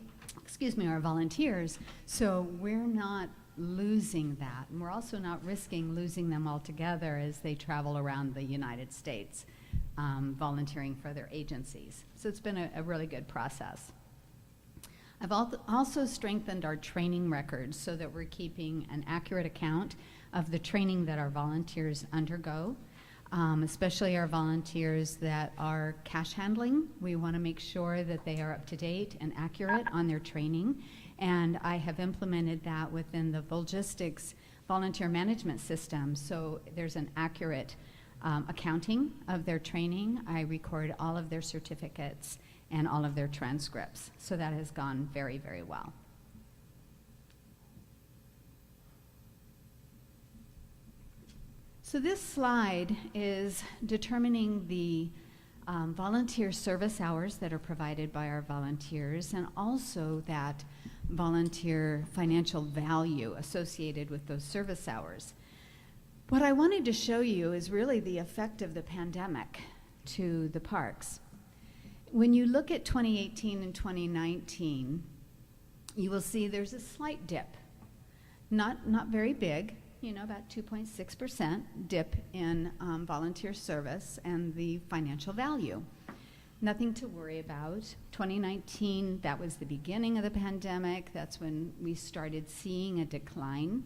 So we're not losing that. And we're also not risking losing them altogether as they travel around the United States, volunteering for their agencies. So it's been a really good process. I've also strengthened our training records so that we're keeping an accurate account of the training that our volunteers undergo, especially our volunteers that are cash handling. We want to make sure that they are up to date and accurate on their training. And I have implemented that within the Volgistics volunteer management system. So there's an accurate accounting of their training. I record all of their certificates and all of their transcripts. So that has gone very, very well. So this slide is determining the volunteer service hours that are provided by our volunteers, and also that volunteer financial value associated with those service hours. What I wanted to show you is really the effect of the pandemic to the parks. When you look at 2018 and 2019, you will see there's a slight dip. Not very big, you know, about 2.6% dip in volunteer service and the financial value. Nothing to worry about. 2019, that was the beginning of the pandemic. That's when we started seeing a decline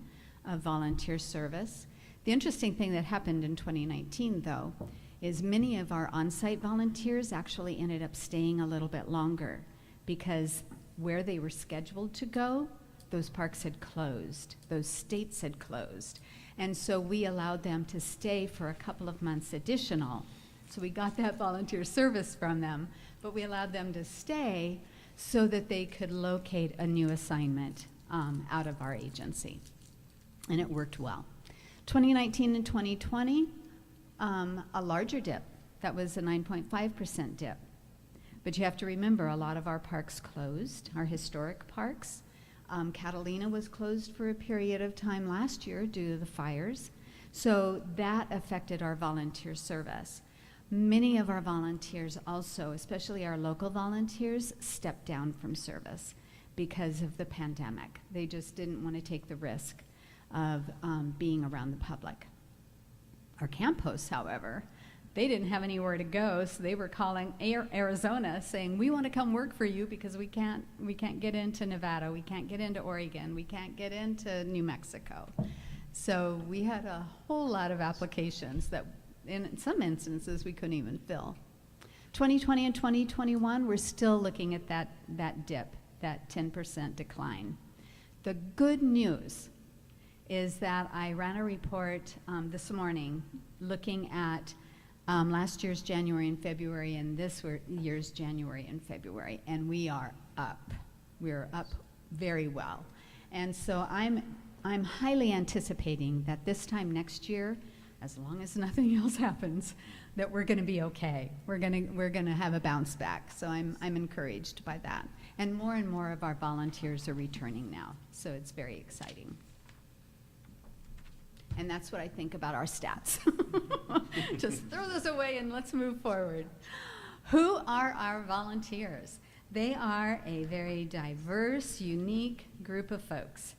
of volunteer service. The interesting thing that happened in 2019, though, is many of our on-site volunteers actually ended up staying a little bit longer because where they were scheduled to go, those parks had closed, those states had closed. And so we allowed them to stay for a couple of months additional. So we got that volunteer service from them, but we allowed them to stay so that they could locate a new assignment out of our agency. And it worked well. 2019 and 2020, a larger dip. That was a 9.5% dip. But you have to remember, a lot of our parks closed, our historic parks. Catalina was closed for a period of time last year due to the fires. So that affected our volunteer service. Many of our volunteers also, especially our local volunteers, stepped down from service because of the pandemic. They just didn't want to take the risk of being around the public. Our camp hosts, however, they didn't have anywhere to go, so they were calling Arizona saying, we want to come work for you because we can't get into Nevada, we can't get into Oregon, we can't get into New Mexico. So we had a whole lot of applications that in some instances we couldn't even fill. 2020 and 2021, we're still looking at that dip, that 10% decline. The good news is that I ran a report this morning looking at last year's January and February and this year's January and February, and we are up. We're up very well. And so I'm highly anticipating that this time next year, as long as nothing else happens, that we're going to be okay. We're going to have a bounce back. So I'm encouraged by that. And more of our volunteers are returning now, so it's very exciting. And that's what I think about our stats. Just throw this away and let's move forward. Who are our volunteers? They are a very diverse, unique group of folks.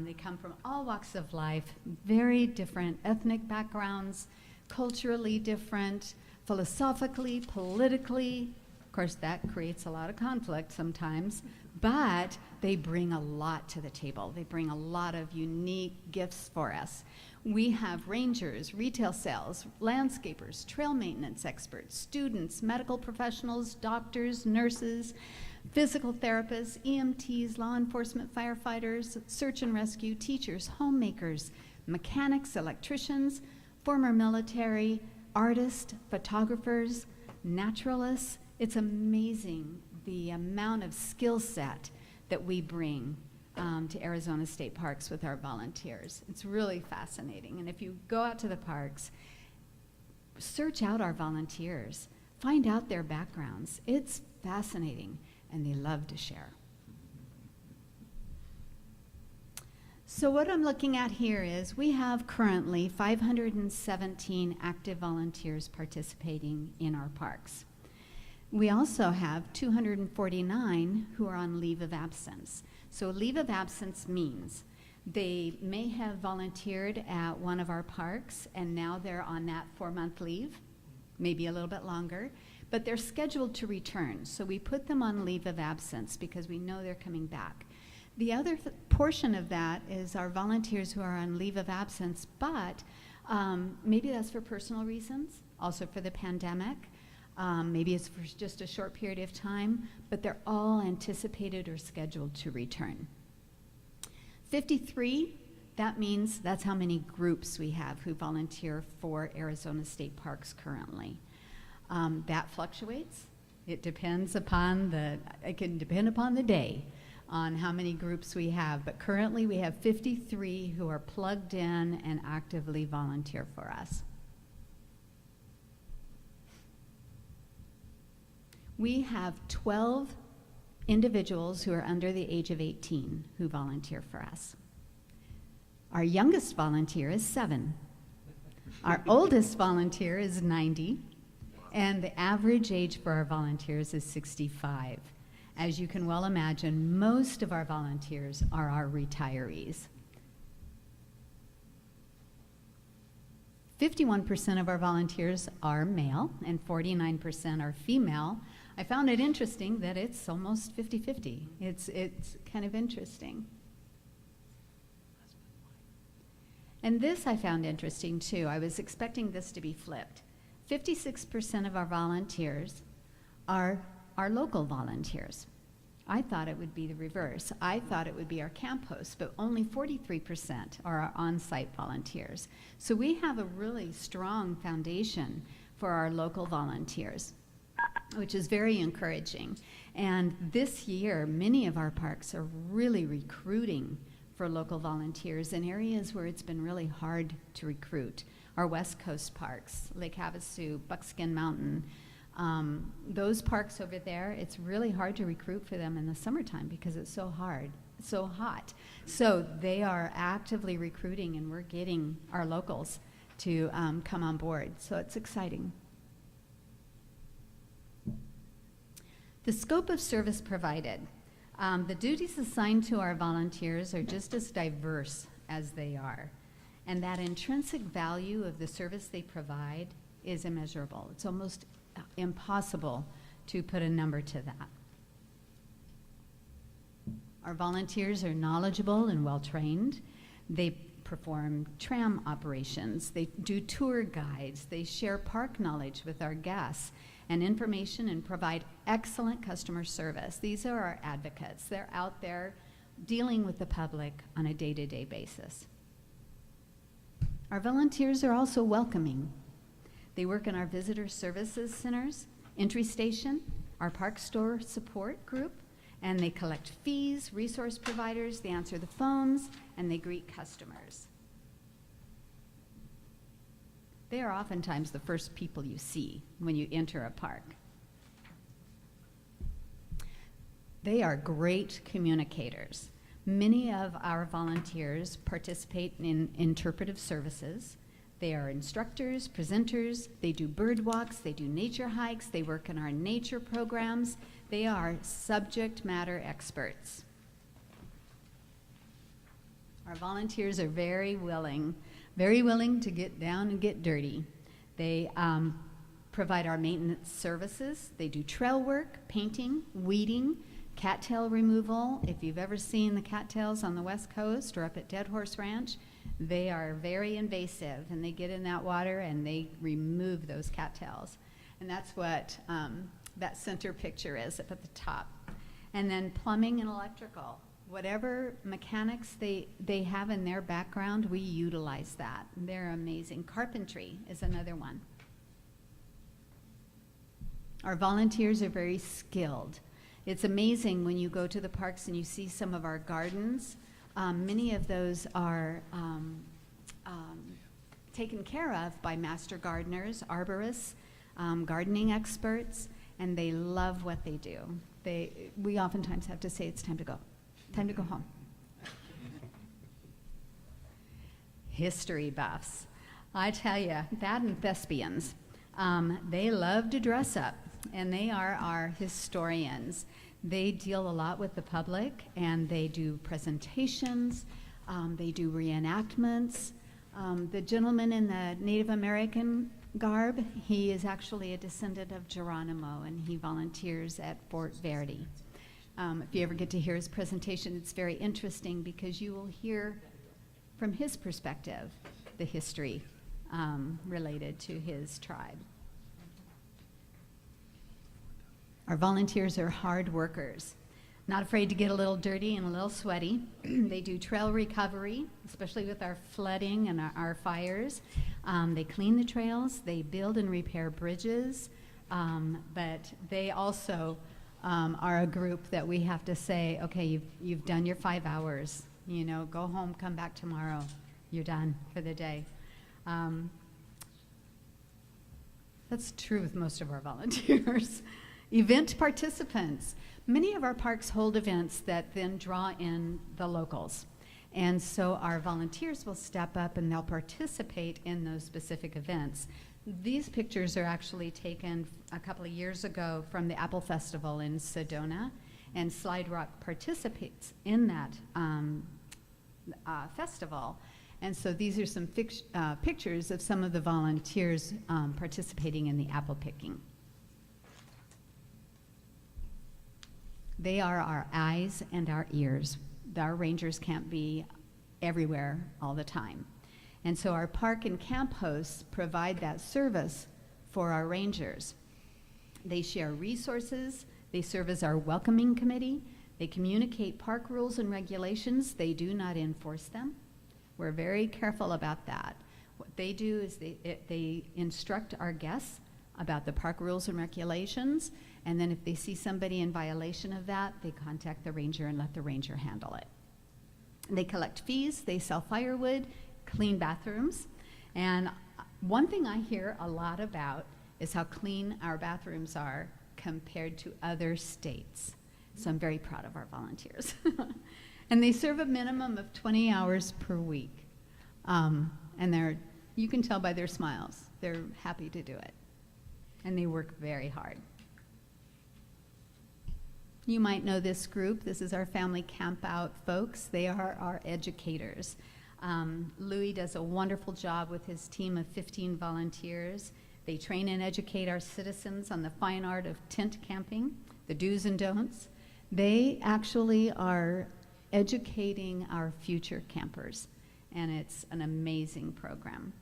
They come from all walks of life, very different ethnic backgrounds, culturally different, philosophically, politically. Of course, that creates a lot of conflict sometimes, but they bring a lot to the table. They bring a lot of unique gifts for us. We have rangers, retail sales, landscapers, trail maintenance experts, students, medical professionals, doctors, nurses, physical therapists, EMTs, law enforcement, firefighters, search and rescue, teachers, homemakers, mechanics, electricians, former military, artists, photographers, naturalists. It's amazing the amount of skill set that we bring to Arizona State Parks with our volunteers. It's really fascinating. And if you go out to the parks, search out our volunteers, find out their backgrounds. It's fascinating, and they love to share. So what I'm looking at here is we have currently 517 active volunteers participating in our parks. We also have 249 who are on leave of absence. So leave of absence means They may have volunteered at one of our parks, and now they're on that 4-month leave, maybe a little bit longer, but they're scheduled to return. So we put them on leave of absence because we know they're coming back. The other portion of that is our volunteers who are on leave of absence, but maybe that's for personal reasons, also for the pandemic. Maybe it's for just a short period of time, but they're all anticipated or scheduled to return. 53, that means that's how many groups we have who volunteer for Arizona State Parks currently. That fluctuates. It depends upon it can depend upon the day on how many groups we have, but currently we have 53 who are plugged in and actively volunteer for us. We have 12 individuals who are under the age of 18 who volunteer for us. Our youngest volunteer is 7. Our oldest volunteer is 90, and the average age for our volunteers is 65. As you can well imagine, most of our volunteers are our retirees. 51% of our volunteers are male and 49% are female. I found it interesting that it's almost 50-50. It's kind of interesting. And this I found interesting too. I was expecting this to be flipped. 56% of our volunteers are our local volunteers. I thought it would be the reverse. I thought it would be our camp hosts, but only 43% are our on-site volunteers. So we have a really strong foundation for our local volunteers, which is very encouraging. And this year, many of our parks are really recruiting for local volunteers in areas where it's been really hard to recruit. Our West Coast parks, Lake Havasu, Buckskin Mountain, those parks over there, it's really hard to recruit for them in the summertime because it's so hard, so hot. So they are actively recruiting, and we're getting our locals to come on board. So it's exciting. The scope of service provided. The duties assigned to our volunteers are just as diverse as they are. And that intrinsic value of the service they provide is immeasurable. It's almost impossible to put a number to that. Our volunteers are knowledgeable and well-trained. They perform tram operations. They do tour guides. They share park knowledge with our guests and information and provide excellent customer service. These are our advocates. They're out there dealing with the public on a day-to-day basis. Our volunteers are also welcoming. They work in our visitor services centers, entry station, our park store support group, and they collect fees, resource providers, they answer the phones, and they greet customers. They are oftentimes the first people you see when you enter a park. They are great communicators. Many of our volunteers participate in interpretive services. They are instructors, presenters, they do bird walks, they do nature hikes, they work in our nature programs. They are subject matter experts. Our volunteers are very willing to get down and get dirty. They provide our maintenance services. They do trail work, painting, weeding, cattail removal. If you've ever seen the cattails on the West Coast or up at Dead Horse Ranch, they are very invasive, and they get in that water and they remove those cattails. And that's what that center picture is up at the top. And then plumbing and electrical. Whatever mechanics they have in their background, we utilize that. They're amazing. Carpentry is another one. Our volunteers are very skilled. It's amazing when you go to the parks and you see some of our gardens. Many of those are taken care of by master gardeners, arborists, gardening experts, and they love what they do. We oftentimes have to say, it's time to go. Time to go home. History buffs. I tell you, that and thespians. They love to dress up, and they are our historians. They deal a lot with the public, and they do presentations. They do reenactments. The gentleman in the Native American garb, he is actually a descendant of Geronimo, and he volunteers at Fort Verde. If you ever get to hear his presentation, it's very interesting because you will hear from his perspective the history related to his tribe. Our volunteers are hard workers, not afraid to get a little dirty and a little sweaty. They do trail recovery, especially with our flooding and our fires. They clean the trails, they build and repair bridges, but they also are a group that we have to say, okay, you've done your 5 hours, you know, go home, come back tomorrow, you're done for the day. That's true with most of our volunteers. Event participants. Many of our parks hold events that then draw in the locals. And so our volunteers will step up and they'll participate in those specific events. These pictures are actually taken a couple of years ago from the Apple Festival in Sedona, and Slide Rock participates in that festival. And so these are some pictures of some of the volunteers participating in the apple picking. They are our eyes and our ears. Our rangers can't be everywhere all the time. And so our park and camp hosts provide that service for our rangers. They share resources, they serve as our welcoming committee, they communicate park rules and regulations, they do not enforce them. We're very careful about that. What they do is they instruct our guests about the park rules and regulations, and then if they see somebody in violation of that, they contact the ranger and let the ranger handle it. They collect fees, they sell firewood, clean bathrooms, and one thing I hear a lot about is how clean our bathrooms are compared to other states. So I'm very proud of our volunteers. And they serve a minimum of 20 hours per week. And you can tell by their smiles, they're happy to do it. And they work very hard. You might know this group. This is our family camp out folks. They are our educators. Louis does a wonderful job with his team of 15 volunteers. They train and educate our citizens on the fine art of tent camping, the do's and don'ts. They actually are educating our future campers, and it's an amazing program.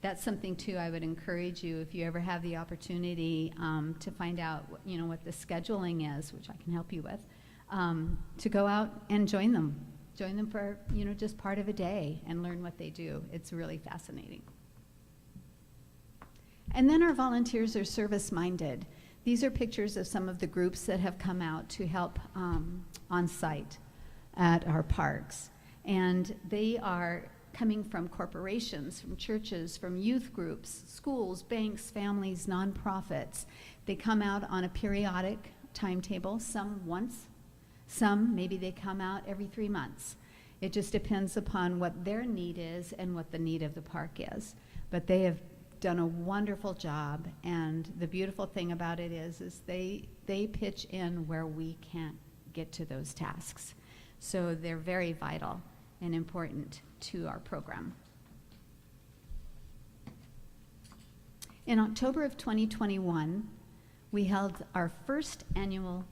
That's something too I would encourage you, if you ever have the opportunity to find out what the scheduling is, which I can help you with, to go out and join them. Join them for just part of a day and learn what they do. It's really fascinating. And then our volunteers are service-minded. These are pictures of some of the groups that have come out to help on site at our parks. And they are coming from corporations, from churches, from youth groups, schools, banks, families, nonprofits. They come out on a periodic timetable, some once, some maybe they come out every 3 months. It just depends upon what their need is and what the need of the park is. But they have done a wonderful job, and the beautiful thing about it is they pitch in where we can't get to those tasks. So they're very vital and important to our program. In October of 2021, we held our first annual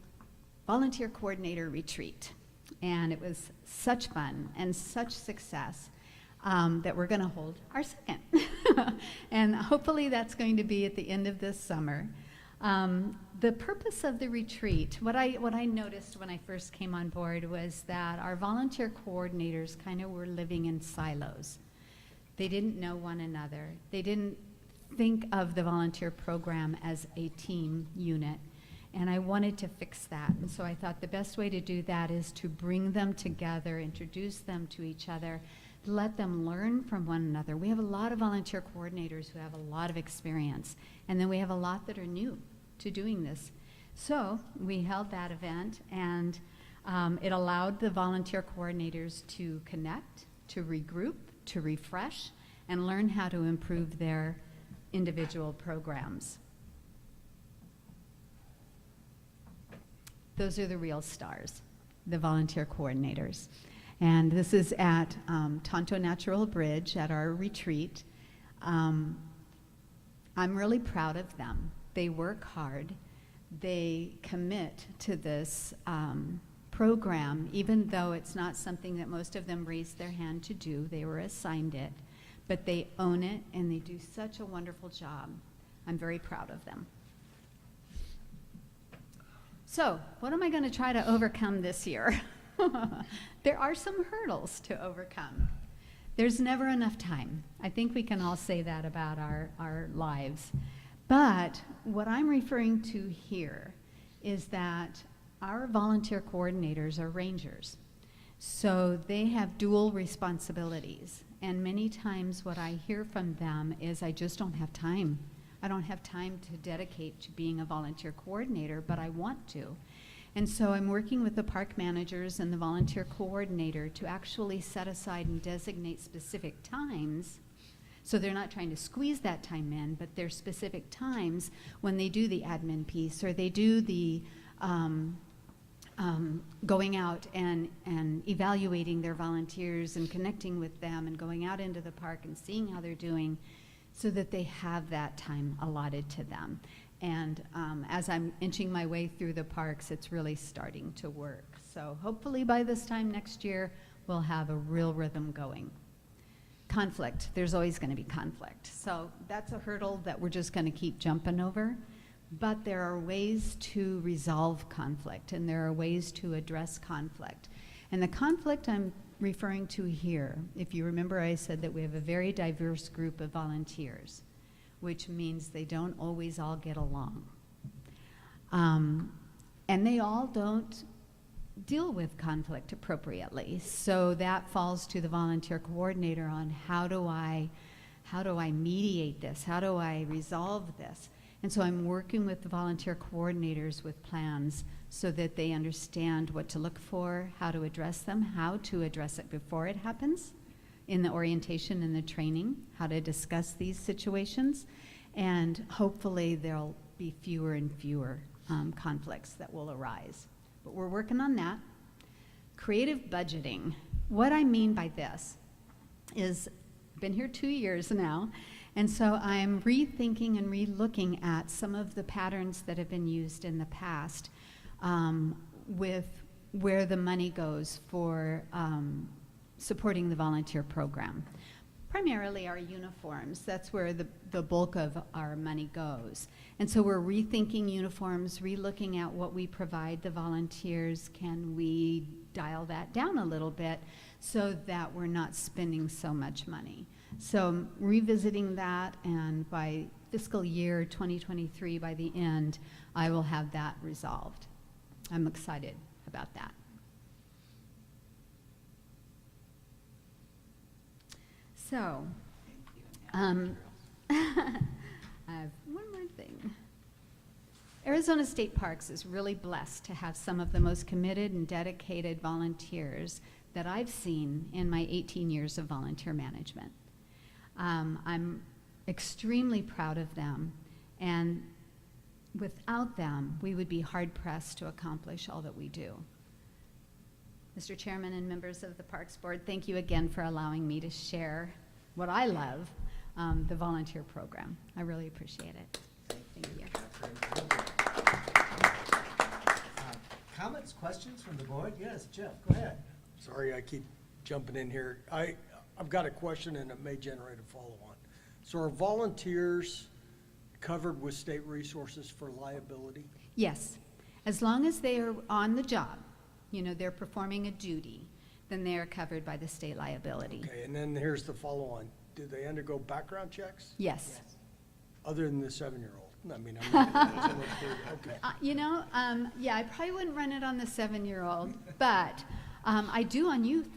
volunteer coordinator retreat, and it was such fun and such success that we're going to hold our second. And hopefully that's going to be at the end of this summer. The purpose of the retreat, what I noticed when I first came on board was that our volunteer coordinators kind of were living in silos. They didn't know one another. They didn't think of the volunteer program as a team unit. And I wanted to fix that. And so I thought the best way to do that is to bring them together, introduce them to each other, let them learn from one another. We have a lot of volunteer coordinators who have a lot of experience, and then we have a lot that are new to doing this. So we held that event, and it allowed the volunteer coordinators to connect, to regroup, to refresh, and learn how to improve their individual programs. Those are the real stars, the volunteer coordinators. And this is at Tonto Natural Bridge at our retreat. I'm really proud of them. They work hard. They commit to this program, even though it's not something that most of them raised their hand to do. They were assigned it, but they own it and they do such a wonderful job. I'm very proud of them. So, what am I going to try to overcome this year? There are some hurdles to overcome. There's never enough time. I think we can all say that about our lives. But what I'm referring to here is that our volunteer coordinators are rangers. So they have dual responsibilities. And many times what I hear from them is, I just don't have time. I don't have time to dedicate to being a volunteer coordinator, but I want to. And so I'm working with the park managers and the volunteer coordinator to actually set aside and designate specific times. So they're not trying to squeeze that time in, but there's specific times when they do the admin piece, or they do the going out and evaluating their volunteers and connecting with them and going out into the park and seeing how they're doing, so that they have that time allotted to them. And as I'm inching my way through the parks, it's really starting to work. So hopefully by this time next year, we'll have a real rhythm going. Conflict, there's always going to be conflict. So that's a hurdle that we're just going to keep jumping over. But there are ways to resolve conflict, and there are ways to address conflict. And the conflict I'm referring to here, if you remember, I said that we have a very diverse group of volunteers, which means they don't always all get along. And they all don't deal with conflict appropriately. So that falls to the volunteer coordinator on how do I mediate this? How do I resolve this? And so I'm working with the volunteer coordinators with plans so that they understand what to look for, how to address them, how to address it before it happens in the orientation and the training, how to discuss these situations, and hopefully there'll be fewer and fewer conflicts that will arise. But we're working on that. Creative budgeting. What I mean by this is, I've been here 2 years now, and so I'm rethinking and relooking at some of the patterns that have been used in the past with where the money goes for supporting the volunteer program. Primarily our uniforms, that's where the bulk of our money goes. And so we're rethinking uniforms, relooking at what we provide the volunteers. Can we dial that down a little bit so that we're not spending so much money? So I'm revisiting that, and by fiscal year 2023, by the end, I will have that resolved. I'm excited about that. So, I have one more thing. Arizona State Parks is really blessed to have some of the most committed and dedicated volunteers that I've seen in my 18 years of volunteer management. I'm extremely proud of them, and without them, we would be hard-pressed to accomplish all that we do. Mr. Chairman and members of the Parks Board, thank you again for allowing me to share what I love, the volunteer program. I really appreciate it. Thank you. Comments, questions from the board? Yes, Jeff, go ahead. Sorry, I keep jumping in here. I've got a question, and it may generate a follow-on. So are volunteers covered with state resources for liability? Yes, as long as they are on the job, you know, they're performing a duty, then they are covered by the state liability. Okay, and then here's the follow-on. Do they undergo background checks? Yes. Other than the 7-year-old? I mean, I'm not, okay. You know, yeah, I probably wouldn't run it on the 7-year-old, but I do on youth.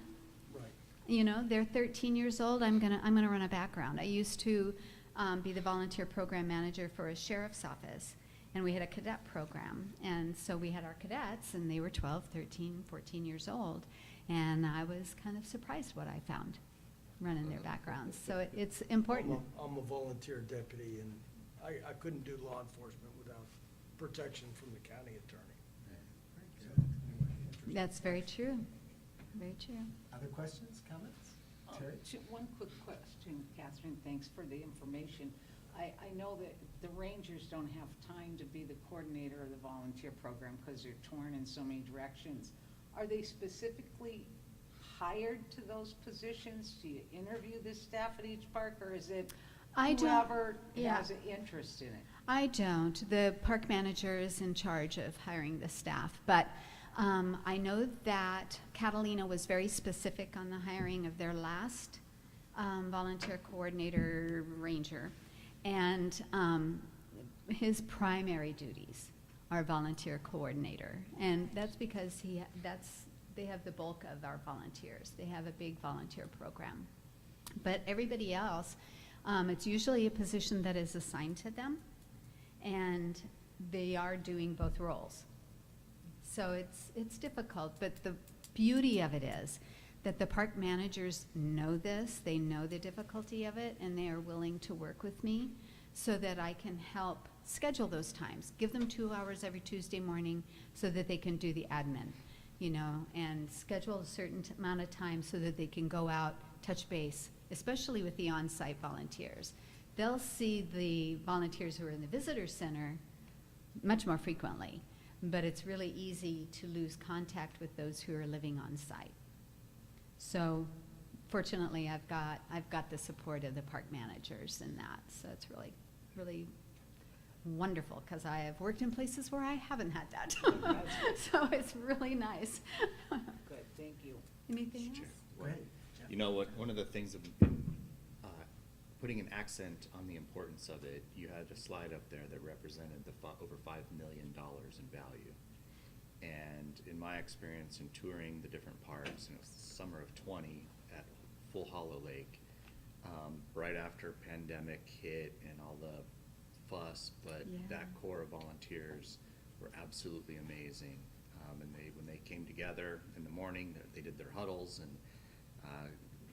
Right. You know, they're 13 years old. I'm gonna run a background. I used to be the volunteer program manager for a sheriff's office, and we had a cadet program, and so we had our cadets, and they were 12, 13, 14 years old, and I was kind of surprised what I found running their backgrounds. So it's important. I'm a volunteer deputy, and I couldn't do law enforcement without protection from the county attorney. That's very true. Very true. Other questions, comments? Terry? One quick question, Catherine, thanks for the information. I know that the Rangers don't have time to be the coordinator of the volunteer program because they're torn in so many directions. Are they specifically hired to those positions? Do you interview the staff at each park, or is it whoever has an interest in it? I don't. The park manager is in charge of hiring the staff, but I know that Catalina was very specific on the hiring of their last volunteer coordinator ranger, and his primary duties are volunteer coordinator, and that's because they have the bulk of our volunteers. They have a big volunteer program, but everybody else, it's usually a position that is assigned to them, and they are doing both roles. So it's difficult, but the beauty of it is that the park managers know this, they know the difficulty of it, and they are willing to work with me so that I can help schedule those times. Give them 2 hours every Tuesday morning so that they can do the admin, you know, and schedule a certain amount of time so that they can go out, touch base, especially with the on-site volunteers. They'll see the volunteers who are in the visitor center much more frequently, but it's really easy to lose contact with those who are living on site. So fortunately, I've got the support of the park managers in that, so it's really, really wonderful, because I have worked in places where I haven't had that. So it's really nice. Good, thank you. Anything else? Go ahead. You know what, one of the things of putting an accent on the importance of it, you had a slide up there that represented the over $5 million in value. And in my experience in touring the different parks, in the summer of 20 at Full Hollow Lake, right after pandemic hit and all the fuss, but that core of volunteers were absolutely amazing. And when they came together in the morning, they did their huddles, and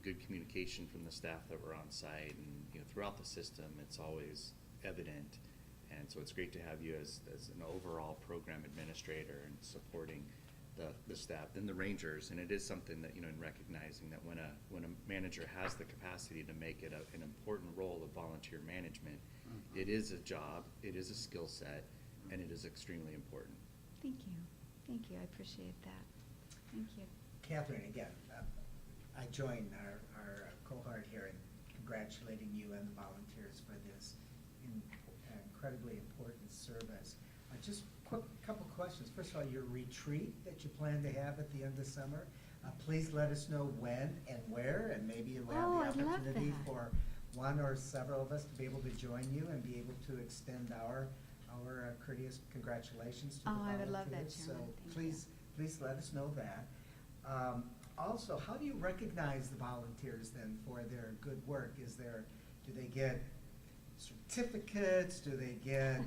good communication from the staff that were on site, and throughout the system, it's always evident. And so it's great to have you as an overall program administrator and supporting the staff, then the rangers. And it is something that, in recognizing that when a manager has the capacity to make it an important role of volunteer management, it is a job, it is a skill set, and it is extremely important. Thank you. Thank you. I appreciate that. Thank you. Catherine, again, I join our cohort here in congratulating you and the volunteers for this incredibly important service. Just quick couple questions. First of all, your retreat that you plan to have at the end of summer, please let us know when and where, and maybe you'll have the opportunity for one or several of us to be able to join you and be able to extend our courteous congratulations to the volunteers. I would love that, Chairman. So please let us know that. Also, how do you recognize the volunteers then for their good work? Do they get certificates? Do they get,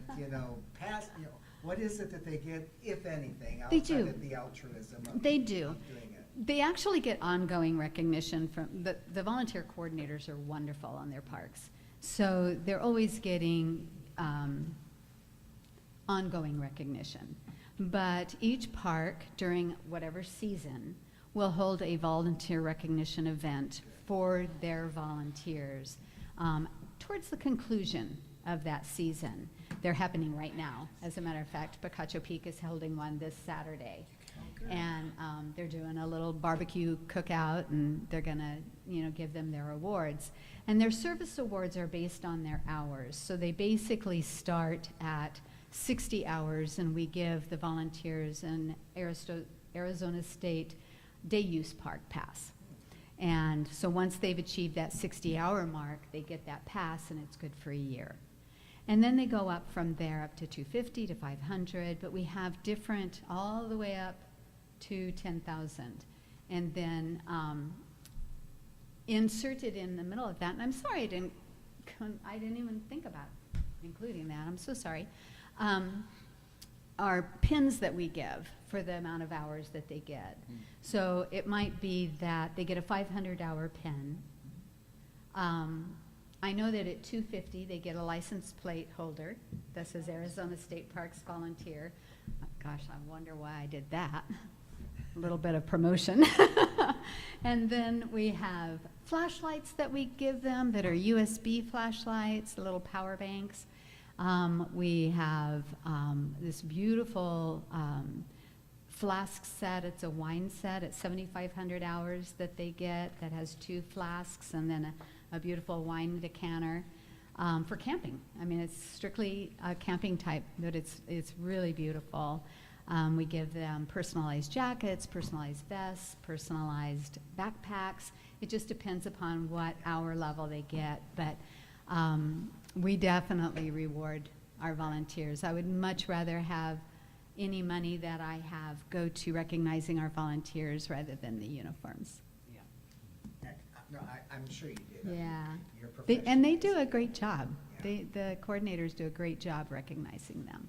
past, what is it that they get, if anything, outside of the altruism of They do. doing it? They actually get ongoing recognition from, the volunteer coordinators are wonderful on their parks. So they're always getting ongoing recognition. But each park, during whatever season, will hold a volunteer recognition event for their volunteers towards the conclusion of that season. They're happening right now. As a matter of fact, Picacho Peak is holding one this Saturday. And they're doing a little barbecue cookout, and they're gonna, give them their awards. And their service awards are based on their hours. So they basically start at 60 hours, and we give the volunteers an Arizona State Day Use Park Pass. And so once they've achieved that 60-hour mark, they get that pass, and it's good for a year. And then they go up from there up to 250 to 500, but we have different all the way up to 10,000. And then inserted in the middle of that, and I'm sorry I didn't even think about including that, I'm so sorry, are pins that we give for the amount of hours that they get. So it might be that they get a 500-hour pin. I know that at 250 they get a license plate holder that says Arizona State Parks Volunteer. Oh, gosh, I wonder why I did that. a little bit of promotion. And then we have flashlights that we give them that are USB flashlights, little power banks. We have this beautiful flask set. It's a wine set at 7,500 hours that they get that has 2 flasks and then a beautiful wine decanter for camping. I mean, it's strictly a camping type, but it's really beautiful. We give them personalized jackets, personalized vests, personalized backpacks. It just depends upon what hour level they get, but we definitely reward our volunteers. I would much rather have any money that I have go to recognizing our volunteers rather than the uniforms. No, I'm sure you did. Yeah. You're And they professionals. do a great job. Yeah. The coordinators do a great job recognizing them.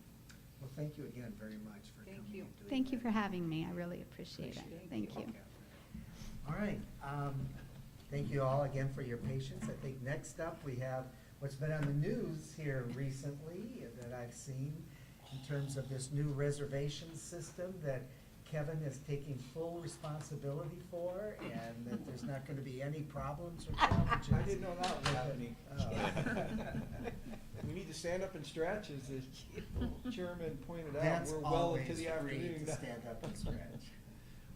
Well, thank you again very much for coming. you. and doing Thank you that. for having me. I really appreciate it. Thank you. All right. Thank you all again for your patience. I think next up we have what's been on the news here recently that I've seen in terms of this new reservation system that Kevin is taking full responsibility for, and that there's not going to be any problems or challenges. I didn't know that was happening. Oh. We need to stand up and stretch, as the chairman pointed out. That's We're well into always the free afternoon. to stand up and stretch.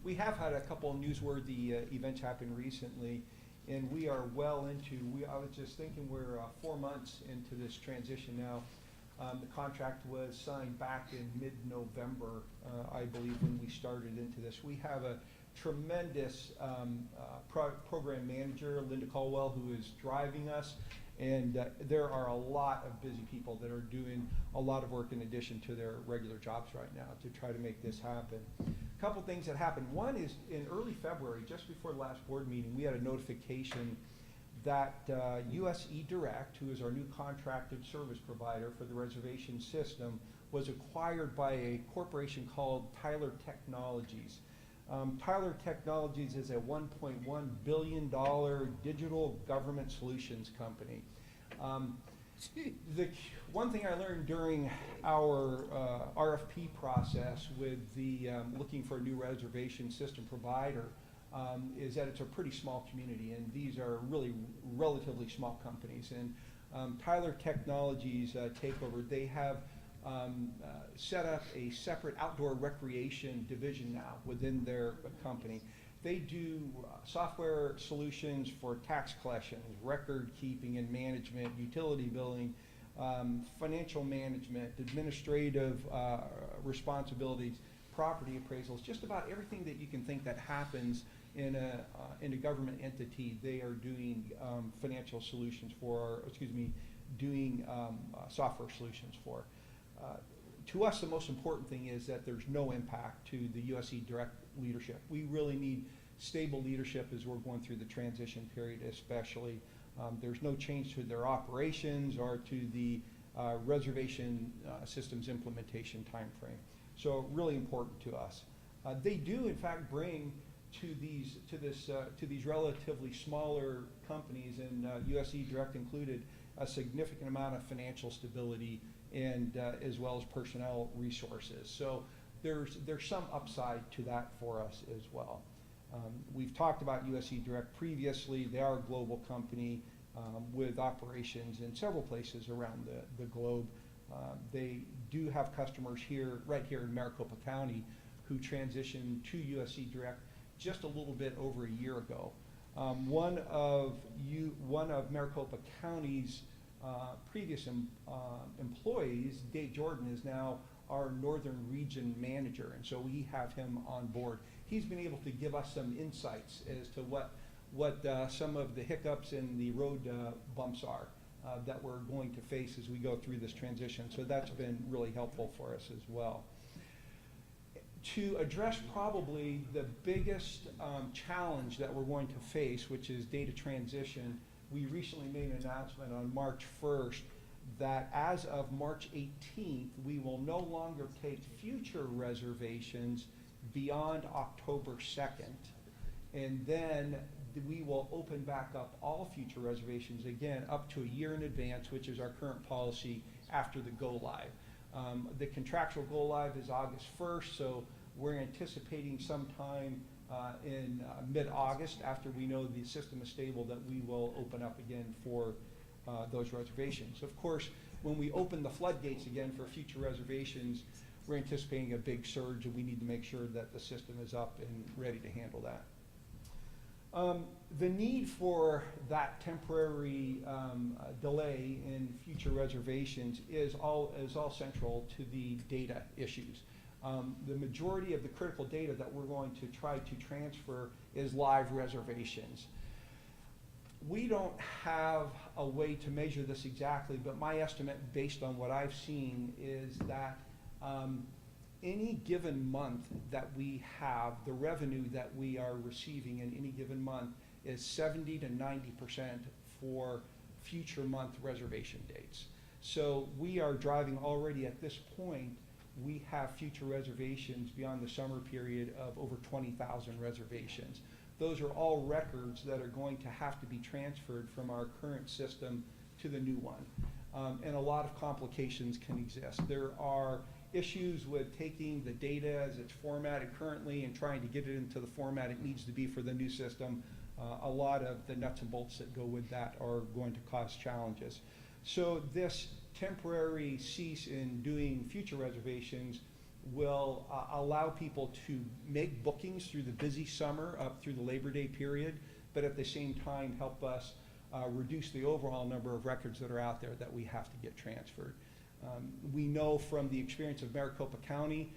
We have had a couple of newsworthy events happen recently, and we are well into, I was just thinking we're 4 months into this transition now. The contract was signed back in mid-November, I believe, when we started into this. We have a tremendous program manager, Linda Caldwell, who is driving us, and there are a lot of busy people that are doing a lot of work in addition to their regular jobs right now to try to make this happen. A couple things that happened. One is in early February, just before the last board meeting, we had a notification that US eDirect, who is our new contracted service provider for the reservation system, was acquired by a corporation called Tyler Technologies. Tyler Technologies is a $1.1 billion digital government solutions company. The one thing I learned during our RFP process with the looking for a new reservation system provider is that it's a pretty small community, and these are really relatively small companies. And Tyler Technologies takeover, they have set up a separate outdoor recreation division now within their company. They do software solutions for tax collections, record keeping and management, utility billing, financial management, administrative responsibilities, property appraisals, just about everything that you can think that happens in a government entity. They are doing financial solutions for, doing software solutions for. To us, the most important thing is that there's no impact to the US eDirect leadership. We really need stable leadership as we're going through the transition period, especially. There's no change to their operations or to the reservation systems implementation timeframe. So really important to us. They do, in fact, bring to these relatively smaller companies, and US eDirect included, a significant amount of financial stability and as well as personnel resources. So there's some upside to that for us as well. We've talked about US eDirect previously. They are a global company with operations in several places around the globe. They do have customers right here in Maricopa County who transitioned to US eDirect just a little bit over a year ago. One of Maricopa County's previous employees, Dave Jordan, is now our Northern Region Manager, and so we have him on board. He's been able to give us some insights as to what some of the hiccups and the road bumps are that we're going to face as we go through this transition. So that's been really helpful for us as well. To address probably the biggest challenge that we're going to face, which is data transition, we recently made an announcement on March 1st that as of March 18th, we will no longer take future reservations beyond October 2nd. And then we will open back up all future reservations again up to a year in advance, which is our current policy after the go live. The contractual go live is August 1st, so We're anticipating sometime in mid-August, after we know the system is stable, that we will open up again for those reservations. Of course, when we open the floodgates again for future reservations, we're anticipating a big surge, and we need to make sure that the system is up and ready to handle that. The need for that temporary delay in future reservations is all central to the data issues. The majority of the critical data that we're going to try to transfer is live reservations. We don't have a way to measure this exactly, but my estimate, based on what I've seen, is that any given month that we have, the revenue that we are receiving in any given month is 70 to 90% for future month reservation dates. So we are driving already at this point. We have future reservations beyond the summer period of over 20,000 reservations. Those are all records that are going to have to be transferred from our current system to the new one. And a lot of complications can exist. There are issues with taking the data as it's formatted currently and trying to get it into the format it needs to be for the new system. A lot of the nuts and bolts that go with that are going to cause challenges. So this temporary cease in doing future reservations will allow people to make bookings through the busy summer up through the Labor Day period, but at the same time help us reduce the overall number of records that are out there that we have to get transferred. We know from the experience of Maricopa County,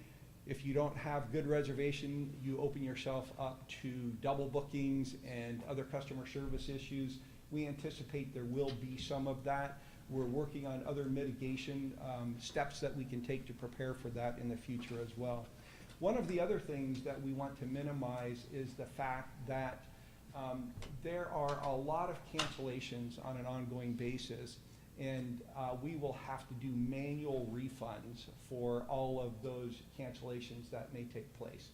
if you don't have good reservation, you open yourself up to double bookings and other customer service issues. We anticipate there will be some of that. We're working on other mitigation steps that we can take to prepare for that in the future as well. One of the other things that we want to minimize is the fact that there are a lot of cancellations on an ongoing basis, and we will have to do manual refunds for all of those cancellations that may take place.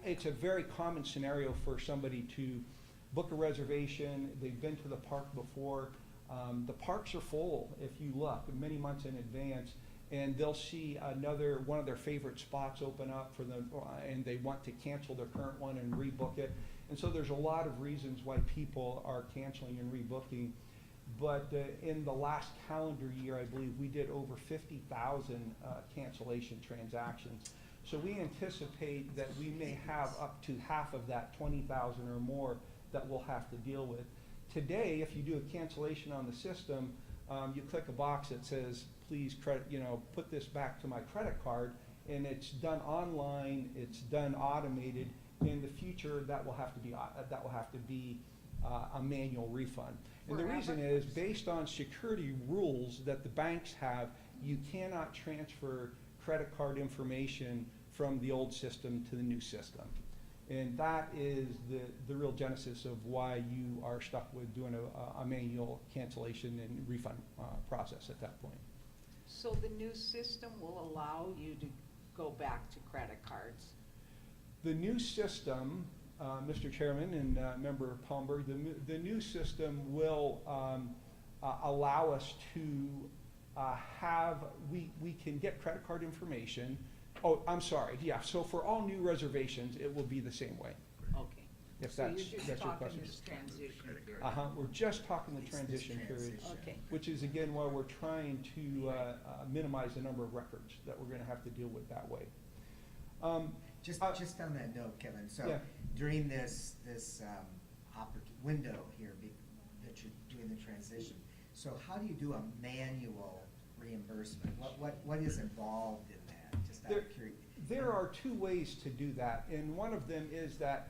It's a very common scenario for somebody to book a reservation, they've been to the park before, the parks are full, if you look, many months in advance, and they'll see another one of their favorite spots open up for them, and they want to cancel their current one and rebook it. And so there's a lot of reasons why people are canceling and rebooking. But in the last calendar year, I believe we did over 50,000 cancellation transactions. So we anticipate that we may have up to half of that, 20,000 or more, that we'll have to deal with. Today, if you do a cancellation on the system, you click a box that says, please put this back to my credit card, and it's done online, it's done automated. In the future, that will have to be a manual refund. And the reason is, based on security rules that the banks have, you cannot transfer credit card information from the old system to the new system. And that is the real genesis of why you are stuck with doing a manual cancellation and refund process at that point. So the new system will allow you to go back to credit cards? The new system, Mr. Chairman and Member Palmberg, the new system will allow us to we can get credit card information. Oh, I'm sorry, yeah, so for all new reservations, it will be the same way. Okay. If So that's you're your just talking question. this transition period? We're just talking the transition period. Okay. Which is, again, why we're trying to minimize the number of records that we're gonna have to deal with that way. Just on that note, Kevin, so Yeah. during this window here that you're doing the transition, so how do you do a manual reimbursement? What is involved in that? Just out of curiosity. There are two ways to do that, and one of them is that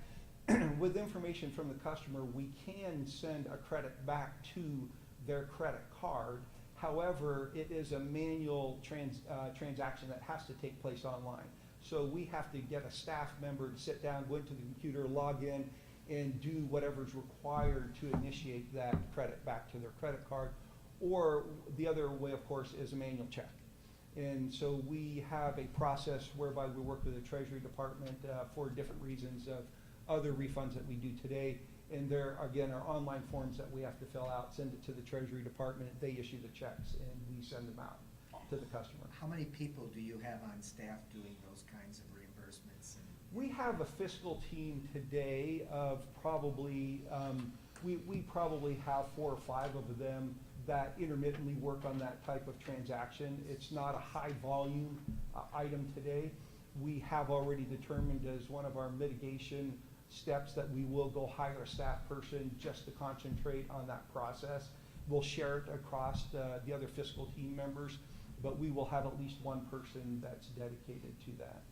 with information from the customer, we can send a credit back to their credit card. However, it is a manual transaction that has to take place online. So we have to get a staff member to sit down, go into the computer, log in, and do whatever's required to initiate that credit back to their credit card. Or the other way, of course, is a manual check. And so we have a process whereby we work with the Treasury Department for different reasons of other refunds that we do today. And there, again, are online forms that we have to fill out, send it to the Treasury Department, they issue the checks, and we send them out. to the customer. How many people do you have on staff doing those kinds of reimbursements? We have a fiscal team today of probably, we probably have 4 or 5 of them that intermittently work on that type of transaction. It's not a high volume item today. We have already determined as one of our mitigation steps that we will go hire a staff person just to concentrate on that process. We'll share it across the other fiscal team members, but we will have at least one person that's dedicated to that.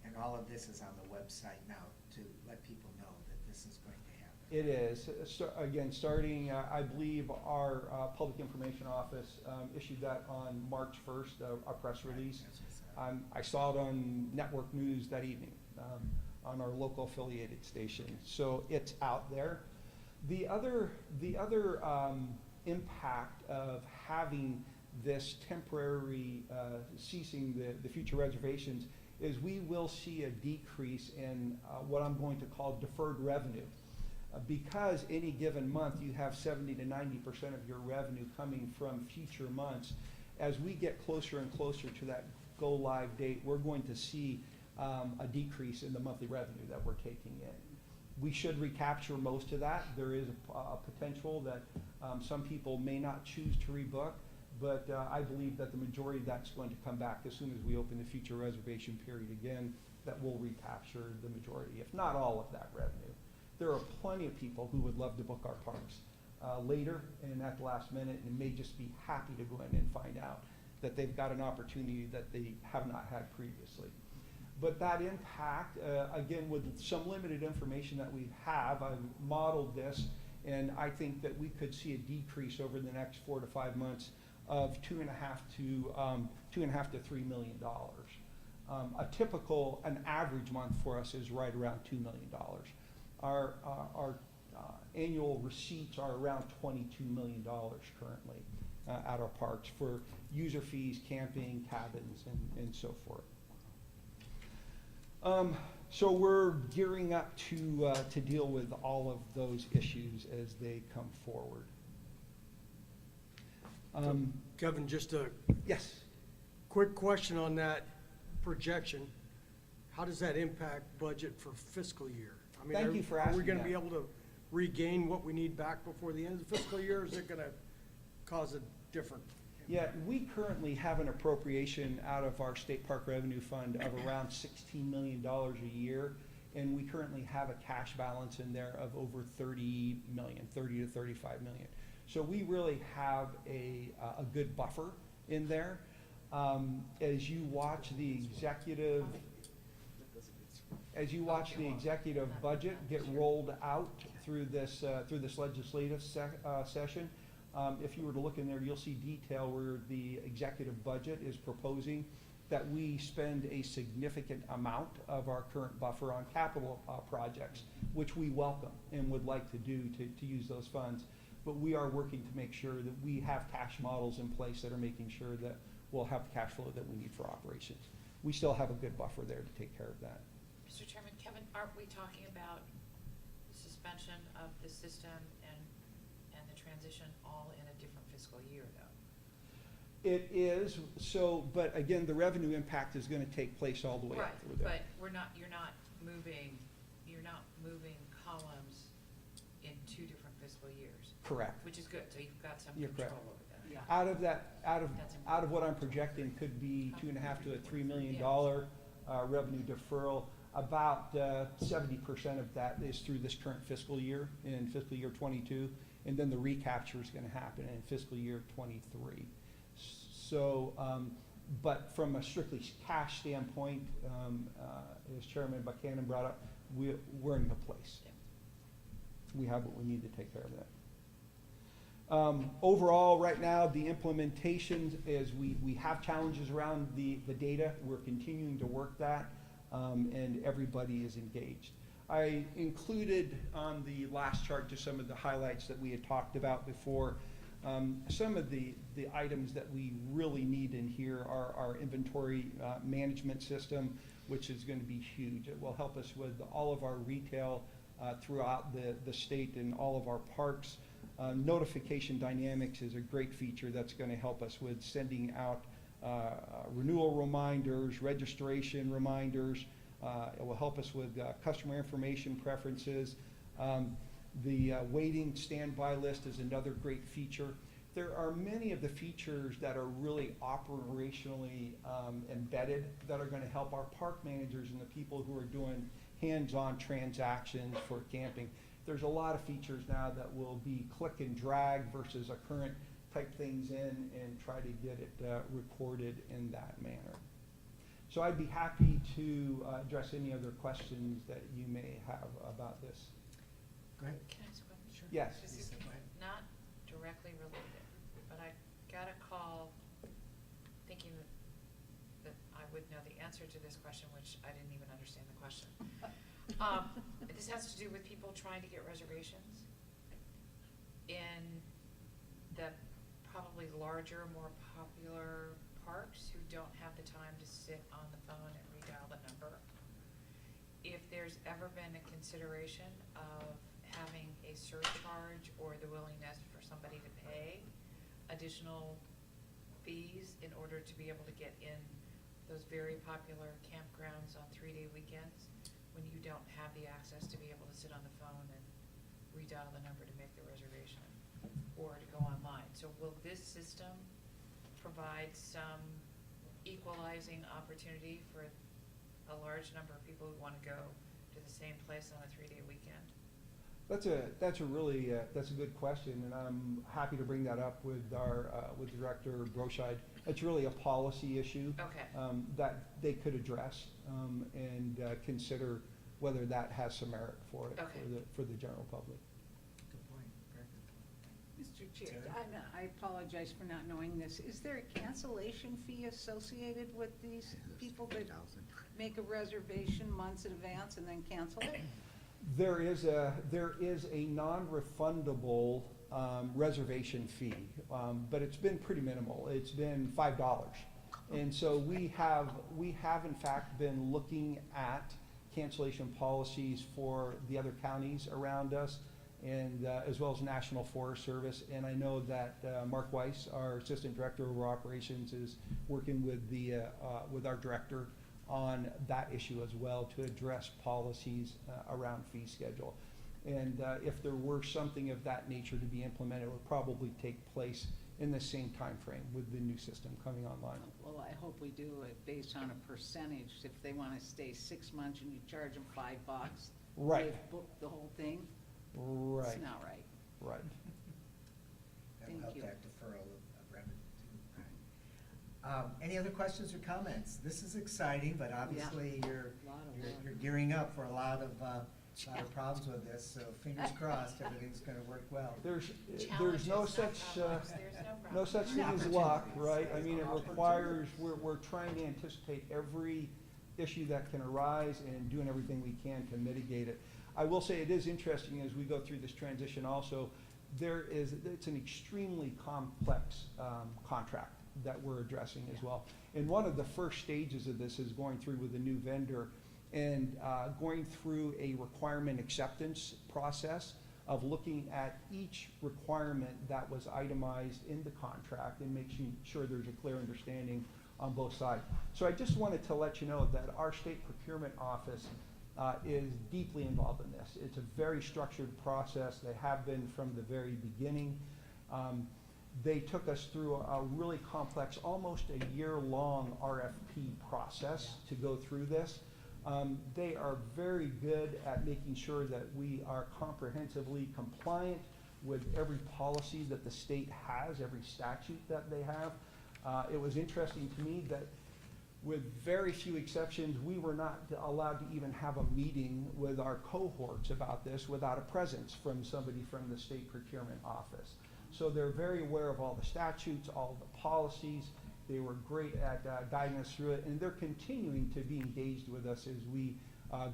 And all of this is on the website now to let people know that this is going to happen. It is. Again, starting, I believe our Public Information Office issued that on March 1st, a press release. I saw it on network news that evening on our local affiliated station. So it's out there. The other impact of having this temporary ceasing the future reservations is we will see a decrease in what I'm going to call deferred revenue. Because any given month you have 70 to 90% of your revenue coming from future months, as we get closer and closer to that go live date, we're going to see a decrease in the monthly revenue that we're taking in. We should recapture most of that. There is a potential that some people may not choose to rebook, but I believe that the majority of that's going to come back as soon as we open the future reservation period again, that we'll recapture the majority, if not all of that revenue. There are plenty of people who would love to book our parks later and at the last minute and may just be happy to go in and find out that they've got an opportunity that they have not had previously. But that impact, again, with some limited information that we have, I've modeled this, and I think that we could see a decrease over the next 4 to 5 months of $2.5 to $3 million. An average month for us is right around $2 million. Our annual receipts are around $22 million currently at our parks for user fees, camping, cabins, and so forth. So we're gearing up to deal with all of those issues as they come forward. Kevin, just a yes, quick question on that projection. How does that impact budget for fiscal year? I mean, Thank you for asking Are we going to that. be able to regain what we need back before the end of the fiscal year, or is it going to cause a different? Yeah, we currently have an appropriation out of our state park revenue fund of around $16 million a year, and we currently have a cash balance in there of over 30 to 35 million. So we really have a good buffer in there. As you watch the executive budget get rolled out through this legislative session, if you were to look in there, you'll see detail where the executive budget is proposing that we spend a significant amount of our current buffer on capital projects, which we welcome and would like to do to use those funds. But we are working to make sure that we have cash models in place that are making sure that we'll have the cash flow that we need for operations. We still have a good buffer there to take care of that. Mr. Chairman, Kevin, aren't we talking about the suspension of the system and the transition all in a different fiscal year, though? It is, so, but again, the revenue impact is gonna take place all the way up through there. Right, but you're not moving columns in 2 different fiscal years. Correct. Which is good, so you've got some You're control correct. over that. Yeah. Out of that, out That's of what I'm projecting could be $2.5 to $3 million revenue deferral. About 70% of that is through this current fiscal year, in fiscal year 22, and then the recapture is going to happen in fiscal year 23. So, but from a strictly cash standpoint, as Chairman Buchanan brought up, we're in a good place. We have what we need to take care of that. Overall, right now, the implementations is we have challenges around the data. We're continuing to work that, and everybody is engaged. I included on the last chart just some of the highlights that we had talked about before. Some of the items that we really need in here are our inventory management system, which is going to be huge. It will help us with all of our retail throughout the state and all of our parks. Notification Dynamics is a great feature that's going to help us with sending out renewal reminders, registration reminders. It will help us with customer information preferences. The waiting standby list is another great feature. There are many of the features that are really operationally embedded that are going to help our park managers and the people who are doing hands-on transactions for camping. There's a lot of features now that will be click and drag versus a current type things in and try to get it recorded in that manner. So I'd be happy to address any other questions that you may have about this. Go ahead. Can I ask one? Sure. Yes. This is Lisa, go ahead. not directly related, but I got a call thinking that I would know the answer to this question, which I didn't even understand the question. This has to do with people trying to get reservations in the probably larger, more popular parks who don't have the time to sit on the phone and redial the number. If there's ever been a consideration of having a surcharge or the willingness for somebody to pay additional fees in order to be able to get in those very popular campgrounds on 3-day weekends when you don't have the access to be able to sit on the phone and redial the number to make the reservation or to go online. So will this system provide some equalizing opportunity for a large number of people who want to go to the same place on a 3-day weekend? That's a really that's a good question, and I'm happy to bring that up with our with Director Broscheid. It's really a policy issue that they could address and consider whether that has some merit for it for the general public. Good point. Very good point. Mr. Chair, Sarah? I apologize for not knowing this. Is there a cancellation fee associated with these people that make a reservation months in advance and then cancel it? There is a non-refundable reservation fee, but it's been pretty minimal. It's been $5, and so we have in fact been looking at cancellation policies for the other counties around us, and as well as National Forest Service. And I know that Mark Weiss, our Assistant Director of Operations, is working with the with our director on that issue as well to address policies around fee schedule. And if there were something of that nature to be implemented, it would probably take place in the same time frame with the new system coming online. Well, I hope we do it based on a percentage. If they want to stay 6 months and you charge them $5, Right. they've booked the whole thing. Right. It's not right. Right. That'll Thank help you. that deferral of revenue too. Right. Any other questions or comments? This is exciting, but obviously you're gearing up for a lot of problems with this, so fingers crossed everything's gonna work well. There's Challenges, no not such problems. There's no no such thing as luck, right? I mean, it requires we're trying to anticipate every issue that can arise and doing everything we can to mitigate it. I will say it is interesting as we go through this transition also, it's an extremely complex contract that we're addressing as well. And one of the first stages of this is going through with a new vendor and going through a requirement acceptance process of looking at each requirement that was itemized in the contract and making sure there's a clear understanding on both sides. So I just wanted to let you know that our state procurement office is deeply involved in this. It's a very structured process. They have been from the very beginning. They took us through a really complex, almost a year-long RFP process to go through this. They are very good at making sure that we are comprehensively compliant with every policy that the state has, every statute that they have. It was interesting to me that with very few exceptions, we were not allowed to even have a meeting with our cohorts about this without a presence from somebody from the state procurement office. So they're very aware of all the statutes, all the policies. They were great at guiding us through it, and they're continuing to be engaged with us as we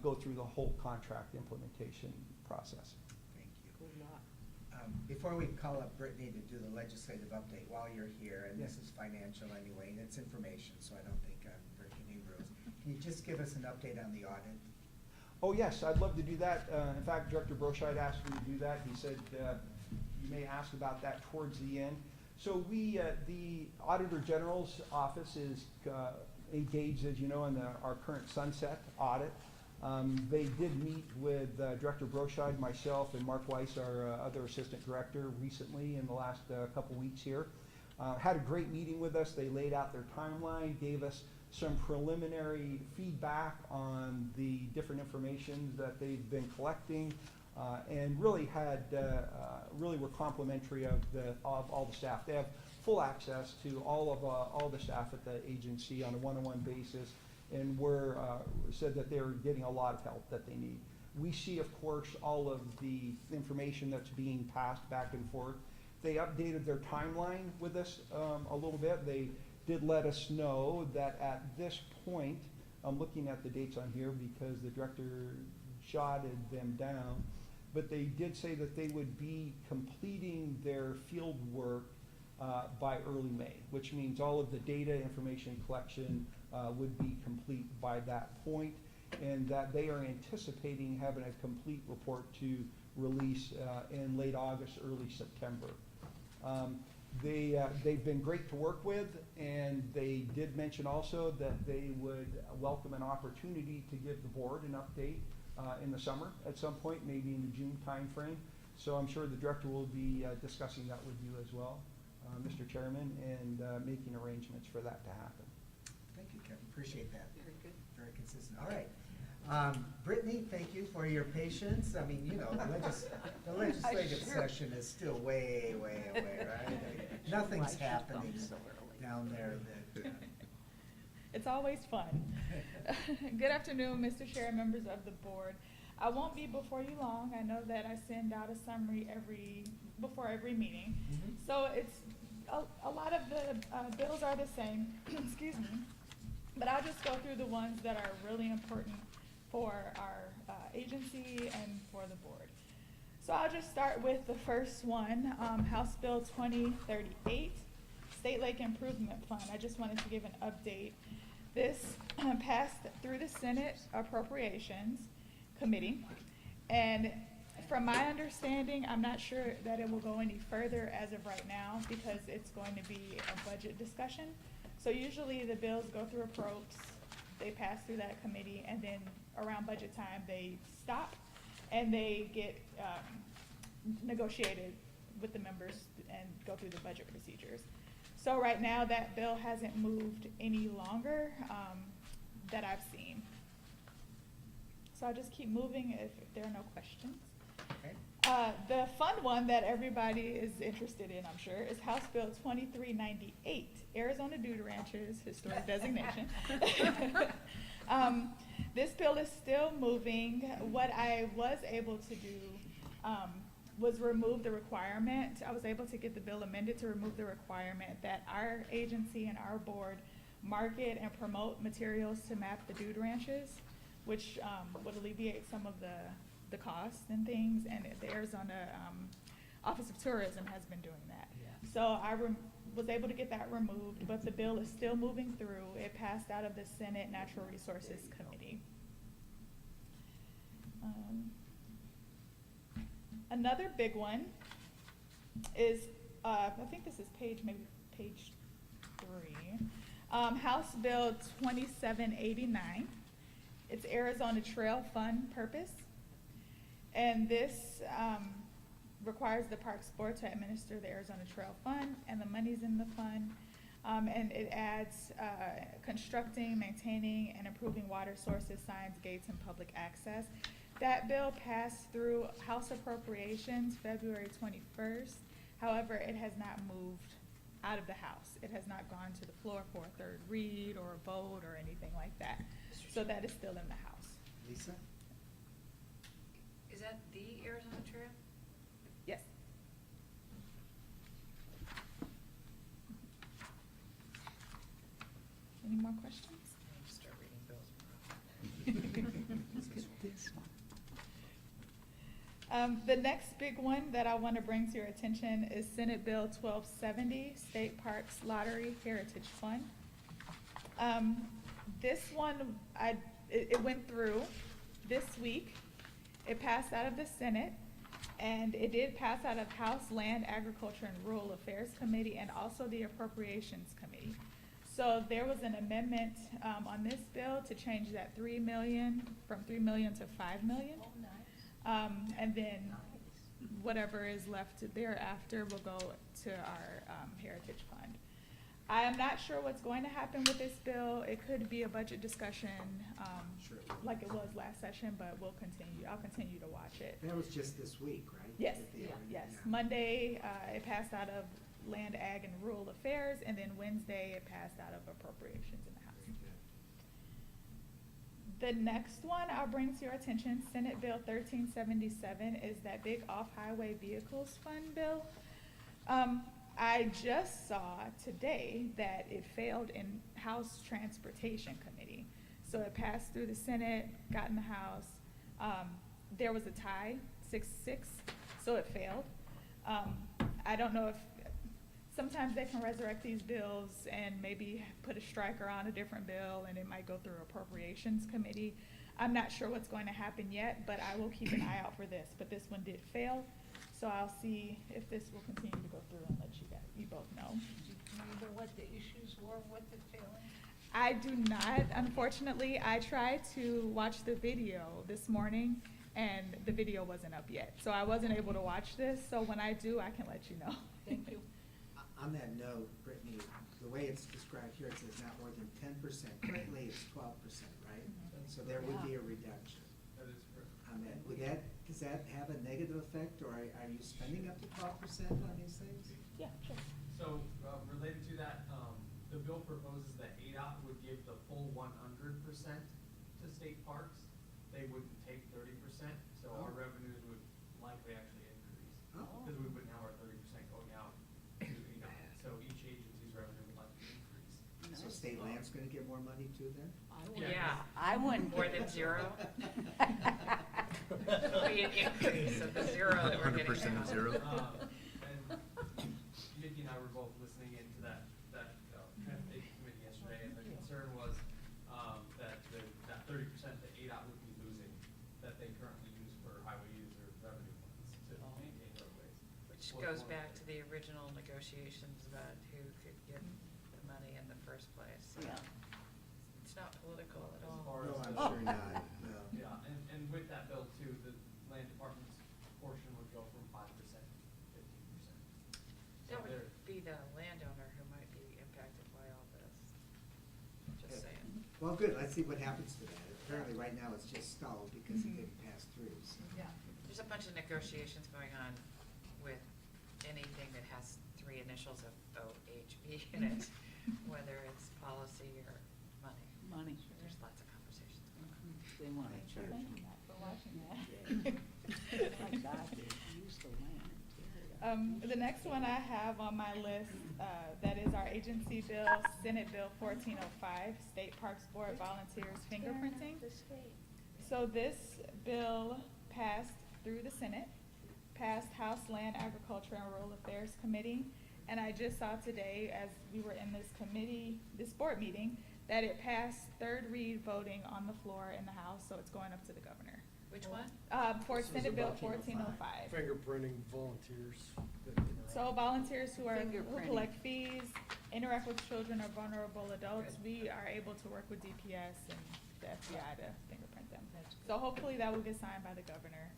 go through the whole contract implementation process. Thank you. Before we call up Brittany to do the legislative update while you're here, and this is financial anyway, and it's information, so I don't think I'm breaking any rules. Can you just give us an update on the audit? Oh, yes, I'd love to do that. In fact, Director Broscheid asked me to do that. He said you may ask about that towards the end. So we, the Auditor General's office is engaged, as you know, in our current sunset audit. They did meet with Director Broscheid, myself, and Mark Weiss, our other assistant director, recently in the last couple weeks here. Had a great meeting with us. They laid out their timeline, gave us some preliminary feedback on the different information that they've been collecting, and really really were complimentary of all the staff. They have full access to all the staff at the agency on a one-on-one basis, and said that they're getting a lot of help that they need. We see, of course, all of the information that's being passed back and forth. They updated their timeline with us a little bit. They did let us know that at this point, I'm looking at the dates on here because the director jotted them down, but they did say that they would be completing their field work by early May, which means all of the data information collection would be complete by that point, and that they are anticipating having a complete report to release in late August, early September. They've been great to work with, and they did mention also that they would welcome an opportunity to give the board an update in the summer at some point, maybe in the June timeframe. So I'm sure the director will be discussing that with you as well, Mr. Chairman, and making arrangements for that to happen. Thank you, Kevin. Appreciate that. Very good. Very consistent. All right. Brittany, thank you for your patience. I mean, you know, the legislative session is still way, way away, right? I mean, nothing's happening down there that. It's always fun. Good afternoon, Mr. Chair, members of the board. I won't be before you long. I know that I send out a summary before every meeting. Mm-hmm. So it's a lot of the bills are the same, excuse me, but I'll just go through the ones that are really important for our agency and for the board. So I'll just start with the first one, House Bill 2038, State Lake Improvement Fund. I just wanted to give an update. This passed through the Senate Appropriations Committee, and from my understanding, I'm not sure that it will go any further as of right now because it's going to be a budget discussion. So usually the bills go through approps, they pass through that committee, and then around budget time they stop and they get negotiated with the members and go through the budget procedures. So right now that bill hasn't moved any longer that I've seen. So I'll just keep moving if there are no questions. Okay. The fun one that everybody is interested in, I'm sure, is House Bill 2398, Arizona Dude Ranchers Historic Designation. This bill is still moving. What I was able to do was remove the requirement. I was able to get the bill amended to remove the requirement that our agency and our board market and promote materials to map the dude ranches, which would alleviate some of the costs and things, and the Arizona Office of Tourism has been doing that. Yeah. So I was able to get that removed, but the bill is still moving through. It passed out of the Senate Natural Resources Committee. Another big one is, I think this is page 3, House Bill 2789. It's Arizona Trail Fund purpose. And this requires the Parks Board to administer the Arizona Trail Fund and the monies in the fund. And it adds constructing, maintaining, and improving water sources, signs, gates, and public access. That bill passed through House Appropriations February 21st. However, it has not moved out of the House. It has not gone to the floor for a third read or a vote or anything like that. So that is still in the House. Lisa? Is that the Arizona Trail? Yes. Any more questions? Start reading bills. The next big one that I want to bring to your attention is Senate Bill 1270, State Parks Lottery Heritage Fund. This one, it went through this week. It passed out of the Senate. And it did pass out of House Land, Agriculture, and Rural Affairs Committee and also the Appropriations Committee. So there was an amendment on this bill to change that 3 million, from 3 million to 5 million. And then whatever is left thereafter will go to our Heritage Fund. I am not sure what's going to happen with this bill. It could be a budget discussion, like it was last session, but we'll continue. I'll continue to watch it. That was just this week, right? Yes, At the yes. end, yeah. Monday, it passed out of Land, Ag, and Rural Affairs, and then Wednesday, it passed out of Appropriations in the House. The next one I'll bring to your attention, Senate Bill 1377, is that big off-highway vehicles fund bill. I just saw today that it failed in House Transportation Committee. So it passed through the Senate, got in the House. There was a tie, 6-6, so it failed. I don't know if, sometimes they can resurrect these bills and maybe put a striker on a different bill and it might go through Appropriations Committee. I'm not sure what's going to happen yet, but I will keep an eye out for this. But this one did fail, so I'll see if this will continue to go through and let you both know. Do you remember what the issues were with the failing? I do not, unfortunately. I tried to watch the video this morning and the video wasn't up yet. So I wasn't able to watch this, so when I do, I can let you know. Thank you. On that note, Brittany, the way it's described here, it says not more than 10%. Currently, it's 12%, right? So there would be a reduction. That is correct. On that, does that have a negative effect, or are you spending up to 12% on these things? Yeah, sure. So, related to that, the bill proposes that ADOT would give the full 100% to state parks. They wouldn't take 30%, so our revenues would likely actually increase. Because we wouldn't have our 30% going out to ADOT. So each agency's revenue would likely increase. So state land's gonna get more money too then? Yeah. I wouldn't. More than zero. It'll be an increase of the zero that we're getting 100% now. of zero. And Mickey and I were both listening into that transportation committee yesterday, and the concern was that 30% that ADOT would be losing, that they currently use for highway user revenue funds to maintain roadways. Which goes back to the original negotiations about who could get the money in the first place. So Yeah. it's not political at As all. far No, as I'm the- sure not, no. Yeah, and with that bill too, the land department's portion would go from 5% to 15%. That So would there- be the landowner who might be impacted by all this. Just saying. Well, good, let's see what happens to that. Apparently, right now, it's just stalled because it didn't pass through, so. Yeah. There's a bunch of negotiations going on with anything that has 3 initials of OHB in it, whether it's policy or money. Money. There's lots of conversations going on. They want to charge. Thank you, Matt, for watching that. My God, they use the land. The next one I have on my list, that is our agency bill, Senate Bill 1405, State Parks Board Volunteers Fingerprinting. So this bill passed through the Senate, passed House Land, Agriculture, and Rural Affairs Committee, and I just saw today, as we were in this board meeting, that it passed third read voting on the floor in the House, so it's going up to the governor. Which one? For This was Senate Bill about 1405. Fingerprinting volunteers. So volunteers who Fingerprinting. collect fees, interact with children or vulnerable adults, we are able to work with DPS and the FBI to fingerprint them. So hopefully that will get signed by the governor.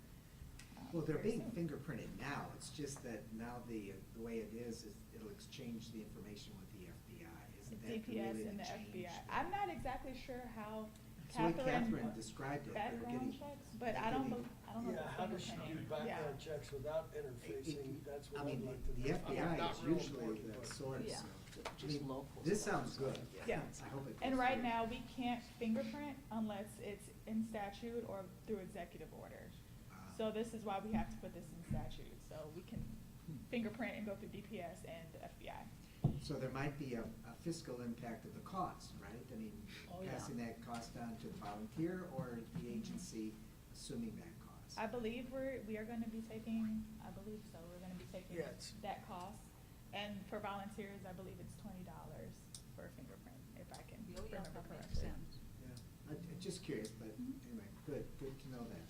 Well, they're very being soon. fingerprinted now, it's just that now the way it is it'll exchange the information with the FBI, isn't that DPS really and the change? FBI. I'm not exactly sure how That's the way Catherine Catherine described it, they're background getting. checks, but they're I don't getting- know. Yeah, how does she do fingerprinting. Yeah. background checks without interfacing? That's I what I'd mean, like to know. the FBI Not is real usually important, the but- source, Yeah, so. I just mean, local this stuff. sounds good. Yeah. I hope it And goes right through. now, we can't fingerprint unless it's in statute or through executive order. So this is why we have to put this in statute, so we can fingerprint and go through DPS and the FBI. So there might be a fiscal impact of the cost, right? I mean, Oh, yeah. passing that cost on to the volunteer or the agency assuming that cost? I believe we are gonna be taking, I believe so, we're gonna be taking Yeah, it's- that cost. And for volunteers, I believe it's $20 for a fingerprint, if I can Oh, yeah, remember that makes correctly. sense. Yeah, I'm just curious, but anyway, good to know that.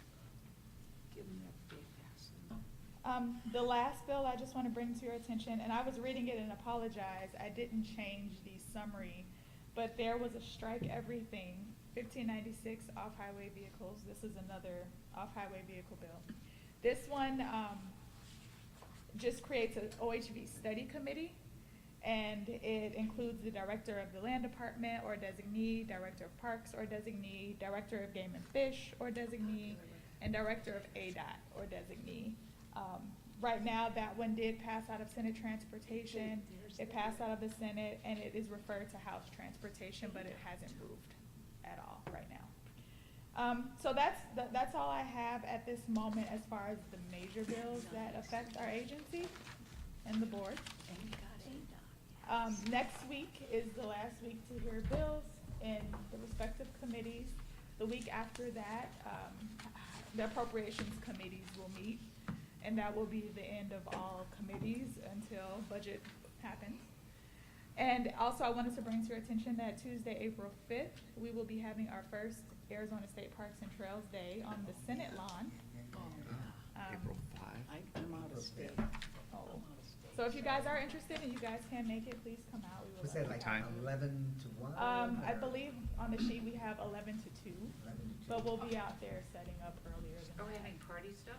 Give them that big ass. The last bill I just want to bring to your attention, and I was reading it and apologize, I didn't change the summary, but there was a strike everything, 1596 off-highway vehicles. This is another off-highway vehicle bill. This one just creates an OHV study committee, and it includes the director of the land department or designee, director of parks or designee, director of game and fish or designee, and director of ADOT or designee. Right now, that one did pass out of Senate Transportation. It passed out of the Senate, and it is referred to House Transportation, but it hasn't moved at all right now. So that's all I have at this moment as far as the major bills that affect our agency and the board. Next week is the last week to hear bills in the respective committees. The week after that, the appropriations committees will meet, and that will be the end of all committees until budget happens. And also, I wanted to bring to your attention that Tuesday, April 5th, we will be having our first Arizona State Parks and Trails Day on the Senate lawn. April 5. I'm out of state. Oh. So if you guys are interested and you guys can make it, please come out. We will Was let that you like know. 11 to 1? I believe on the sheet we have 11 to 2, 11 to 2. but we'll be out there setting up earlier than Are we that. having party stuff?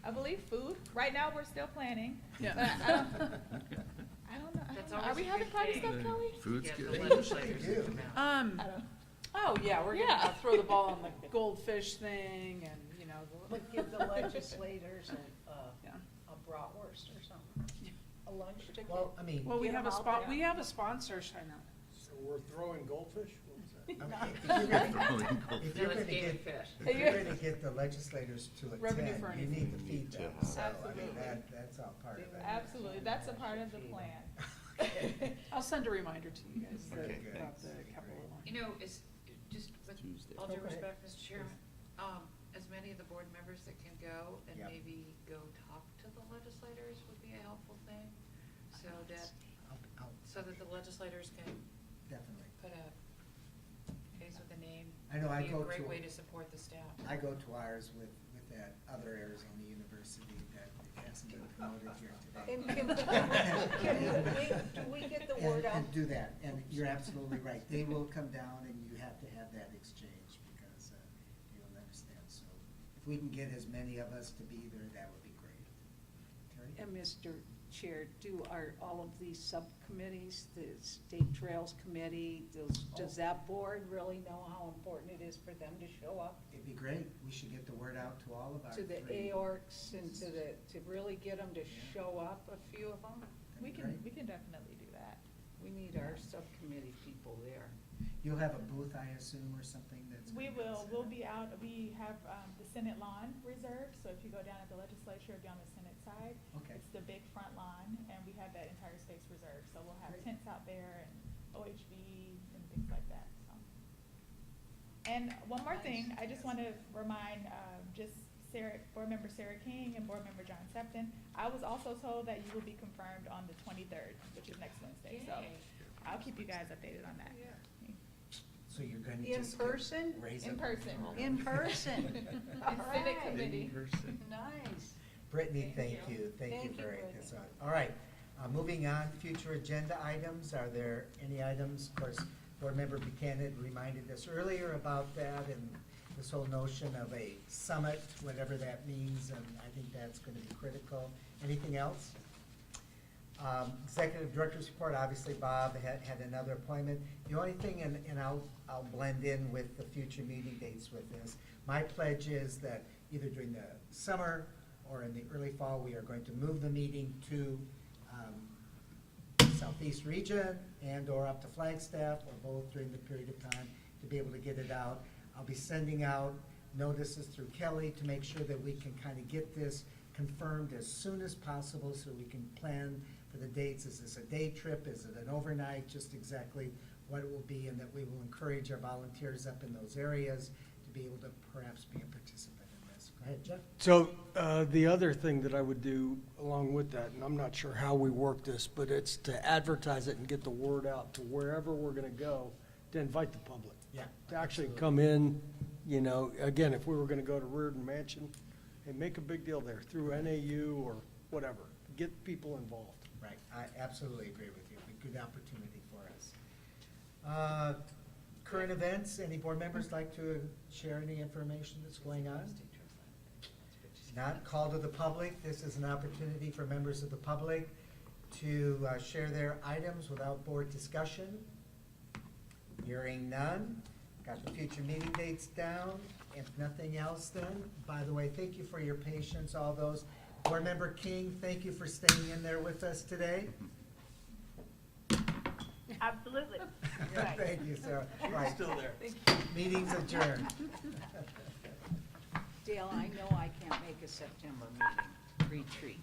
I believe food. Right now, we're still planning. Yeah. But I don't know. That's Are always we a having good party thing. stuff, Kelly? Food's Yeah, good. the legislators They do. come out. I don't. Oh, yeah, we're Yeah. gonna throw the ball on the goldfish thing and, you know. But give the legislators Yeah. a bratwurst or something, a lunch ticket. Well, I mean, Well, we Get have 'em a out spot, there. we have a sponsor, China. So we're throwing goldfish? What was that? if you're gonna- if That you're was gonna game and get, fish. if you're gonna get the legislators to Revenue for attend, you anything. need to feed them. to So, I Absolutely. mean, that's all part of it. Absolutely. That's a part of the plan. I'll send a reminder to you guys Okay, about thanks. the capital one. You know, it's just with Tuesday. all due Okay. respect, Mr. Chairman, as many of the board members that can go and Yep. maybe go talk to the legislators would be a helpful thing. So that, so that the legislators can Definitely. put a face with a name. I know, I Would go be a great to- way to support the staff. I go to ours with that other Arizona university that hasn't been promoted here today. And do we get the And- word out? And do that, and you're absolutely right. They will come down and you have to have that exchange because you'll understand. So if we can get as many of us to be there, that would be great. Terry? And Mr. Chair, all of these subcommittees, the State Trails Committee, does that board really know how important it is for them to show up? It'd be great. We should get the word out to all of our To the three. AORCs and to really get them to show up, a few of them? We That'd be can definitely do that. We need our subcommittee people there. You'll have a booth, I assume, or something that's. We gonna be will, set we'll up? be out, we have, the Senate lawn reserved, so if you go down at the legislature, it'll be on the Senate side. Okay. It's the big front lawn, and we have that entire space reserved, so we'll have tents out there and OHV and things like that, so. And one more thing, I just wanna remind, just Board Member Sarah King and Board Member John Septon, I was also told that you will be confirmed on the 23rd, which is next Wednesday, so Yay. I'll keep you guys updated on that. So you're gonna In just. person? Raise In up- person. In person. All It's Senate right. committee. Nice. Brittany, thank you Thank you, for Brittany. this. All right, moving on, future agenda items, are there any items? Of course, Board Member Buchanan reminded us earlier about that and this whole notion of a summit, whatever that means, and I think that's gonna be critical. Anything else? Executive Director's Report, obviously Bob had another appointment. The only thing, and I'll blend in with the future meeting dates with this, my pledge is that either during the summer or in the early fall, we are going to move the meeting to Southeast Region and/or up to Flagstaff, or both during the period of time, to be able to get it out. I'll be sending out notices through Kelly to make sure that we can kind of get this confirmed as soon as possible so we can plan for the dates. Is this a day trip? Is it an overnight? Just exactly what it will be, and that we will encourage our volunteers up in those areas to be able to perhaps be a participant in this. Go ahead, Jeff. So, the other thing that I would do along with that, and I'm not sure how we work this, but it's to advertise it and get the word out to wherever we're gonna go, to invite the public. Yeah. To actually come in, you know, again, if we were gonna go to Reardon Mansion, hey, make a big deal there through NAU or whatever. Get people involved. Right, I absolutely agree with you. A good opportunity for us. Current events, any board members like to share any information that's going on? Not call to the public. This is an opportunity for members of the public to share their items without board discussion. Hearing none. Got the future meeting dates down. If nothing else then, by the way, thank you for your patience, all those. Board Member King, thank you for staying in there with us today. Absolutely. Right. Thank you, Sarah. Right. Still there. Meeting's adjourned. Dale, I know I can't make a September meeting retreat.